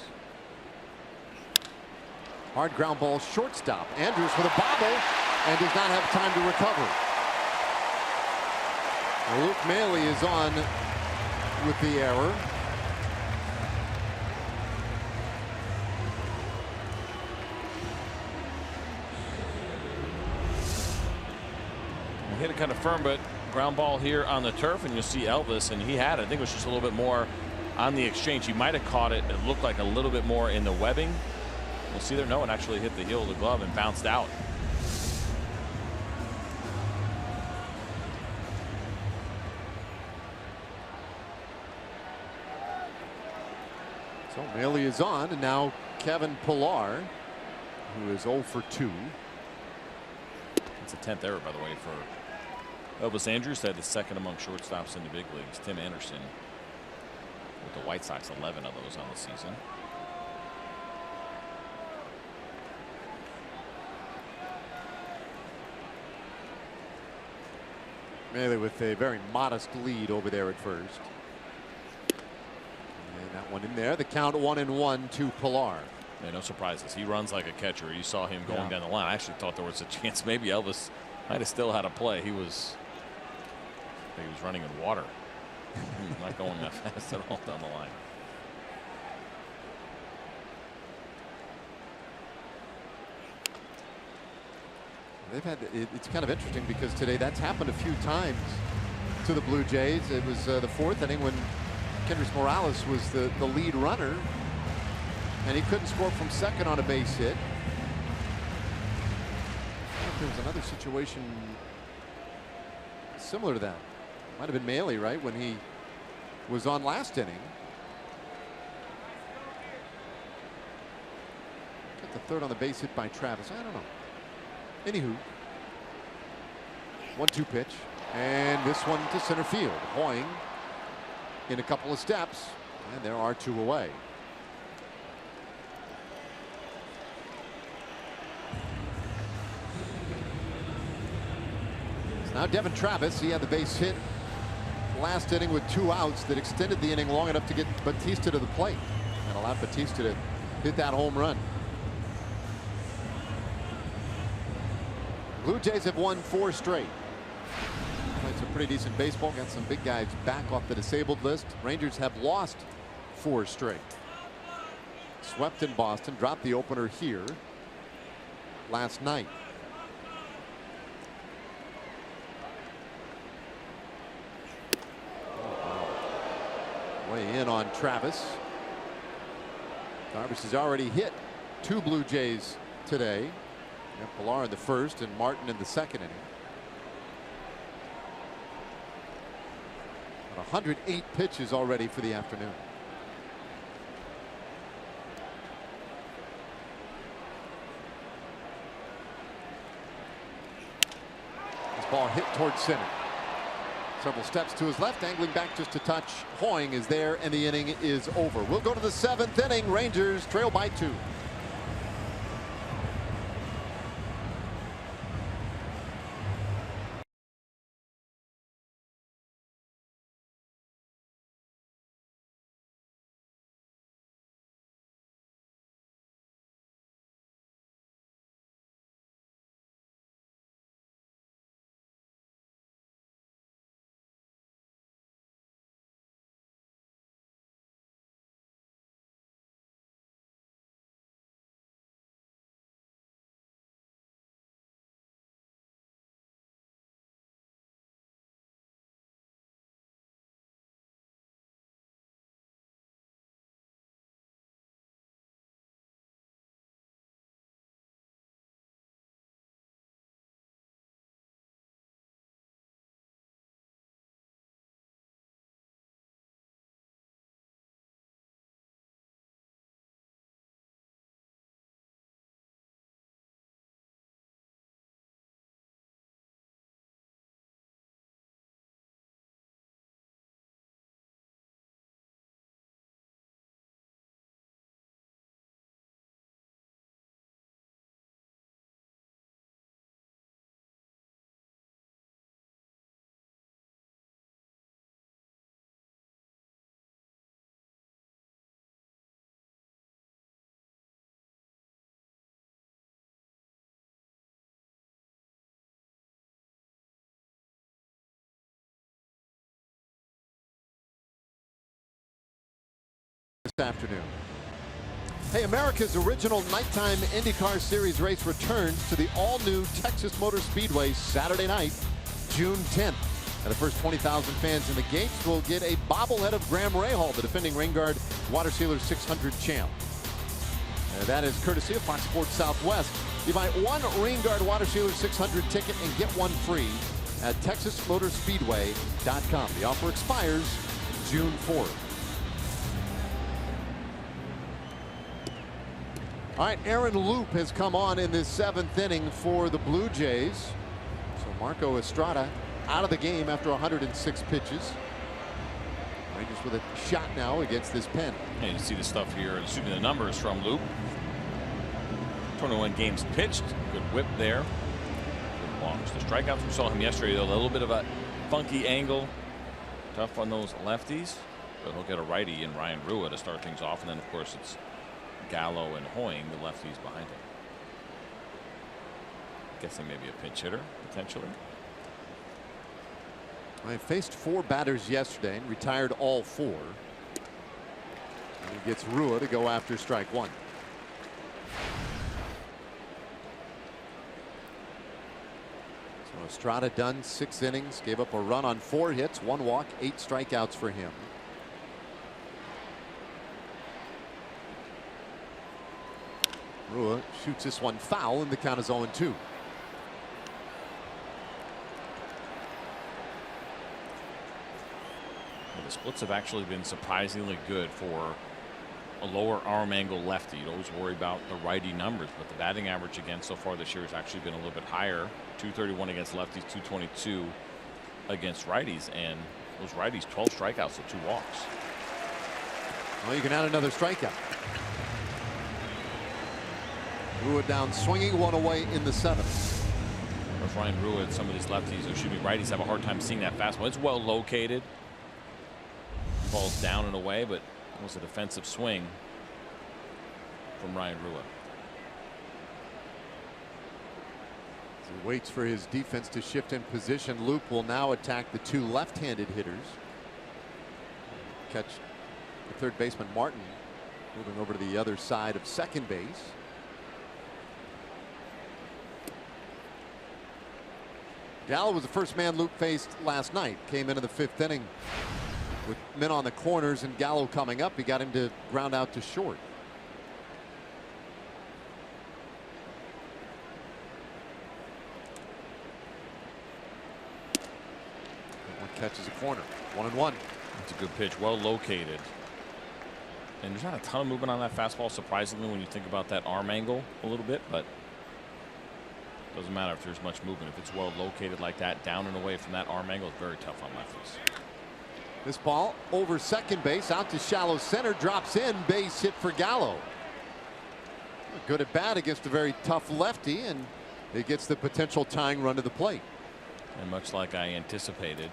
Hard ground ball, shortstop. Andrews with a bobble and does not have time to recover. Luke Maley is on with the error. Hit it kind of firm, but ground ball here on the turf, and you'll see Elvis, and he had it. I think it was just a little bit more on the exchange. He might have caught it. It looked like a little bit more in the webbing. We'll see there. No, it actually hit the heel of the glove and bounced out. So Maley is on, and now Kevin Pillar, who is 0 for 2. It's a 10th error, by the way, for Elvis Andrews. Had the second among shortstops in the big leagues. Tim Anderson with the White Sox, 11 of those on the season. Maley with a very modest lead over there at first. And that one in there. The count 1-1 to Pillar. Yeah, no surprises. He runs like a catcher. You saw him going down the line. I actually thought there was a chance maybe Elvis might have still had a play. He was running in water. He was not going that fast at all down the line. They've had it's kind of interesting because today that's happened a few times to the Blue Jays. It was the 4th inning when Kendrys Morales was the lead runner, and he couldn't score from second on a base hit. I think there was another situation similar to that. Might have been Maley, right, when he was on last inning. Got the third on the base hit by Travis. I don't know. Anywho, 1-2 pitch, and this one to center field. Hoying in a couple of steps, and there are 2 away. So now Devin Travis, he had the base hit last inning with 2 outs that extended the inning long enough to get Batista to the plate and allowed Batista to hit that home run. Blue Jays have won 4 straight. Played some pretty decent baseball. Got some big guys back off the disabled list. Rangers have lost 4 straight. Swept in Boston. Dropped the opener here last night. Way in on Travis. Darvish has already hit 2 Blue Jays today. Pillar in the first and Martin in the second inning. 108 pitches already for the afternoon. This ball hit towards center. Several steps to his left, angling back just a touch. Hoying is there, and the inning is over. We'll go to the 7th inning. Rangers trail by 2. afternoon. Hey, America's original nighttime IndyCar Series race returns to the all-new Texas Motor Speedway Saturday night, June 10th. And the first 20,000 fans in the gates will get a bobblehead of Graham Rahal, the defending Rain Guard Water Sealer 600 champ. And that is courtesy of Fox Sports Southwest. You buy one Rain Guard Water Sealer 600 ticket and get one free at TexasMotorspeedway.com. The offer expires June 4th. All right, Aaron Loop has come on in this 7th inning for the Blue Jays. So Marco Estrada out of the game after 106 pitches. Rangers with a shot now against this pen. And you see the stuff here, excuse me, the numbers from Loop. 21 games pitched, good whip there. Good walks. The strikeouts, we saw him yesterday, though, a little bit of a funky angle. Tough on those lefties, but he'll get a righty in Ryan Rua to start things off. And then, of course, it's Gallo and Hoying, the lefties behind him. Guessing maybe a pinch hitter, potentially. I faced 4 batters yesterday and retired all 4. And he gets Rua to go after strike 1. So Estrada done 6 innings, gave up a run on 4 hits, 1 walk, 8 strikeouts for him. Rua shoots this one foul, and the count is 0-2. The splits have actually been surprisingly good for a lower arm angle lefty. You'd always worry about the righty numbers, but the batting average again so far this year has actually been a little bit higher. 231 against lefties, 222 against righties, and those righties 12 strikeouts to 2 walks. Well, you can add another strikeout. Rua down swinging, 1 away in the 7th. Of Ryan Rua and some of these lefties, or excuse me, righties have a hard time seeing that fastball. It's well located. Falls down and away, but it was a defensive swing from Ryan Rua. As he waits for his defense to shift in position, Loop will now attack the 2 left-handed hitters. Catch the third baseman Martin moving over to the other side of second base. Gallo was the first man Loop faced last night. Came into the 5th inning with men on the corners and Gallo coming up. He got him to ground out to short. One catches a corner. 1-1. It's a good pitch, well located. And there's not a ton of movement on that fastball, surprisingly, when you think about that arm angle a little bit, but doesn't matter if there's much movement. If it's well located like that, down and away from that arm angle, it's very tough on lefties. This ball over second base, out to shallow center, drops in, base hit for Gallo. Good at bat against a very tough lefty, and it gets the potential tying run to the plate. And much like I anticipated,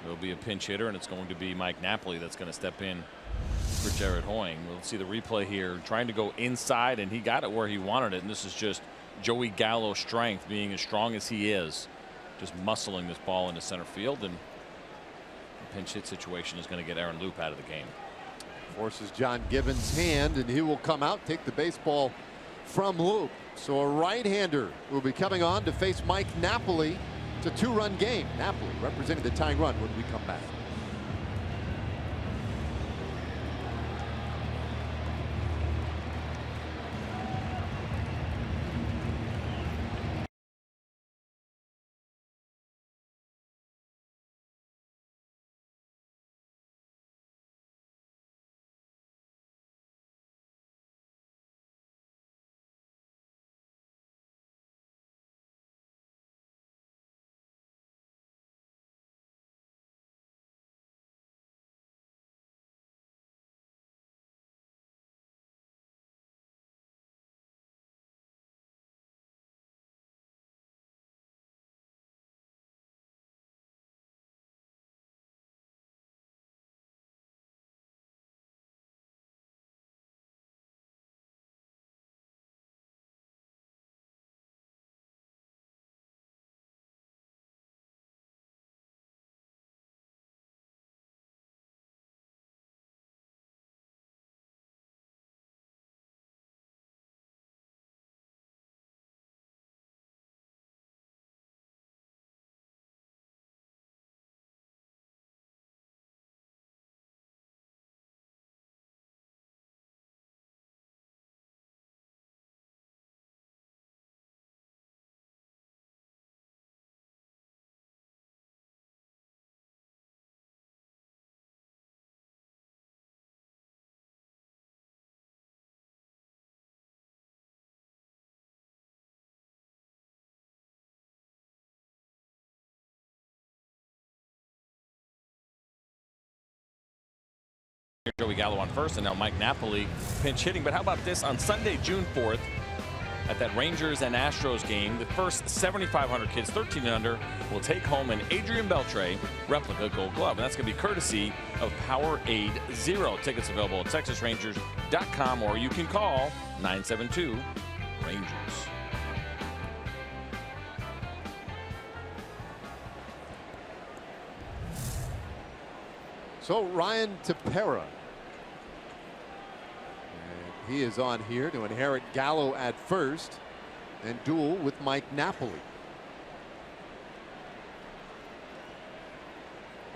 there'll be a pinch hitter, and it's going to be Mike Napoli that's going to step in for Jared Hoying. We'll see the replay here, trying to go inside, and he got it where he wanted it. And this is just Joey Gallo's strength, being as strong as he is, just muscling this ball into center field, and the pinch hit situation is going to get Aaron Loop out of the game. Forces John Gibbons' hand, and he will come out, take the baseball from Loop. So a right-hander will be coming on to face Mike Napoli. It's a 2-run game. Napoli representing the tying run when we come back. Joey Gallo on first, and now Mike Napoli pinch hitting. But how about this on Sunday, June 4th, at that Rangers and Astros game, the first 7,500 kids 13 and under will take home an Adrian Beltre replica Gold Glove, and that's going to be courtesy of Powerade Zero. Tickets available at TexasRangers.com, or you can call 972-RANGERS. So Ryan Tepera. And he is on here to inherit Gallo at first and duel with Mike Napoli.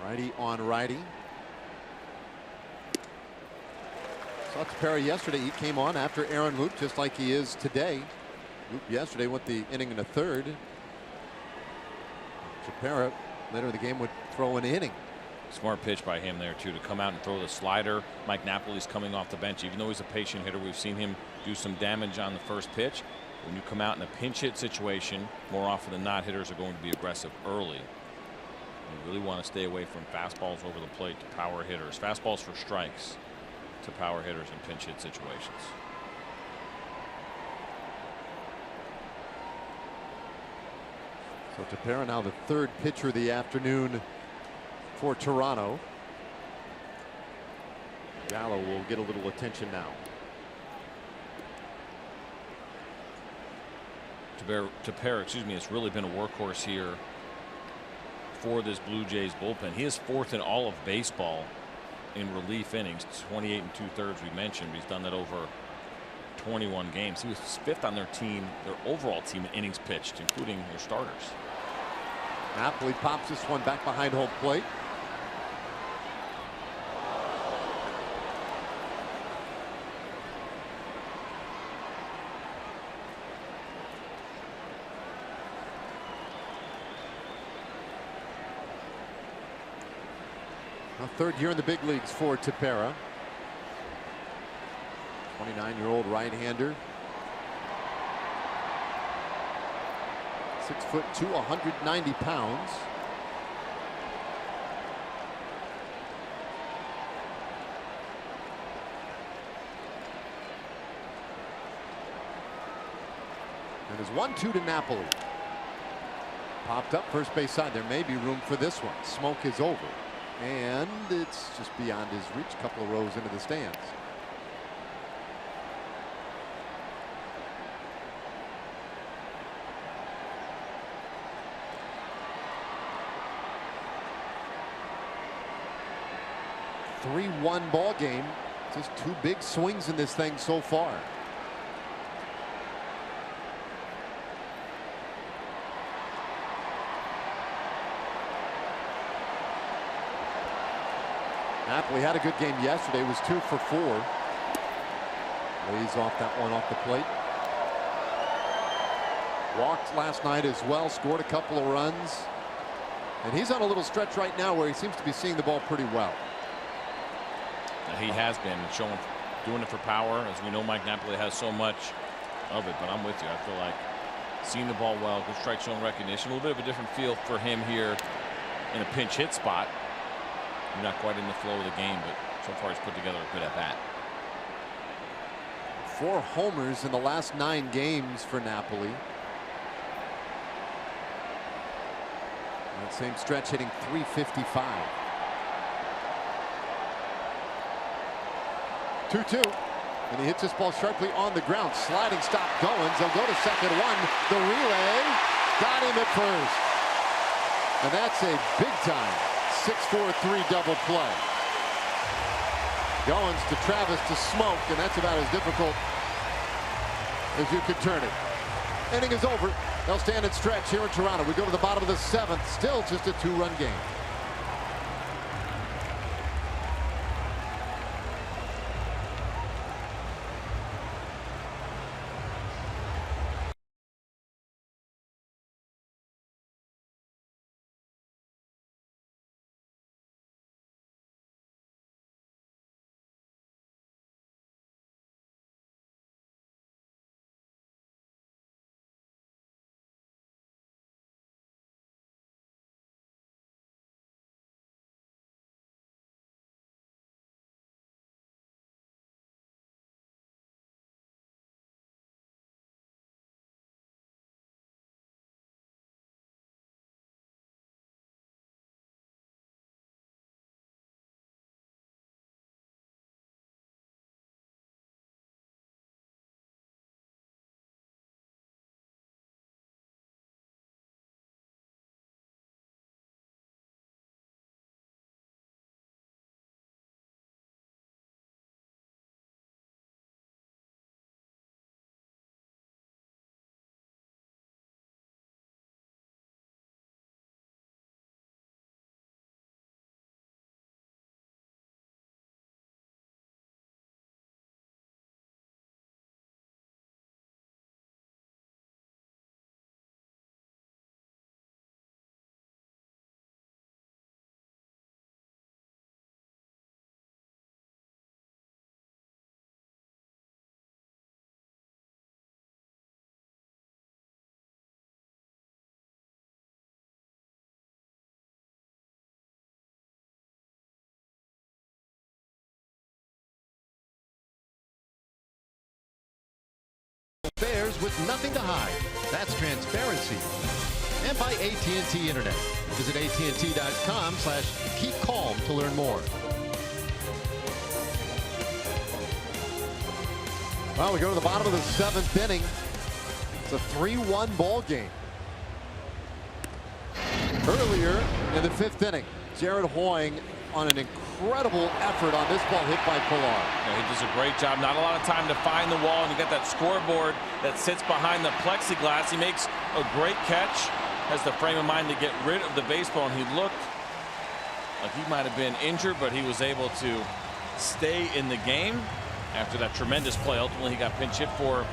Righty on righty. Saw Tepera yesterday. He came on after Aaron Loup, just like he is today. Loup yesterday went the inning and a third. Tepera later in the game would throw an inning. Smart pitch by him there, too, to come out and throw the slider. Mike Napoli's coming off the bench. Even though he's a patient hitter, we've seen him do some damage on the first pitch. When you come out in a pinch hit situation, more often than not, hitters are going to be aggressive early. You really want to stay away from fastballs over the plate to power hitters. Fastballs for strikes to power hitters in pinch hit situations. So Tepera now the third pitcher of the afternoon for Toronto. Gallo will get a little attention now. Tepera, excuse me, has really been a workhorse here for this Blue Jays bullpen. He is fourth in all of baseball in relief innings, 28 and 2/3 we mentioned. He's done that over 21 games. He was fifth on their team, their overall team in innings pitched, including their starters. Napoli pops this one back behind home plate. A third year in the big leagues for Tepera. 29-year-old right-hander. 6'2", 190 pounds. And there's 1-2 to Napoli. Popped up first base side. There may be room for this one. Smoke is over. And it's just beyond his reach, a couple of rows into the stands. Three-1 ball game. Just two big swings in this thing so far. Napoli had a good game yesterday. Was 2 for 4. Lays off that one off the plate. Walked last night as well. Scored a couple of runs. And he's on a little stretch right now where he seems to be seeing the ball pretty well. He has been showing, doing it for power. As we know, Mike Napoli has so much of it. But I'm with you. I feel like seeing the ball well, good strike zone recognition. A little bit of a different feel for him here in a pinch hit spot. Not quite in the flow of the game, but so far he's put together a good at bat. 4 homers in the last 9 games for Napoli. That same stretch hitting .355. 2-2. And he hits this ball sharply on the ground. Sliding stop going. They'll go to second one. The relay got him at first. And that's a big time 6-4-3 double play. Goins to Travis to Smoke, and that's about as difficult as you could turn it. Inning is over. They'll stand and stretch here in Toronto. We go to the bottom of the 7th. Still just a 2-run game. with nothing to hide. That's transparency. And by AT&T Internet. Visit AT&T.com/keep calm to learn more. Well, we go to the bottom of the 7th inning. It's a 3-1 ball game. Earlier in the 5th inning, Jared Hoying on an incredible effort on this ball hit by Pilar. Yeah, he does a great job. Not a lot of time to find the wall, and you got that scoreboard that sits behind the plexiglass. He makes a great catch, has the frame of mind to get rid of the baseball, and he looked like he might have been injured, but he was able to stay in the game after that tremendous play. Ultimately, he got pinch hit for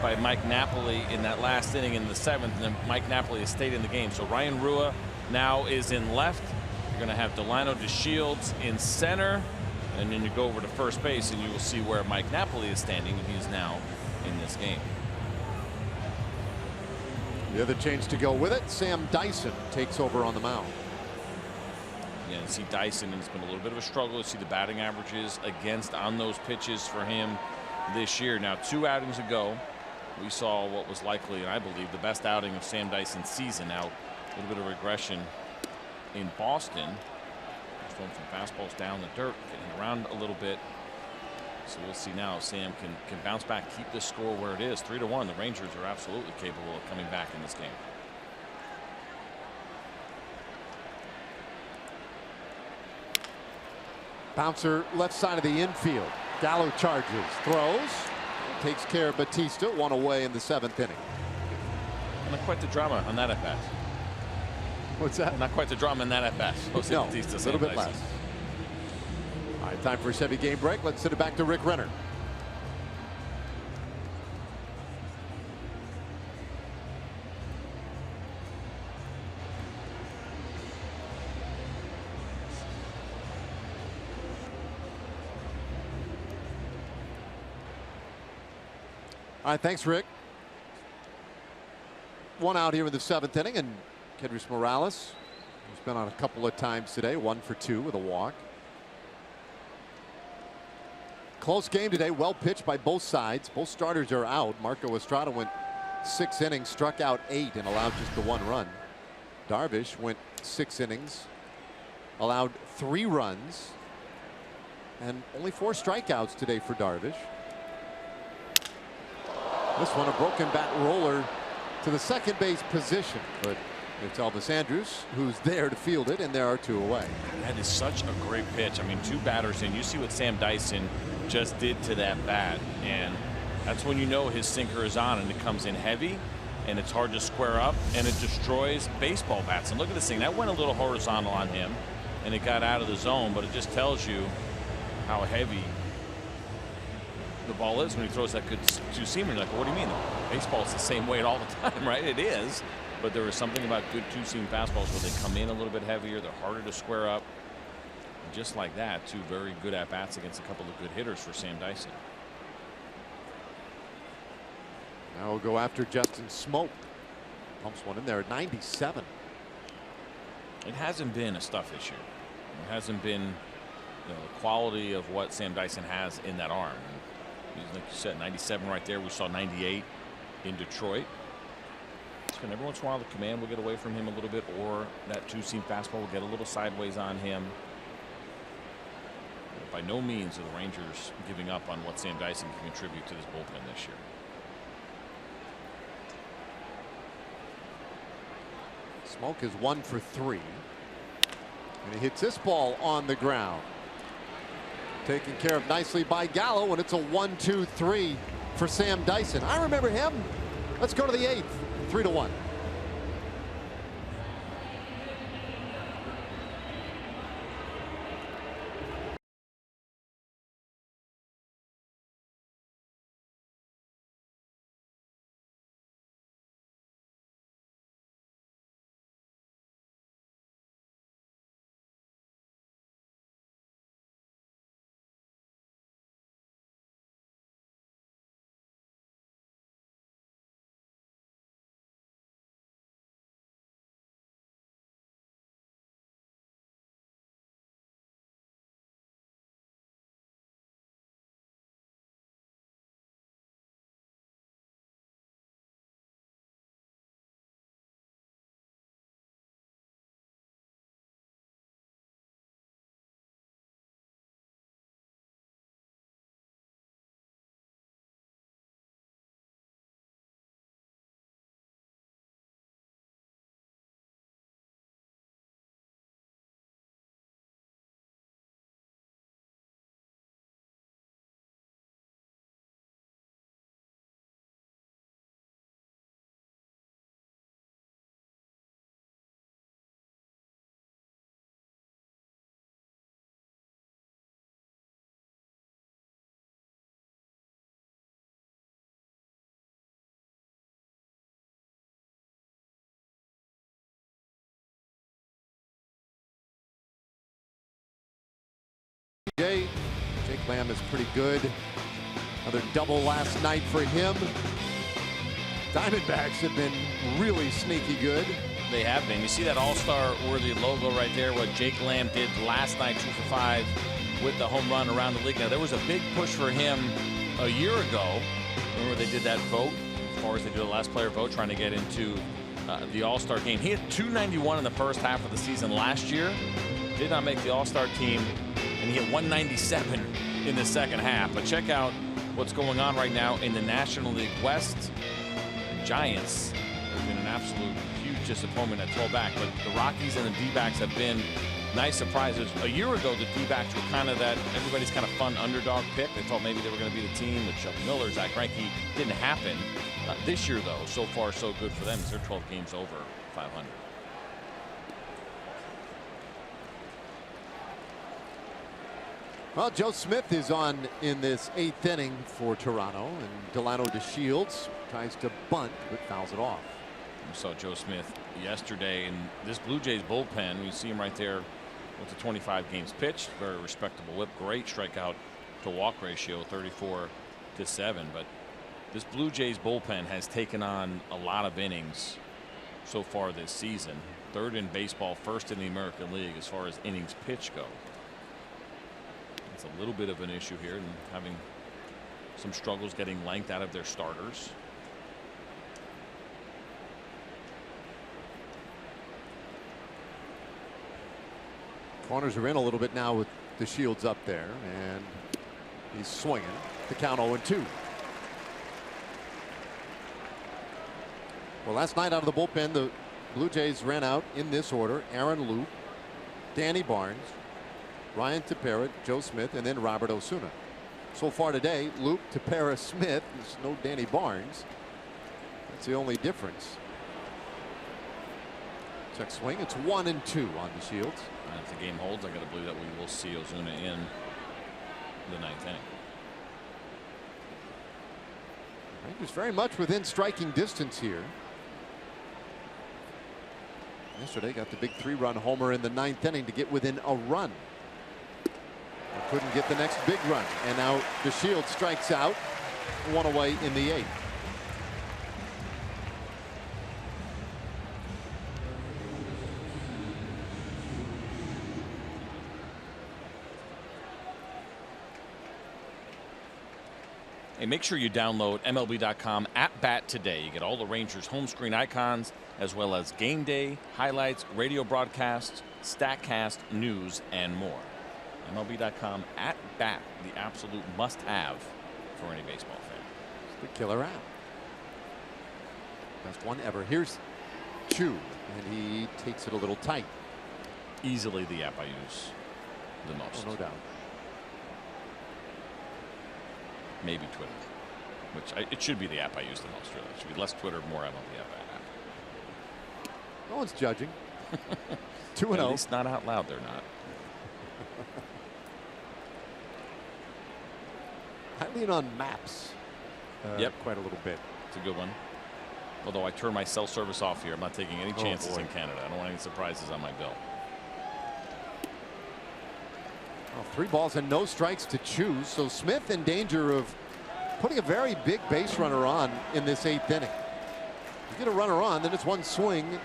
by Mike Napoli in that last inning in the 7th, and then Mike Napoli has stayed in the game. So Ryan Rua now is in left. You're going to have Delino DeShields in center, and then you go over to first base, and you will see where Mike Napoli is standing, and he is now in this game. The other change to go with it, Sam Dyson takes over on the mound. Yeah, you see Dyson, and it's been a little bit of a struggle to see the batting averages against on those pitches for him this year. Now, 2 outings ago, we saw what was likely, and I believe, the best outing of Sam Dyson's season. Now, a little bit of regression in Boston. Just throwing some fastballs down the dirt, getting around a little bit. So we'll see now if Sam can bounce back, keep this score where it is. 3-1. The Rangers are absolutely capable of coming back in this game. Bouncer left side of the infield. Gallo charges, throws, takes care of Batista. 1 away in the 7th inning. Not quite the drama on that at bat. What's that? Not quite the drama in that at bat. No, a little bit less. All right, time for a Chevy game break. Let's send it back to Rick Renner. All right, thanks, Rick. 1 out here in the 7th inning, and Kendrys Morales, who's been on a couple of times today, 1 for 2 with a walk. Close game today, well pitched by both sides. Both starters are out. Marco Estrada went 6 innings, struck out 8, and allowed just the 1 run. Darvish went 6 innings, allowed 3 runs, and only 4 strikeouts today for Darvish. This one, a broken bat roller to the second base position, but it's Elvis Andrus who's there to field it, and there are 2 away. That is such a great pitch. I mean, 2 batters in. You see what Sam Dyson just did to that bat, and that's when you know his sinker is on, and it comes in heavy, and it's hard to square up, and it destroys baseball bats. And look at this thing. That went a little horizontal on him, and it got out of the zone, but it just tells you how heavy the ball is when he throws that good 2-seamer. You're like, well, what do you mean? Baseball's the same weight all the time, right? It is, but there is something about good 2-seam fastballs where they come in a little bit heavier. They're harder to square up. And just like that, 2 very good at-bats against a couple of good hitters for Sam Dyson. Now we'll go after Justin Smoke. Pumps one in there at 97. It hasn't been a stuff issue. It hasn't been, you know, the quality of what Sam Dyson has in that arm. Like you said, 97 right there. We saw 98 in Detroit. And every once in a while the command will get away from him a little bit, or that 2-seam fastball will get a little sideways on him. By no means are the Rangers giving up on what Sam Dyson can contribute to this bullpen this year. Smoke is 1 for 3. And he hits this ball on the ground. Taken care of nicely by Gallo, and it's a 1-2-3 for Sam Dyson. I remember him. Let's go to the 8th. 3-1. Jake Lamb is pretty good. Another double last night for him. Diamondbacks have been really sneaky good. They have been. You see that all-star worthy logo right there, what Jake Lamb did last night, 2 for 5 with the home run around the league. Now, there was a big push for him a year ago. Remember they did that vote, as far as they did the last player vote, trying to get into the all-star game. He had 291 in the first half of the season last year. Did not make the all-star team, and he hit 197 in the second half. But check out what's going on right now in the National League West. The Giants have been an absolute huge disappointment at 12 back, but the Rockies and the D-backs have been nice surprises. A year ago, the D-backs were kind of that everybody's kind of fun underdog pick. They thought maybe they were going to be the team with Chuck Miller, Zach Greinke. Didn't happen. This year, though, so far so good for them. They're 12 games over 500. Well, Joe Smith is on in this 8th inning for Toronto, and Delano DeShields tries to bunt but fouls it off. We saw Joe Smith yesterday in this Blue Jays bullpen. We see him right there with the 25 games pitched. Very respectable whip. Great strikeout to walk ratio, 34-7. But this Blue Jays bullpen has taken on a lot of innings so far this season. 3rd in baseball, 1st in the American League as far as innings pitched go. It's a little bit of an issue here, and having some struggles getting length out of their starters. Corners are in a little bit now with the Shields up there, and he's swinging. The count 0-2. Well, last night out of the bullpen, the Blue Jays ran out in this order: Aaron Loup, Danny Barnes, Ryan Tepera, Joe Smith, and then Robert Osuna. So far today, Loup, Tepera, Smith. There's no Danny Barnes. That's the only difference. Check swing. It's 1-2 on the Shields. And if the game holds, I got to believe that we will see Osuna in the 9th inning. Rangers very much within striking distance here. Yesterday got the big 3-run homer in the 9th inning to get within a run. Couldn't get the next big run, and now DeShields strikes out, 1 away in the 8th. Hey, make sure you download MLB.com @BAT today. You get all the Rangers home screen icons, as well as game day, highlights, radio broadcasts, StatCast, news, and more. MLB.com @BAT, the absolute must-have for any baseball fan. It's the killer app. Best one ever. Here's Chu, and he takes it a little tight. Easily the app I use the most. Oh, no doubt. Maybe Twitter, which it should be the app I use the most, really. It should be less Twitter, more MLB app. No one's judging. 2-0. At least not out loud, they're not. I lean on maps quite a little bit. It's a good one. Although I turn my cell service off here. I'm not taking any chances in Canada. I don't want any surprises on my bill. Well, 3 balls and no strikes to choose. So Smith in danger of putting a very big base runner on in this 8th inning. You get a runner on, then it's one swing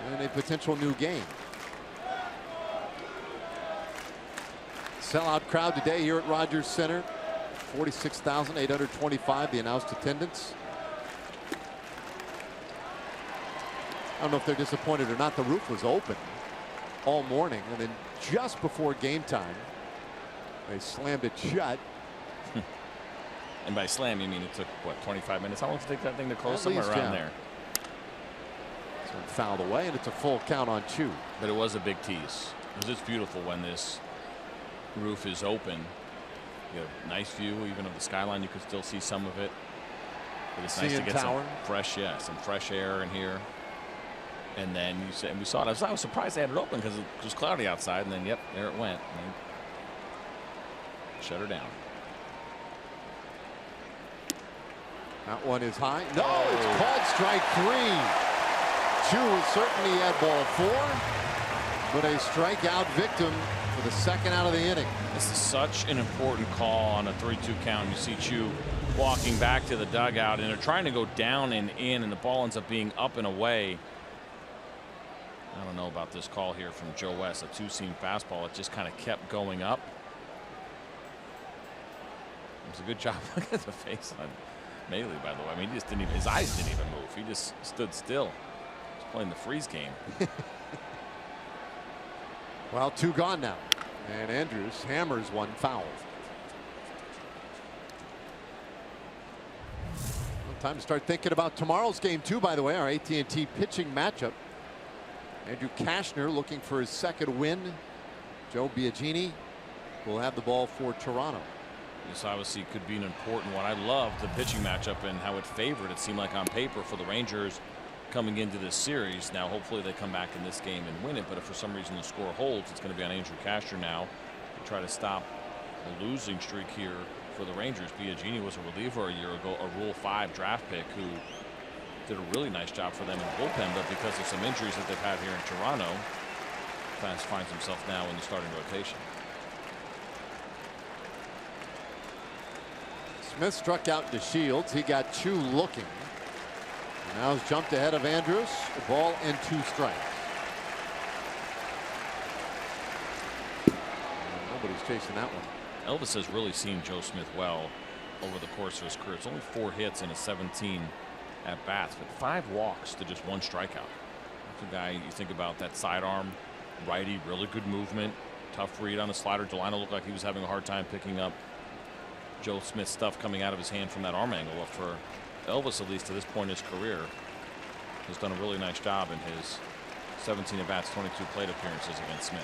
and a potential new game. Sellout crowd today here at Rogers Center. 46,825 the announced attendance. I don't know if they're disappointed or not. The roof was open all morning, and then just before game time they slammed it shut. And by slam you mean it took what, 25 minutes? How long did it take that thing to close? At Somewhere least, around yeah. there. So it fouled away, and it's a full count on Chu. But it was a big tease. Because it's beautiful when this roof is open. You have a nice view even of the skyline. You can still see some of it. But it's nice to get some fresh air in here. And then you said, and we saw it. I was surprised they had it open because it was cloudy outside. And then, yep, there it went. And shut her down. That one is high. No, it's called strike 3. Chu is certainly at ball 4, but a strikeout victim for the second out of the inning. This is such an important call on a 3-2 count. You see Chu walking back to the dugout, and they're trying to go down and in, and the ball ends up being up and away. I don't know about this call here from Joe West. A two-seam fastball. It just kind of kept going up. It was a good job. Look at the face on Maley, by the way. I mean, he just didn't even, his eyes didn't even move. He just stood still. He's playing the freeze game. Well, 2 gone now. And Andrews hammers one foul. Well, time to start thinking about tomorrow's game, too, by the way, our AT&T pitching matchup. Andrew Cashner looking for his second win. Joe Biagini will have the ball for Toronto. This obviously could be an important one. I love the pitching matchup and how it favored, it seemed like on paper, for the Rangers coming into this series. Now hopefully they come back in this game and win it, but if for some reason the score holds, it's going to be on Andrew Cashner now to try to stop a losing streak here for the Rangers. Biagini was a reliever a year ago, a Rule 5 draft pick who did a really nice job for them in the bullpen, but because of some injuries that they've had here in Toronto, finds himself now in the starting rotation. Smith struck out to Shields. He got Chu looking. Now he's jumped ahead of Andrews. A ball and 2 strikes. Nobody's chasing that one. Elvis has really seen Joe Smith well over the course of his career. It's only 4 hits and a 17 at bats, but 5 walks to just 1 strikeout. That's a guy you think about, that sidearm righty, really good movement, tough read on the slider. Delino looked like he was having a hard time picking up Joe Smith's stuff coming out of his hand from that arm angle. Well, for Elvis, at least to this point in his career, has done a really nice job in his 17 at bats, 22 plate appearances against Smith.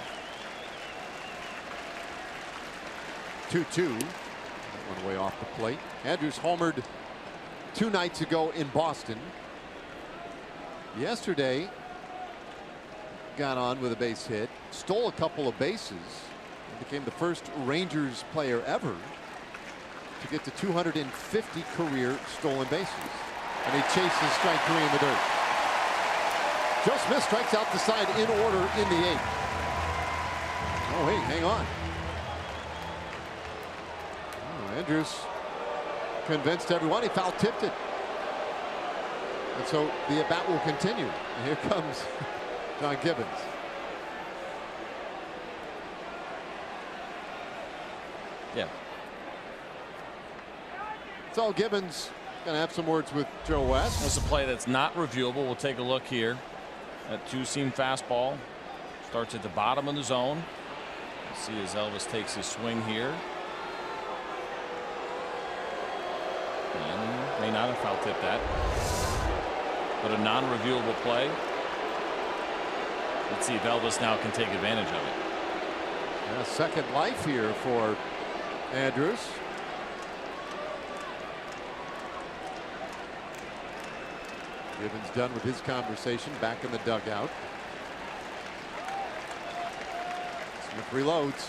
2-2. That one way off the plate. Andrews homered 2 nights ago in Boston. Yesterday, got on with a base hit, stole a couple of bases, and became the first Rangers player ever to get to 250 career stolen bases. And he chases strike 3 in the dirt. Joe Smith strikes out the side in order in the 8th. Oh, hey, hang on. Oh, Andrews convinced everyone he foul tipped it. And so the at bat will continue. And here comes John Gibbons. Yeah. So Gibbons going to have some words with Joe West. That's a play that's not reviewable. We'll take a look here. That 2-seam fastball starts at the bottom of the zone. Let's see as Elvis takes his swing here. And may not have foul tipped that, but a non-reviewable play. Let's see if Elvis now can take advantage of it. And a second life here for Andrews. Gibbons done with his conversation back in the dugout. Smith reloads.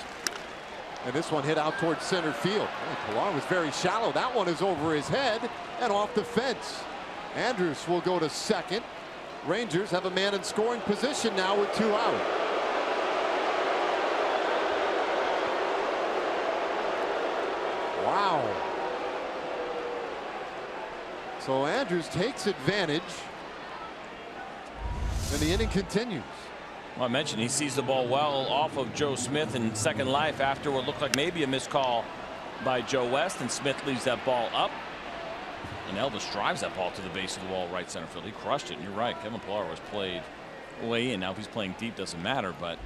And this one hit out towards center field. Pilar was very shallow. That one is over his head and off the fence. Andrews will go to second. Rangers have a man in scoring position now with 2 out. Wow. So Andrews takes advantage, and the inning continues. Well, I mentioned he sees the ball well off of Joe Smith in second life after what looked like maybe a missed call by Joe West, and Smith leaves that ball up. And Elvis drives that ball to the base of the wall, right center field. He crushed it, and you're right. Kevin Pillar was played way in. Now, if he's playing deep, doesn't matter, but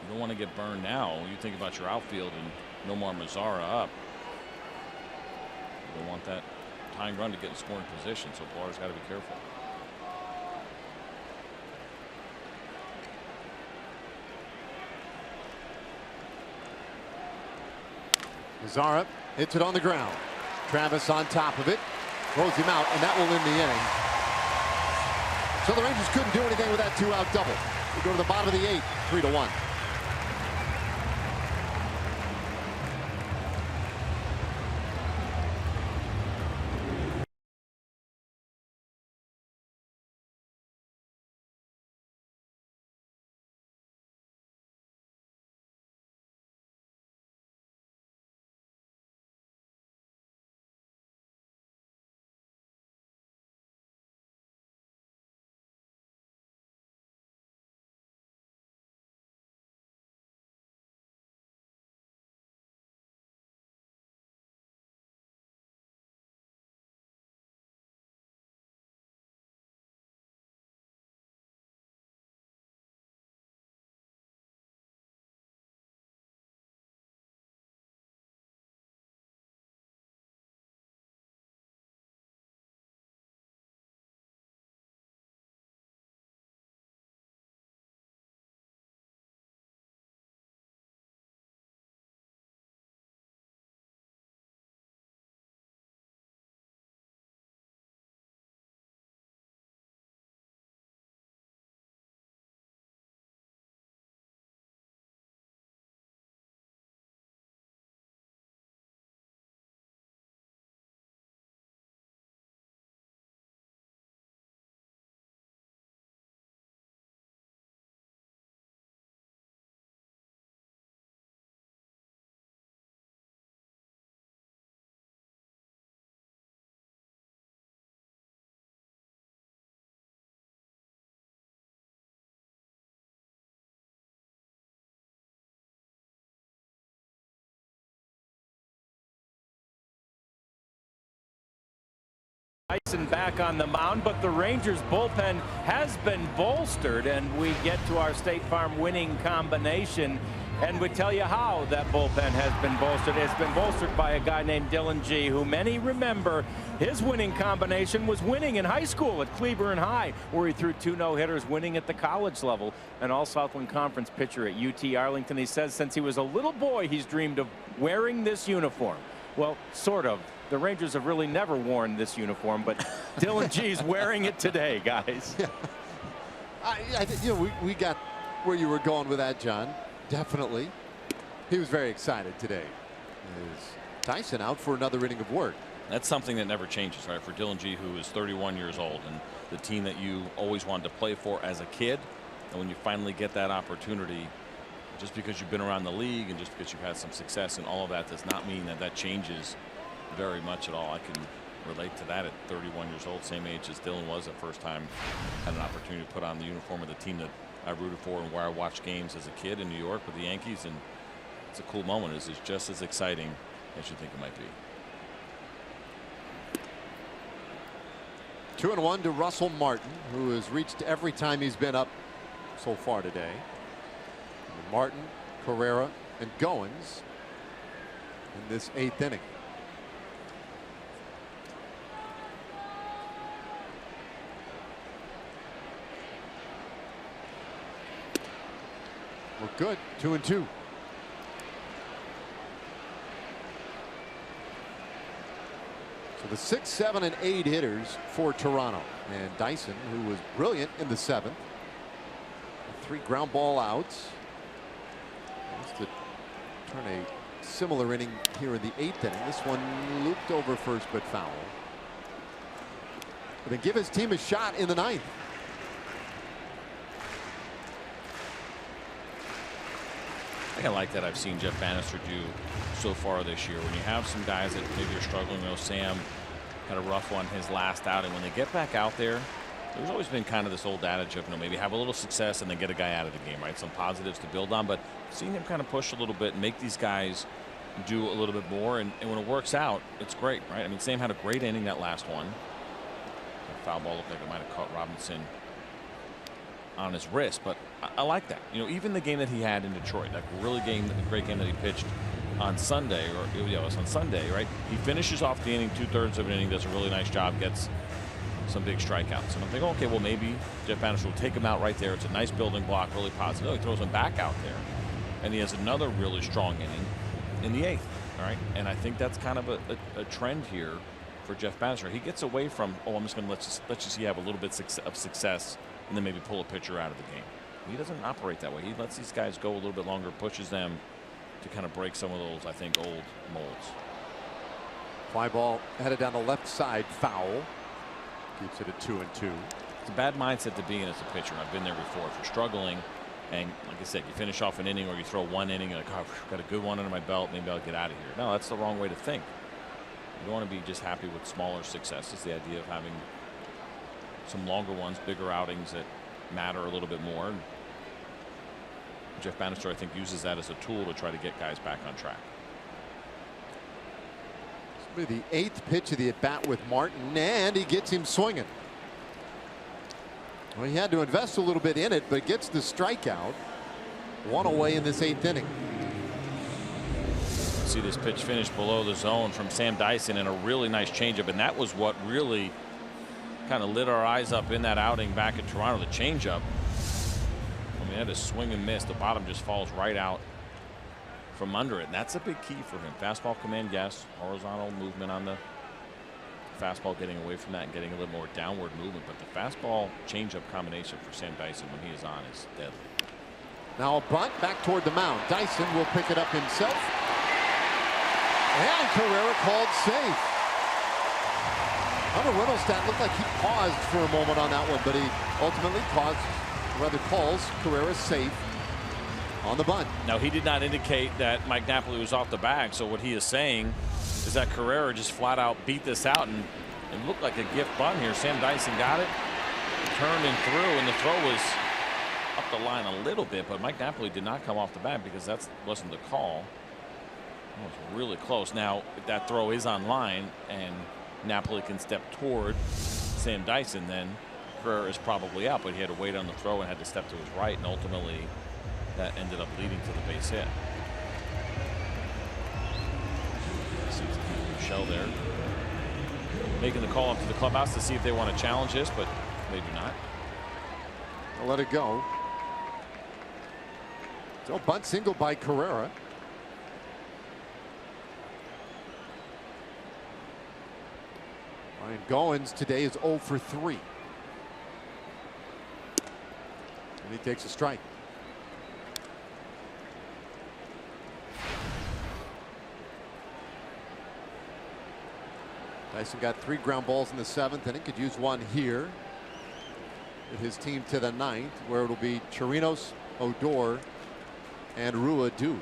you don't want to get burned now. You think about your outfield and Nomar Mazara up. You don't want that tying run to get in scoring position, so Pillar's got to be careful. Mazara hits it on the ground. Travis on top of it, throws him out, and that will end the inning. So the Rangers couldn't do anything with that 2-out double. We go to the bottom of the 8th, 3-1. Dyson back on the mound, but the Rangers bullpen has been bolstered, and we get to our State Farm winning combination, and we tell you how that bullpen has been bolstered. It's been bolstered by a guy named Dylan G, who many remember his winning combination was winning in high school at Cleburne High, where he threw 2 no-hitters, winning at the college level. An All-Southland Conference pitcher at UT Arlington. He says since he was a little boy, he's dreamed of wearing this uniform. Well, sort of. The Rangers have really never worn this uniform, but Dylan G's wearing it today, guys. Yeah. I think, you know, we got where you were going with that, John. Definitely. He was very excited today. Is Tyson out for another inning of work? That's something that never changes, right? For Dylan G, who is 31 years old, and the team that you always wanted to play for as a kid, and when you finally get that opportunity, just because you've been around the league and just because you've had some success and all of that does not mean that that changes very much at all. I can relate to that at 31 years old, same age as Dylan was the first time had an opportunity to put on the uniform of the team that I rooted for and where I watched games as a kid in New York with the Yankees, and it's a cool moment. It's just as exciting as you think it might be. 2-1 to Russell Martin, who has reached every time he's been up so far today. Martin, Carrera, and Goins in this 8th inning. We're good. 2-2. So the 6, 7, and 8 hitters for Toronto, and Dyson, who was brilliant in the 7th. 3 ground ball outs. Wants to turn a similar inning here in the 8th inning. This one looped over first, but foul. But then give his team a shot in the 9th. I think I like that I've seen Jeff Bannister do so far this year. When you have some guys that maybe are struggling, you know, Sam had a rough one his last outing. When they get back out there, there's always been kind of this old adage of, you know, maybe have a little success and then get a guy out of the game, right? Some positives to build on, but seeing him kind of push a little bit and make these guys do a little bit more, and when it works out, it's great, right? I mean, Sam had a great inning that last one. That foul ball looked like it might have caught Robinson on his wrist, but I like that. You know, even the game that he had in Detroit, that really great game that he pitched on Sunday, or yeah, it was on Sunday, right? He finishes off the inning 2/3 of an inning, does a really nice job, gets some big strikeouts, and I'm thinking, okay, well, maybe Jeff Bannister will take him out right there. It's a nice building block, really positive. He throws him back out there, and he has another really strong inning in the 8th. All right, and I think that's kind of a trend here for Jeff Bannister. He gets away from, oh, I'm just going to let you see have a little bit of success, and then maybe pull a pitcher out of the game. He doesn't operate that way. He lets these guys go a little bit longer, pushes them to kind of break some of those, I think, old molds. Fly ball headed down the left side, foul. Keeps it at 2-2. It's a bad mindset to be in as a pitcher. I've been there before. If you're struggling, and like I said, you finish off an inning or you throw one inning and like, oh, I've got a good one under my belt, maybe I'll get out of here. No, that's the wrong way to think. You don't want to be just happy with smaller successes. The idea of having some longer ones, bigger outings that matter a little bit more. And Jeff Bannister, I think, uses that as a tool to try to get guys back on track. This will be the 8th pitch of the at bat with Martin, and he gets him swinging. Well, he had to invest a little bit in it, but gets the strikeout. One away in this 8th inning. See this pitch finish below the zone from Sam Dyson, and a really nice changeup, and that was what really kind of lit our eyes up in that outing back in Toronto. The changeup, I mean, he had a swing and miss. The bottom just falls right out from under it, and that's a big key for him. Fastball command, yes. Horizontal movement on the fastball, getting away from that and getting a little more downward movement, but the fastball changeup combination for Sam Dyson when he is on is deadly. Now a bunt back toward the mound. Dyson will pick it up himself, and Carrera called safe. Hunter Windelstadt looked like he paused for a moment on that one, but he ultimately calls Carrera safe on the bunt. Now, he did not indicate that Mike Napoli was off the bag, so what he is saying is that Carrera just flat out beat this out, and it looked like a gift bunt here. Sam Dyson got it, turned and threw, and the throw was up the line a little bit, but Mike Napoli did not come off the bag because that wasn't the call. It was really close. Now, if that throw is on line and Napoli can step toward Sam Dyson, then Carrera is probably out, but he had to wait on the throw and had to step to his right, and ultimately that ended up leading to the base hit. Michelle there making the call up to the clubhouse to see if they want to challenge this, but they do not. I'll let it go. So bunt single by Carrera. Ryan Goins today is 0 for 3. And he takes a strike. Dyson got 3 ground balls in the 7th inning. Could use one here. With his team to the 9th, where it'll be Chirinos, Odor, and Ruidu.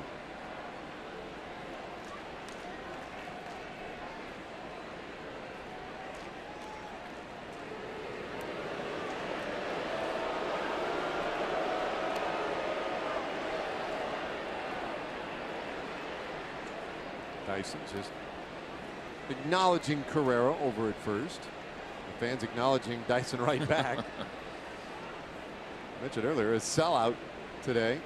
Dyson just acknowledging Carrera over at first. The fans acknowledging Dyson right back. I mentioned earlier a sellout today.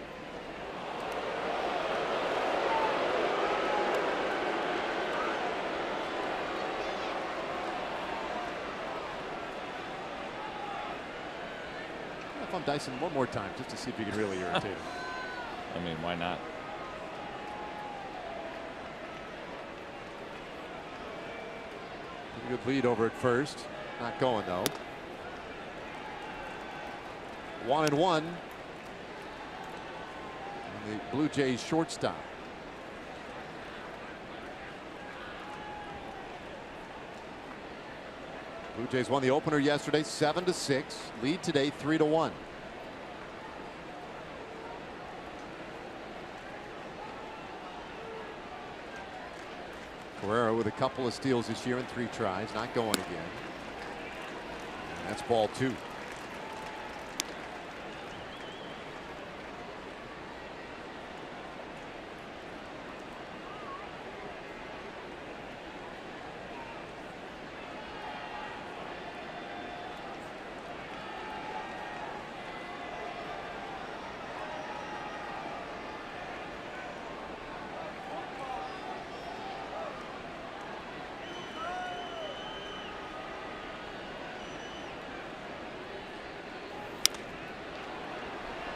If I'm Dyson one more time just to see if you can really irritate him. I mean, why not? Pretty good lead over at first. Not going though. 1-1. And the Blue Jays shortstop. Blue Jays won the opener yesterday 7-6. Lead today 3-1. Carrera with a couple of steals this year and 3 tries. Not going again. And that's ball 2.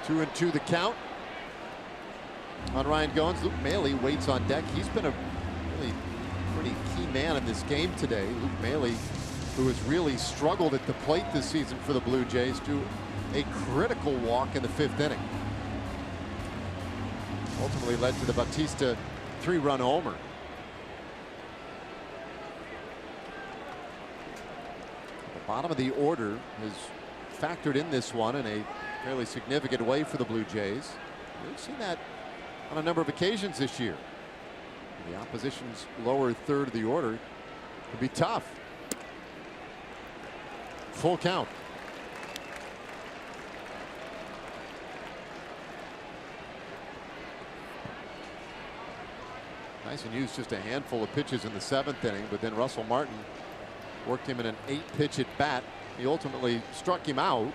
Two and two the count on Ryan Goins. Luke Maile waits on deck. He's been a really pretty key man in this game today. Luke Maile, who has really struggled at the plate this season for the Blue Jays, drew a critical walk in the 5th inning. Ultimately led to the Bautista 3-run homer. The bottom of the order has factored in this one in a fairly significant way for the Blue Jays. We've seen that on a number of occasions this year. The opposition's lower third of the order could be tough. Full count. Dyson used just a handful of pitches in the 7th inning, but then Russell Martin worked him in an 8-pitch at bat. He ultimately struck him out.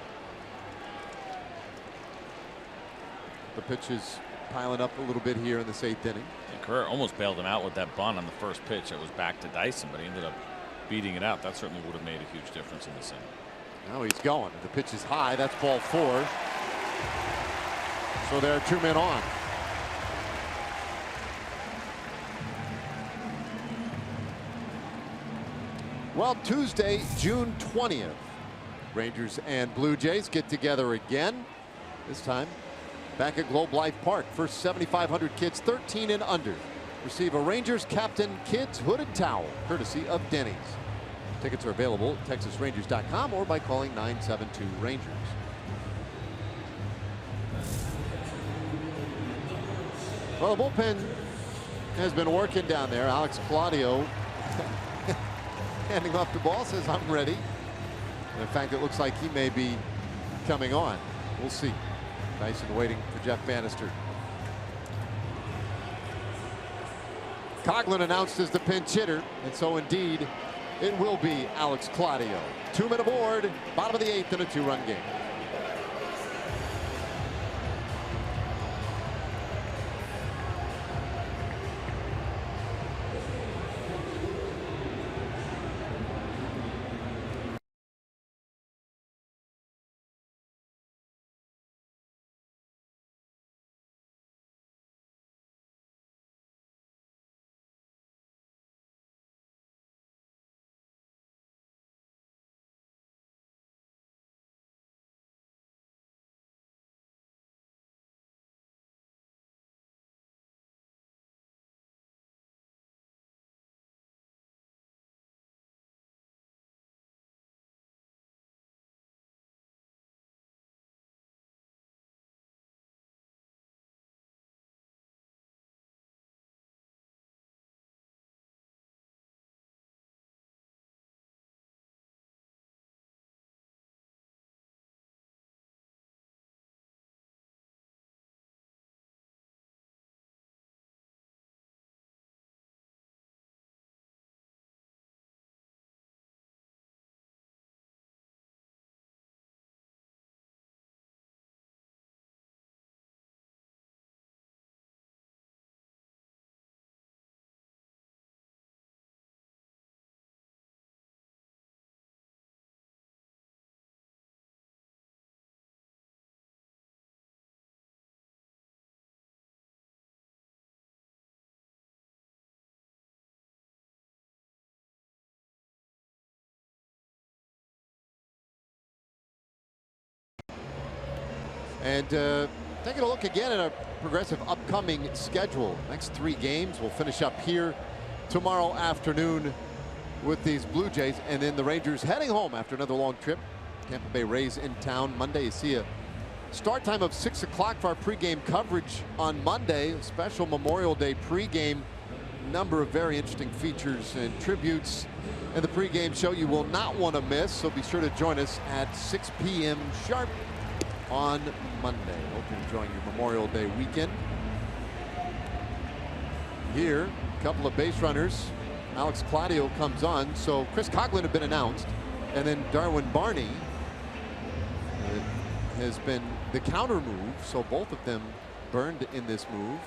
The pitches piling up a little bit here in this 8th inning. And Carrera almost bailed him out with that bunt on the first pitch. It was back to Dyson, but he ended up beating it out. That certainly would have made a huge difference in this inning. Now he's going. The pitch is high. That's ball 4. So there are 2 men on. Well, Tuesday, June 20th, Rangers and Blue Jays get together again. This time back at Globe Life Park. First 7,500 kids 13 and under receive a Rangers Captain Kids hooded towel courtesy of Denny's. Tickets are available at TexasRangers.com or by calling 972-RANGERS. Well, the bullpen has been working down there. Alex Claudio handing off the ball, says I'm ready. And in fact, it looks like he may be coming on. We'll see. Dyson waiting for Jeff Bannister. Coughlin announced as the pinch hitter, and so indeed it will be Alex Claudio. 2 men aboard, bottom of the 8th in a 2-run game. And taking a look again at our Progressive upcoming schedule. Next 3 games will finish up here tomorrow afternoon with these Blue Jays, and then the Rangers heading home after another long trip. Tampa Bay Rays in town Monday. You see a start time of 6 o'clock for our pregame coverage on Monday. A special Memorial Day pregame. Number of very interesting features and tributes in the pregame show you will not want to miss. So be sure to join us at 6 p.m. sharp on Monday. Hope you're enjoying your Memorial Day weekend. Here, a couple of base runners. Alex Claudio comes on. So Chris Coughlin had been announced, and then Darwin Barney has been the counter move. So both of them burned in this move.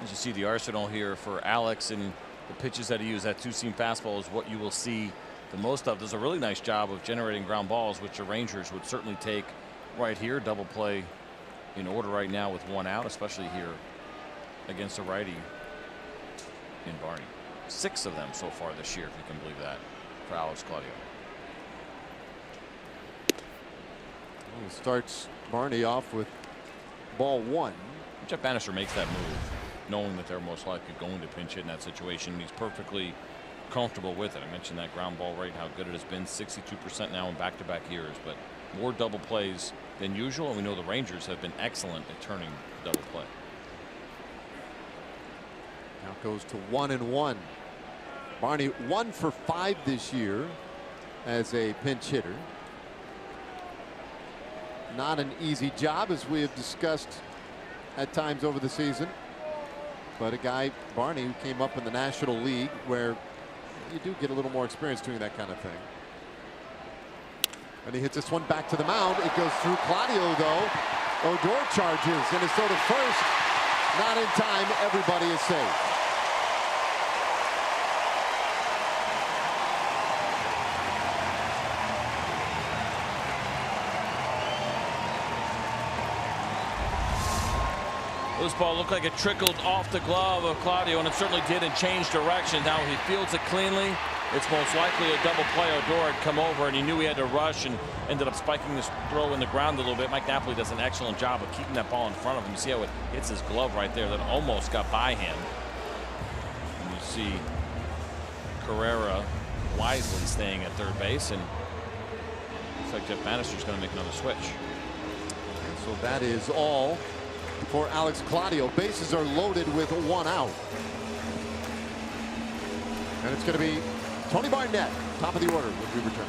As you see the arsenal here for Alex, and the pitches that he used, that 2-seam fastball is what you will see the most of. Does a really nice job of generating ground balls, which the Rangers would certainly take right here. Double play in order right now with 1 out, especially here against a righty in Barney. 6 of them so far this year, if you can believe that, for Alex Claudio. He starts Barney off with ball 1. Jeff Bannister makes that move knowing that they're most likely going to pinch hit in that situation. He's perfectly comfortable with it. I mentioned that ground ball rate, how good it has been, 62% now in back-to-back years, but more double plays than usual, and we know the Rangers have been excellent at turning double play. Now it goes to 1-1. Barney 1 for 5 this year as a pinch hitter. Not an easy job, as we have discussed at times over the season, but a guy, Barney, who came up in the National League, where you do get a little more experience doing that kind of thing. And he hits this one back to the mound. It goes through Claudio, though. Odor charges, and it's so to first. Not in time. Everybody is safe. This ball looked like it trickled off the glove of Claudio, and it certainly did, and changed direction. Now he fields it cleanly. It's most likely a double play. Odor had come over, and he knew he had to rush, and ended up spiking this throw in the ground a little bit. Mike Napoli does an excellent job of keeping that ball in front of him. You see how it hits his glove right there. That almost got by him. And you see Carrera wisely staying at third base, and looks like Jeff Bannister's going to make another switch. And so that is all for Alex Claudio. Bases are loaded with 1 out. And it's going to be Tony Barnett, top of the order, when we return.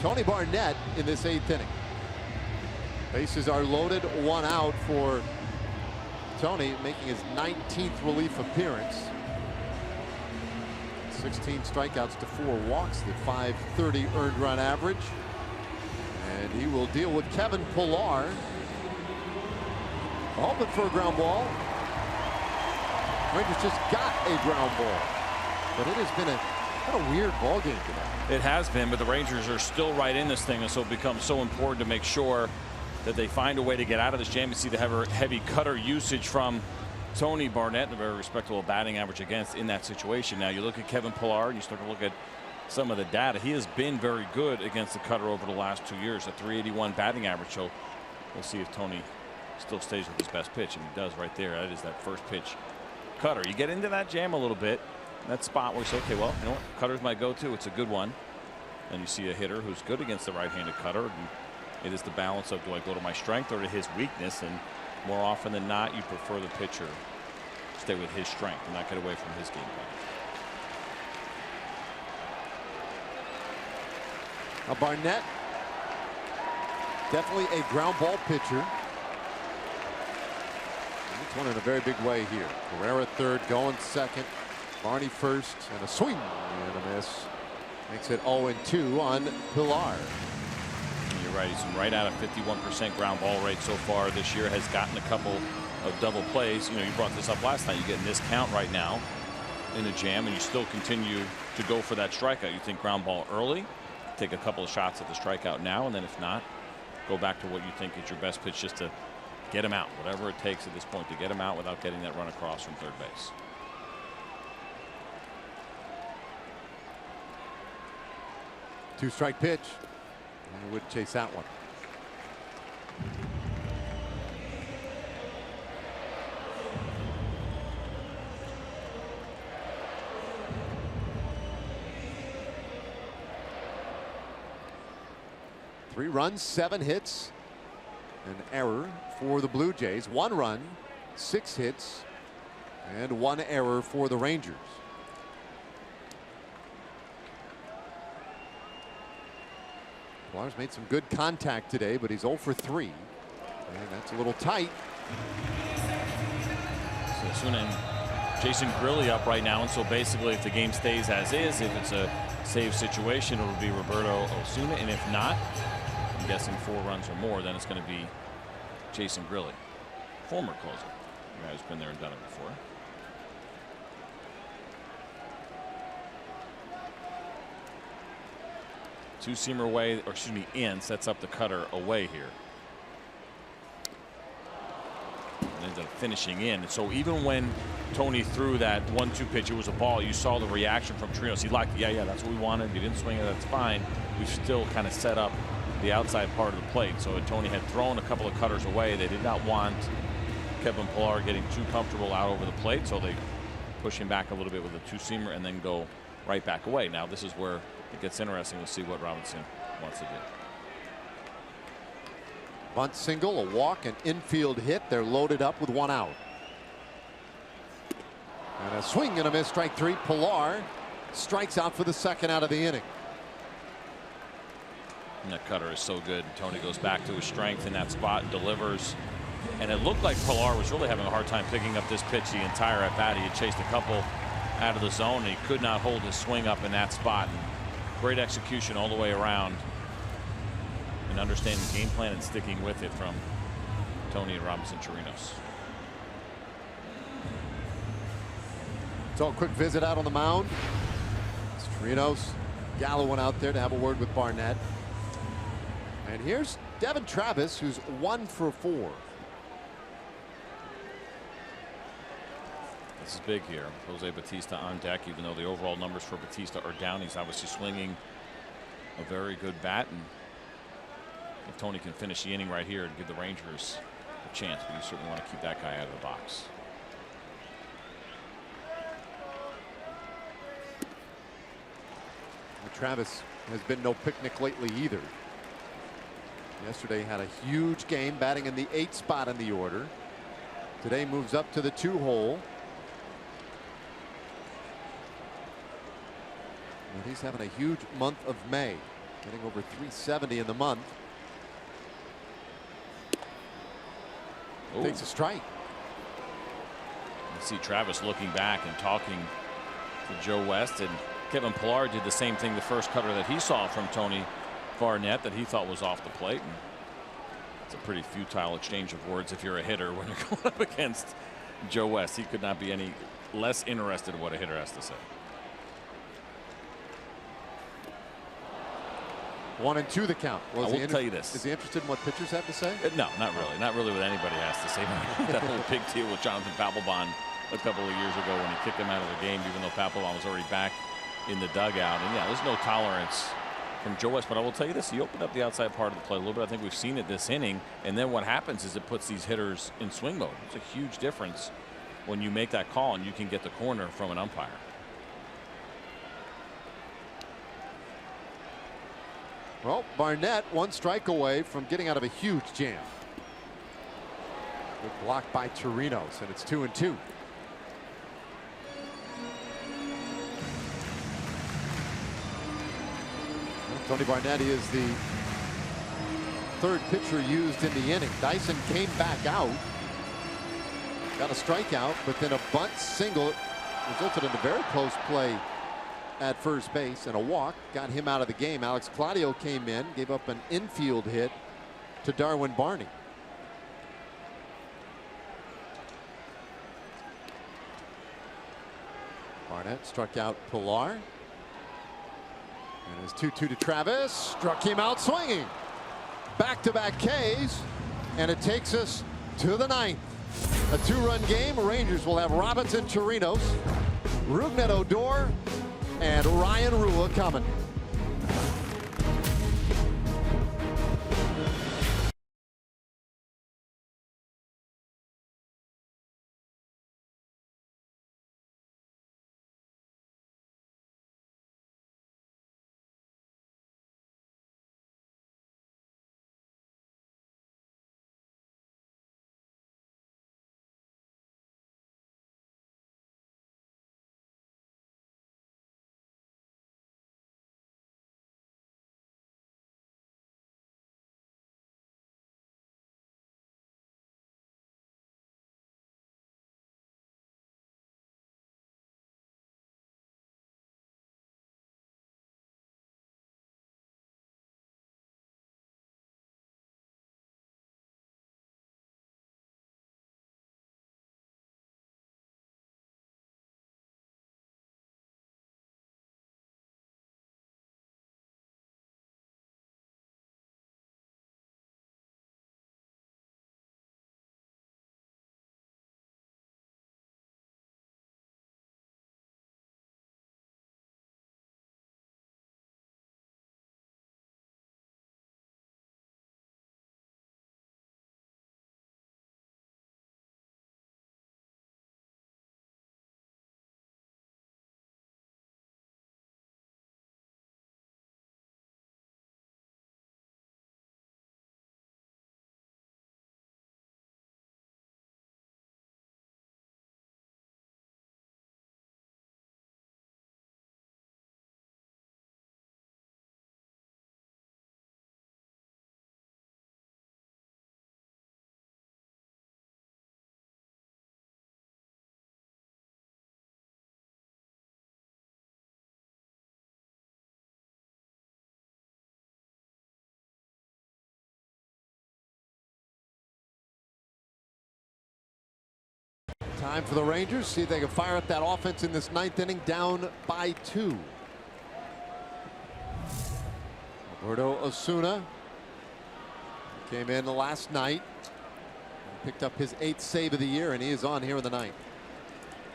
Tony Barnett in this 8th inning. Bases are loaded, 1 out for Tony, making his 19th relief appearance. 16 strikeouts to 4 walks, the .530 earned run average. And he will deal with Kevin Pillar. Hoping for a ground ball. Rangers just got a ground ball. But it has been a kind of weird ball game today. It has been, but the Rangers are still right in this thing, and so it becomes so important to make sure that they find a way to get out of this jam. You see the heavy cutter usage from Tony Barnett, and a very respectable batting average against in that situation. Now you look at Kevin Pillar and you start to look at some of the data. He has been very good against the cutter over the last 2 years, a .381 batting average. So we'll see if Tony still stays with his best pitch, and he does right there. That is that first pitch cutter. You get into that jam a little bit, that spot where you say, okay, well, you know what, cutter's my go-to. It's a good one. And you see a hitter who's good against the right-handed cutter. And it is the balance of, do I go to my strength or to his weakness? And more often than not, you prefer the pitcher stay with his strength and not get away from his game plan. Now Barnett, definitely a ground ball pitcher. This one in a very big way here. Herrera third, going second. Barney first, and a swing and a miss. Makes it 0-2 on Pillar. You're right. He's right at a 51% ground ball rate so far this year. Has gotten a couple of double plays. You know, you brought this up last night. You get in this count right now in a jam, and you still continue to go for that strikeout. You think ground ball early, take a couple of shots at the strikeout now, and then if not, go back to what you think is your best pitch, just to get him out, whatever it takes at this point to get him out without getting that run across from third base. Two-strike pitch. And he would chase that one. Three runs, 7 hits, an error for the Blue Jays. 1 run, 6 hits, and 1 error for the Rangers. Pillar's made some good contact today, but he's 0 for 3. And that's a little tight. So Osuna and Jason Grilli up right now, and so basically if the game stays as is, if it's a save situation, it'll be Roberto Osuna, and if not, I'm guessing 4 runs or more, then it's going to be Jason Grilli, former closer. The guy who's been there and done it before. Two-seamer away, or excuse me, in, sets up the cutter away here. And ends up finishing in. So even when Tony threw that 1-2 pitch, it was a ball, you saw the reaction from Trinos. He liked it. Yeah, that's what we wanted. He didn't swing it, that's fine. We've still kind of set up the outside part of the plate. So Tony had thrown a couple of cutters away. They did not want Kevin Pillar getting too comfortable out over the plate, so they push him back a little bit with a two-seamer and then go right back away. Now this is where it gets interesting. We'll see what Robinson wants to do. Bunt single, a walk, an infield hit. They're loaded up with 1 out. And a swing and a miss, strike 3. Pillar strikes out for the 2nd out of the inning. And that cutter is so good. Tony goes back to his strength in that spot, delivers. And it looked like Pillar was really having a hard time picking up this pitch the entire at bat. He had chased a couple out of the zone, and he could not hold his swing up in that spot. And great execution all the way around, and understanding the game plan and sticking with it from Tony and Robinson Chirinos. So a quick visit out on the mound. It's Chirinos. Gallo went out there to have a word with Barnett. And here's Devin Travis, who's 1 for 4. This is big here. Jose Bautista on deck, even though the overall numbers for Bautista are down. He's obviously swinging a very good bat, and if Tony can finish the inning right here and give the Rangers a chance, but you certainly want to keep that guy out of the box. Well, Travis has been no picnic lately either. Yesterday had a huge game, batting in the 8th spot in the order. Today moves up to the 2 hole. And he's having a huge month of May. Getting over 370 in the month. Ooh. Takes a strike. You see Travis looking back and talking to Joe West, and Kevin Pillar did the same thing. The first cutter that he saw from Tony Barnett that he thought was off the plate. And it's a pretty futile exchange of words if you're a hitter when you're going up against Joe West. He could not be any less interested in what a hitter has to say. 1-2 the count. I will tell you this. Is he interested in what pitchers have to say? No, not really. Not really what anybody has to say. That whole big deal with Jonathan Papelbon a couple of years ago when he kicked him out of the game, even though Papelbon was already back in the dugout. And yeah, there's no tolerance from Joe West. But I will tell you this, he opened up the outside part of the plate a little bit. I think we've seen it this inning. And then what happens is it puts these hitters in swing mode. It's a huge difference when you make that call and you can get the corner from an umpire. Well, Barnett 1 strike away from getting out of a huge jam. Good block by Torinos, and it's 2-2. Tony Barnett is the 3rd pitcher used in the inning. Dyson came back out, got a strikeout, but then a bunt single resulted in a very close play at first base, and a walk got him out of the game. Alex Claudio came in, gave up an infield hit to Darwin Barney. Barnett struck out Pillar. And it's 2-2 to Travis. Struck him out swinging. Back-to-back Ks, and it takes us to the 9th. A 2-run game. Rangers will have Robinson, Torinos, Rougned Odor, and Ryan Rua coming. Time for the Rangers. See if they can fire up that offense in this 9th inning, down by 2. Alberto Osuna came in last night, picked up his 8th save of the year, and he is on here in the 9th.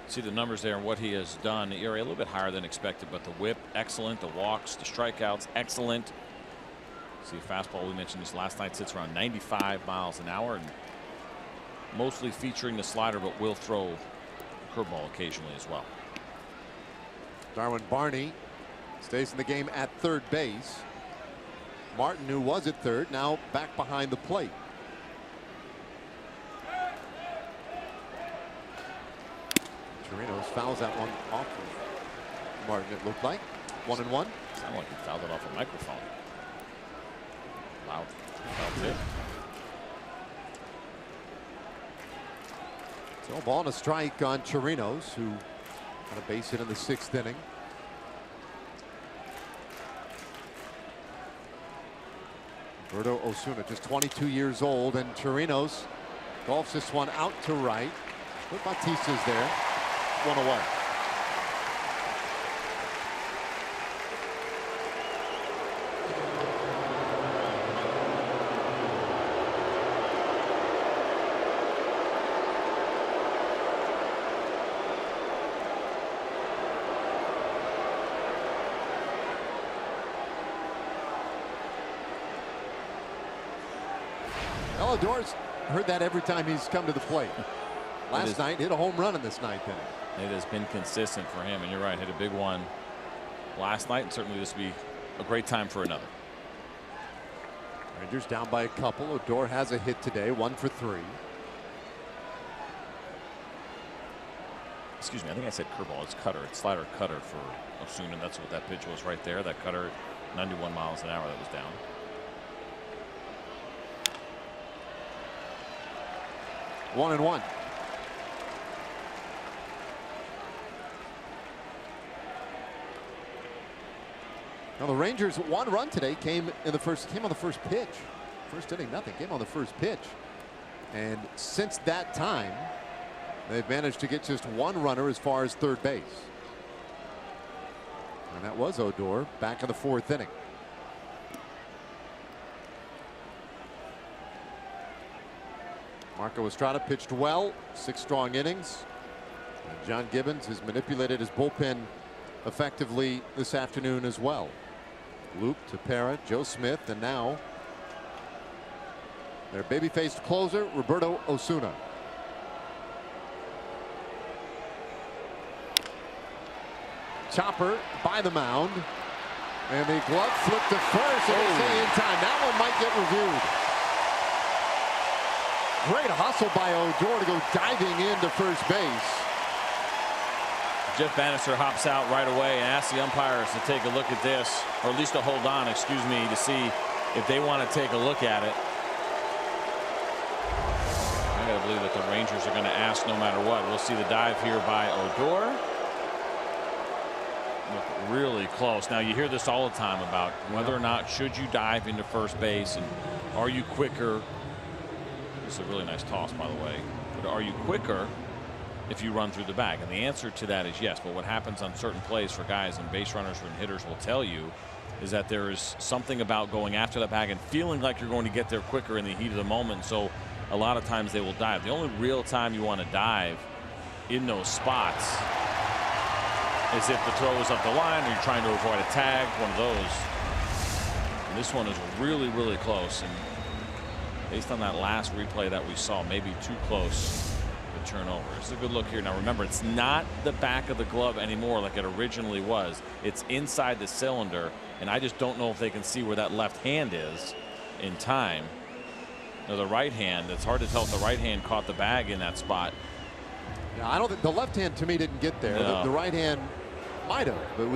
See the numbers there and what he has done. The ERA a little bit higher than expected, but the whip excellent, the walks, the strikeouts excellent. See a fastball, we mentioned this last night, sits around 95 miles an hour, and mostly featuring the slider, but will throw a curveball occasionally as well. Darwin Barney stays in the game at 3rd base. Martin, who was at 3rd, now back behind the plate. Torinos fouls that one off of Martin, it looked like. 1-1. Sounded like he fouled it off a microphone. Wow. That's it. So a ball and a strike on Chirinos, who got a base hit in the 6th inning. Roberto Osuna, just 22 years old, and Chirinos golfs this one out to right. But Batista's there. 1 away. Odor's heard that every time he's come to the plate. Last night hit a home run in this 9th inning. It has been consistent for him, and you're right, hit a big one last night, and certainly this will be a great time for another. Rangers down by a couple. Odor has a hit today, 1 for 3. Excuse me, I think I said curveball. It's cutter. It's slider cutter for Osuna. That's what that pitch was right there. That cutter, 91 miles an hour that was down. 1-1. Now the Rangers' 1 run today came on the first pitch. First inning, nothing. Came on the first pitch. And since that time, they've managed to get just 1 runner as far as third base. And that was Odor back in the 4th inning. Marco Estrada pitched well, 6 strong innings. And John Gibbons has manipulated his bullpen effectively this afternoon as well. Loop to Parra, Joe Smith, and now their baby-faced closer, Roberto Osuna. Chopper by the mound, and the glove flipped to first, and they say in time. That one might get reviewed. Great hustle by Odor to go diving into first base. Jeff Bannister hops out right away and asks the umpires to take a look at this, or at least to hold on, excuse me, to see if they want to take a look at it. I gotta believe that the Rangers are going to ask no matter what. We'll see the dive here by Odor. Look really close. Now you hear this all the time about whether or not should you dive into first base, and are you quicker? This is a really nice toss, by the way. But are you quicker if you run through the bag? And the answer to that is yes. But what happens on certain plays for guys and base runners and hitters will tell you is that there is something about going after the bag and feeling like you're going to get there quicker in the heat of the moment. So a lot of times they will dive. The only real time you want to dive in those spots is if the throw is up the line or you're trying to avoid a tag, one of those. And this one is really, really close. And based on that last replay that we saw, maybe too close to turn over. It's a good look here. Now remember, it's not the back of the glove anymore like it originally was. It's inside the cylinder, and I just don't know if they can see where that left hand is in time. Now the right hand, it's hard to tell if the right hand caught the bag in that spot. Yeah, I don't think the left hand to me didn't get there. No. The right hand might have, but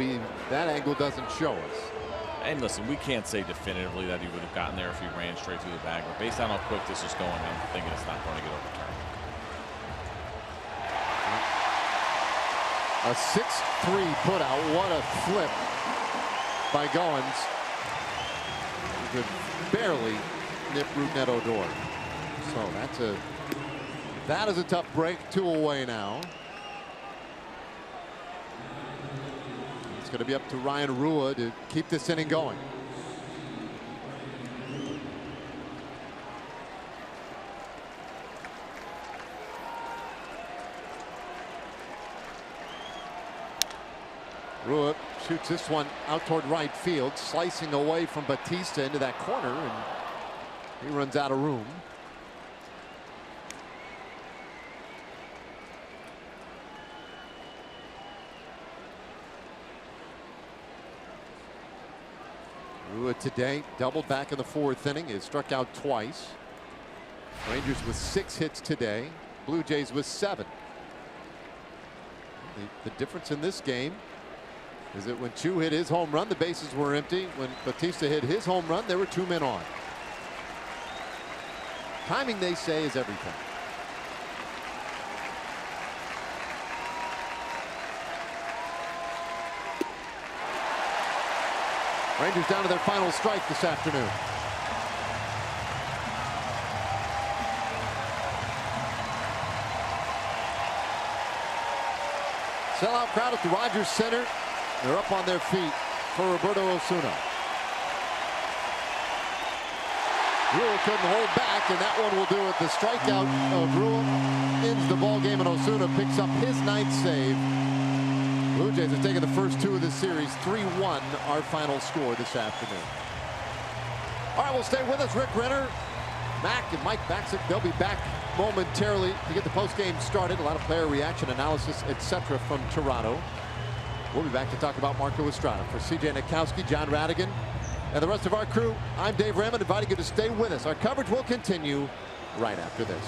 that angle doesn't show us. And listen, we can't say definitively that he would have gotten there if he ran straight through the bag, but based on how quick this is going, I'm thinking it's not going to get overturned. A 6-3 put out. What a flip by Goins. He could barely nip Rougned Odor. So that is a tough break. 2 away now. It's going to be up to Ryan Rua to keep this inning going. Rua shoots this one out toward right field, slicing away from Batista into that corner, and he runs out of room. Rua today doubled back in the 4th inning. He struck out twice. Rangers with 6 hits today. Blue Jays with 7. The difference in this game is that when Chu hit his home run, the bases were empty. When Batista hit his home run, there were 2 men on. Timing, they say, is everything. Rangers down to their final strike this afternoon. Sellout crowd at the Rogers Center. They're up on their feet for Roberto Osuna. Rule couldn't hold back, and that one will do it. The strikeout of Rule ends the ball game, and Osuna picks up his 9th save. Blue Jays have taken the first 2 of the series. 3-1 our final score this afternoon. All right, well, stay with us. Rick Renner, Mac, and Mike Baxick, they'll be back momentarily to get the postgame started. A lot of player reaction analysis, etc. from Toronto. We'll be back to talk about Marco Estrada. For CJ Nikowski, John Radigan, and the rest of our crew, I'm Dave Raymond, inviting you to stay with us. Our coverage will continue right after this.